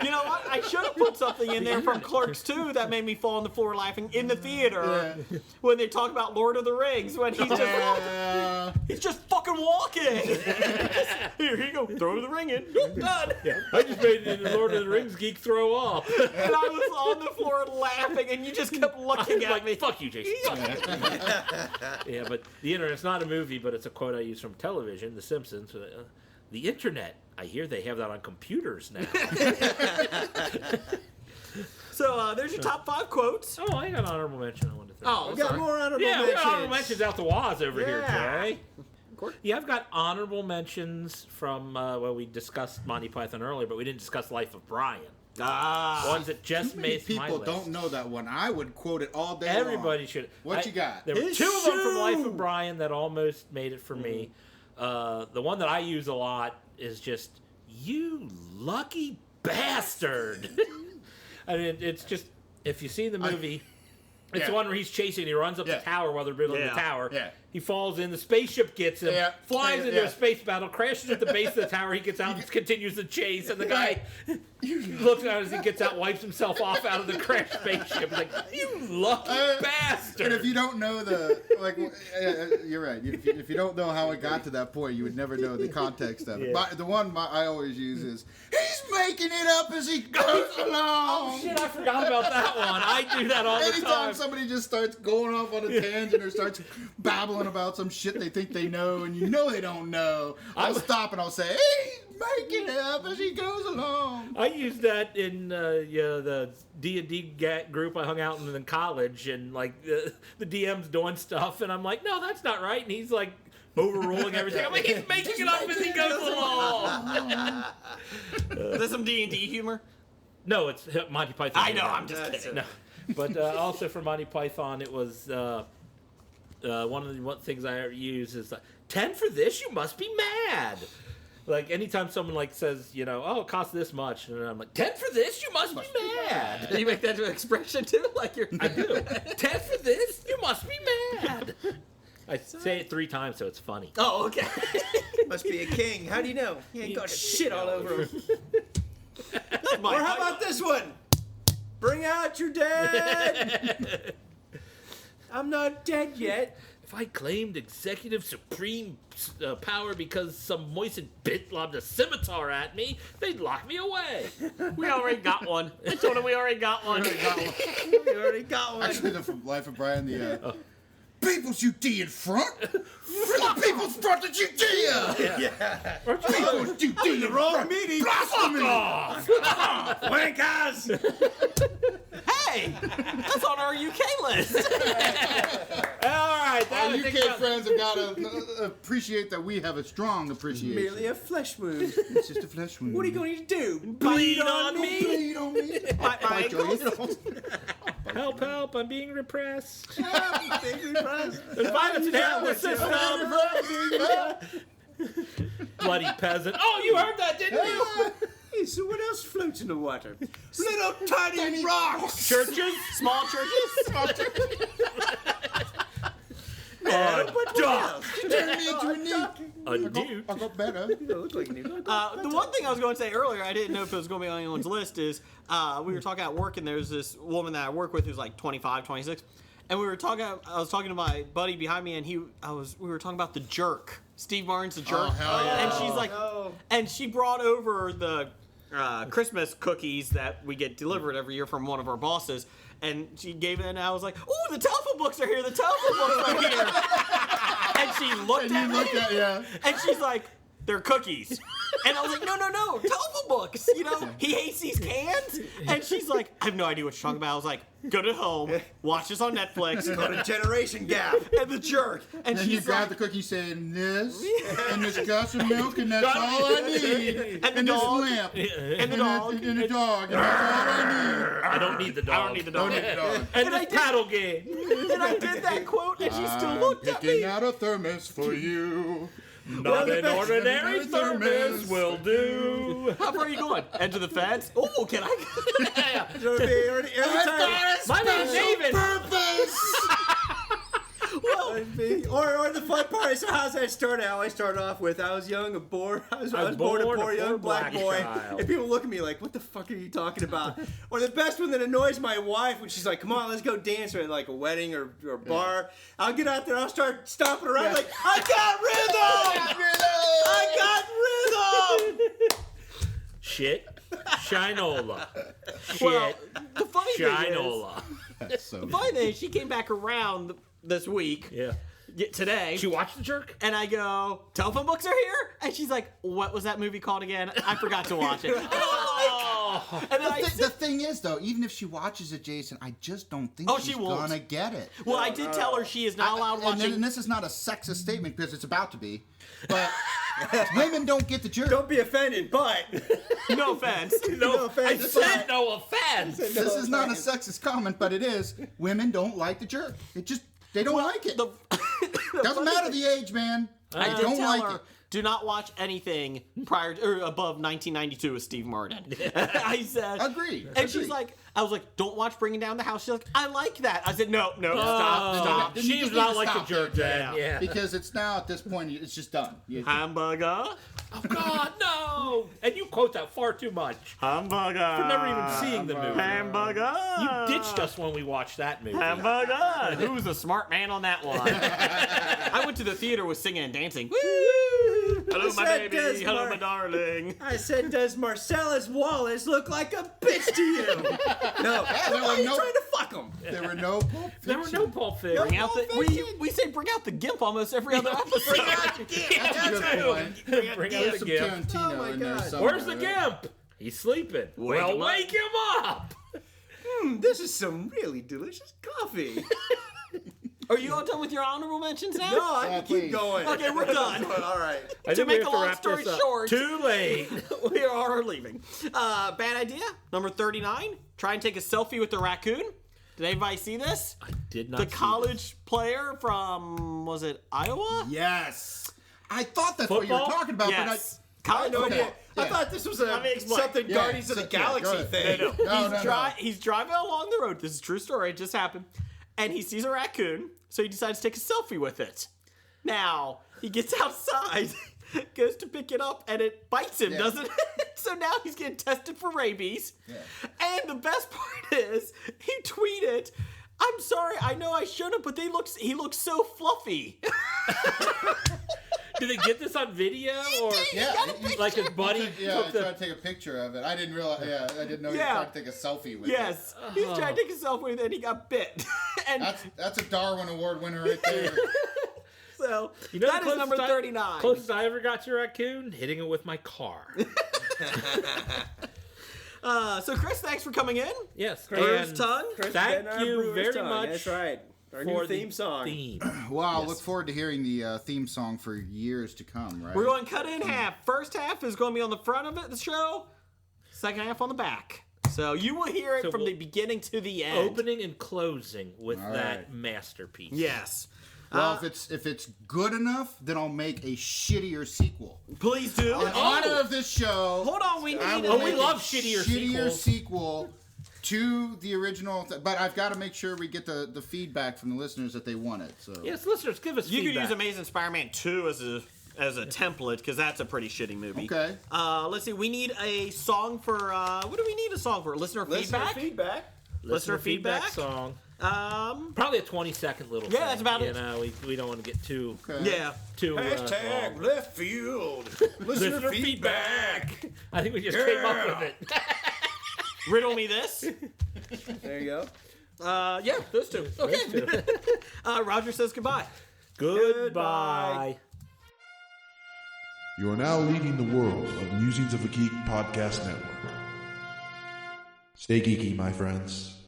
You know what? I should have put something in there from Clerks 2 that made me fall on the floor laughing in the theater when they talk about Lord of the Rings when he's just he's just fucking walking. Here you go, throw the ring in. Done. I just made the Lord of the Rings geek throw up. And I was on the floor laughing, and you just kept looking at Like, me. fuck you, Jason. Yeah, but the internet's not a movie, but it's a quote I use from television, The Simpsons. The internet. I hear they have that on computers now. So there's your top 5 quotes. Oh, I got an honorable mention I wanted to throw. Oh, We got sorry. more honorable Yeah, we mentions. got honorable mentions out the waz over here, Yeah. Jay. Yeah, I've got honorable mentions from, we discussed Monty Python earlier, but we didn't discuss Life of Brian. Ones that just Many made my people list. don't know that one. I would quote it all day Everybody long. should. What you got? There were His 2 of them from Life shoe! of Brian that almost made it for me. The one that I use a lot is just, "You lucky bastard." I mean, it's just, if you see the movie, it's the one where he's chasing, he runs up the tower while they're building the tower. Yeah. He falls in, the spaceship gets him, flies into Yeah. a space battle, crashes at the base of the tower, he gets out and continues the chase, and the guy looks at him as he gets out, wipes himself off out of the crashed spaceship. He's like, "You lucky bastard." And if you don't know you're right. If you don't know how it got to that point, you would never know the context of it. But the one I always use is, "He's making it up as he goes along." Oh shit, I forgot about that one. I do that all the Anytime time. somebody just starts going off on a tangent or starts babbling about some shit they think they know and you know they don't know, I'll stop and I'll say, "He's making it up as he goes along." I used that in the D&D group I hung out in college, and the DM's doing stuff, and I'm like, "No, that's not right," and he's like overruling everything. I'm like, "He's making it up as he goes along." Is that some D&D humor? No, it's Monty Python. I know, I'm just kidding. No. But also for Monty Python, it was one of the things I use is 10 for this, you must be mad. Like anytime someone says, "Oh, it costs this much," and I'm like, 10 for this, you must be mad. You make that an expression too? Like you're. I do. 10 for this, you must be mad. I say it 3 times, so it's funny. Oh, okay. Must be a king. How do you know? He ain't got shit all over him. Or how about this one? Bring out your dead. I'm not dead yet. If I claimed executive supreme power because some moistened bit lobbed a scimitar at me, they'd lock me away. We already got one. I told him we already got one. We already got one. Actually, the Life of Brian, people's you D in front? The people's front that you D Yeah. People's you D in the wrong meeting. Blasphemy! Wankers! Hey, that's on our UK list. All right, Our UK friends have got to appreciate that we have a strong appreciation. Merely a flesh wound. It's just a flesh wound. What are you going to do? Bleed on me? Bleed on me. My ankles? Help, help, I'm being repressed. Being repressed. There's violence in the system. Bloody peasant. Oh, you heard that, didn't you? Hey, so what else floats in the water? Little tiny rocks. Churches? Small churches. Turn me into a new. A dude. I got better. Look like you. The one thing I was going to say earlier, I didn't know if it was going to be on anyone's list, is we were talking at work, and there's this woman that I work with who's like 25, 26, and I was talking to my buddy behind me, and we were talking about The Jerk. Steve Martin's The Jerk. Oh, hell yeah. And she's like, and she brought over the Christmas cookies that we get delivered every year from one of our bosses, and she gave it, and I was like, "Oh, the telephone books are here! The telephone books are here!" And she looked at me, and she's like, "They're cookies." And I was like, no, telephone books. You know, he hates these cans. And she's like, I have no idea what you're talking about. I was like, go to home, watch this on Netflix. Got a generation gap. And The Jerk. And Then you she's grab like, the cookie saying this, and this glass of milk, and that's all I need. and the And this dog. lamp. And the dog. And the dog. And that's all I need. I don't need the dog. I don't need the dog. Don't need the dog. And And I this did- paddle game. And I did that quote, and she still looked at Picking me. out a thermos for you. Not an ordinary Ordinary thermos thermos. will do. How far are you going? Into the fence? Oh, can I? My name's David. Purpose. Or the fun part is, so how's that start? I always start off with, I was young, I was born a poor young black boy. child. And people look at me like, what the fuck are you talking about? Or the best one that annoys my wife when she's like, come on, let's go dance at like a wedding or a bar. I'll get out there, I'll start stomping around like, I got rhythm! Shit. Shinola. Shit. Well, the funny thing is, Shinola. the funny thing is, she came back around this week, Yeah. today. Did you watch The Jerk? And I go, telephone books are here? And she's like, what was that movie called again? I forgot to watch it. And I'm like, and then I The said, thing is, though, even if she watches it, Jason, I just don't think Oh, she's she won't. gonna get it. well, I did tell her she is not allowed And watching. this is not a sexist statement because it's about to be, but women don't get the jerk. Don't be offended, but No offense. no offense. I said no offense. This is not a sexist comment, but it is. Women don't like the jerk. They don't like it. Doesn't matter the age, man. I They did don't tell like her, it. do not watch anything prior or above 1992 with Steve Martin. I said, Agreed. And she's like, I was like, don't watch Bringing Down the House. She's like, I like that. I said, no, stop. Then you She's just not need to like stop The Jerk, then. Yeah. Because it's now at this point, it's just done. Hamburger, Oh, God, no. And you quote that far too much. hamburger. For never even seeing the movie. Hamburger. You ditched us when we watched that movie. Hamburger. Who's the smart man on that one? I went to the theater with singing and dancing. Woo! Hello, my said baby. Des Hello, Mar- my darling. I said, does Marcellus Wallace look like a bitch to you? No. there Why were are you no- trying to fuck him? There were no Pulp There were no Pulp Fiction. Bring out the, we say bring out the gimp almost every other episode. That's a good point. Bring out There's the some gimp. Tarantino Oh my in there God. somewhere. Where's the gimp? He's sleeping. Wake him up. Wake him up. This is some really delicious coffee. Are you all done with your honorable mentions now? No, I can please. keep going. Okay, we're done. All right. I To think we make have a to long wrap story this up. short- Too late. We are leaving. Bad idea. Number 39. Try and take a selfie with the raccoon. Did anybody see this? I did not The see college player from, was it Iowa? Yes. I thought that's what you were Football? talking about, Yes. I College know. football. I thght this was Let me explain. something Yeah, Guardians of the yeah, go Galaxy ahead. thing. No. He's driving along the road. This is a true story. It just happened. And he sees a raccoon, so he decides to take a selfie with it. Now, he gets outside, goes to pick it up, and it bites him, doesn't it? So now he's getting tested for rabies. Yeah. And the best part is, he tweeted, I'm sorry, I know I shouldn't, but he looks so fluffy. Did they get this on video or like his buddy? Yeah, I took the- tried to take a picture of it. I didn't realize. Yeah, I didn't know you Yeah. tried to take a selfie with it. Yes, he's trying to take a selfie with it, and he got bit. And That's a Darwin Award winner right there. so You know that the is number closest 39. Closest I ever got to a raccoon, hitting it with my car. So Chris, thanks for coming in. Yes, Brewer's and Tongue. Chris Thank Bednar, you Brewer's very Tongue. much That's right. Our for new the theme song. theme. Wow, I look forward to hearing the theme song for years to come, right? We're going to cut it in half. First half is going to be on the front of it, the show. Second half on the back. So you will hear it from the beginning to the end. Opening and closing with All that right. masterpiece. Yes. Well, if it's good enough, then I'll make a shittier sequel. Please do. In honor of this show, Hold on, we I need will we make love a shittier sequel to the original. But I've got to make sure we get the feedback from the listeners that they want it. So Yes, listeners, give us You feedback. could use Amazing Spider-Man 2 as a template, because that's a pretty shitty movie. Okay. Let's see. We need a song for. What do we need a song for? Listener feedback. Listener feedback song. Probably a 20-second little thing. that's about it. You know, we don't want to get too... Yeah. too Hashtag left field. Listener feedback. I think we just came up with it. Riddle me this. There you go. Yeah, those two. Okay. Roger says goodbye. Goodbye. You are now leading the world of Musings of a Geek podcast network. Stay geeky, my friends.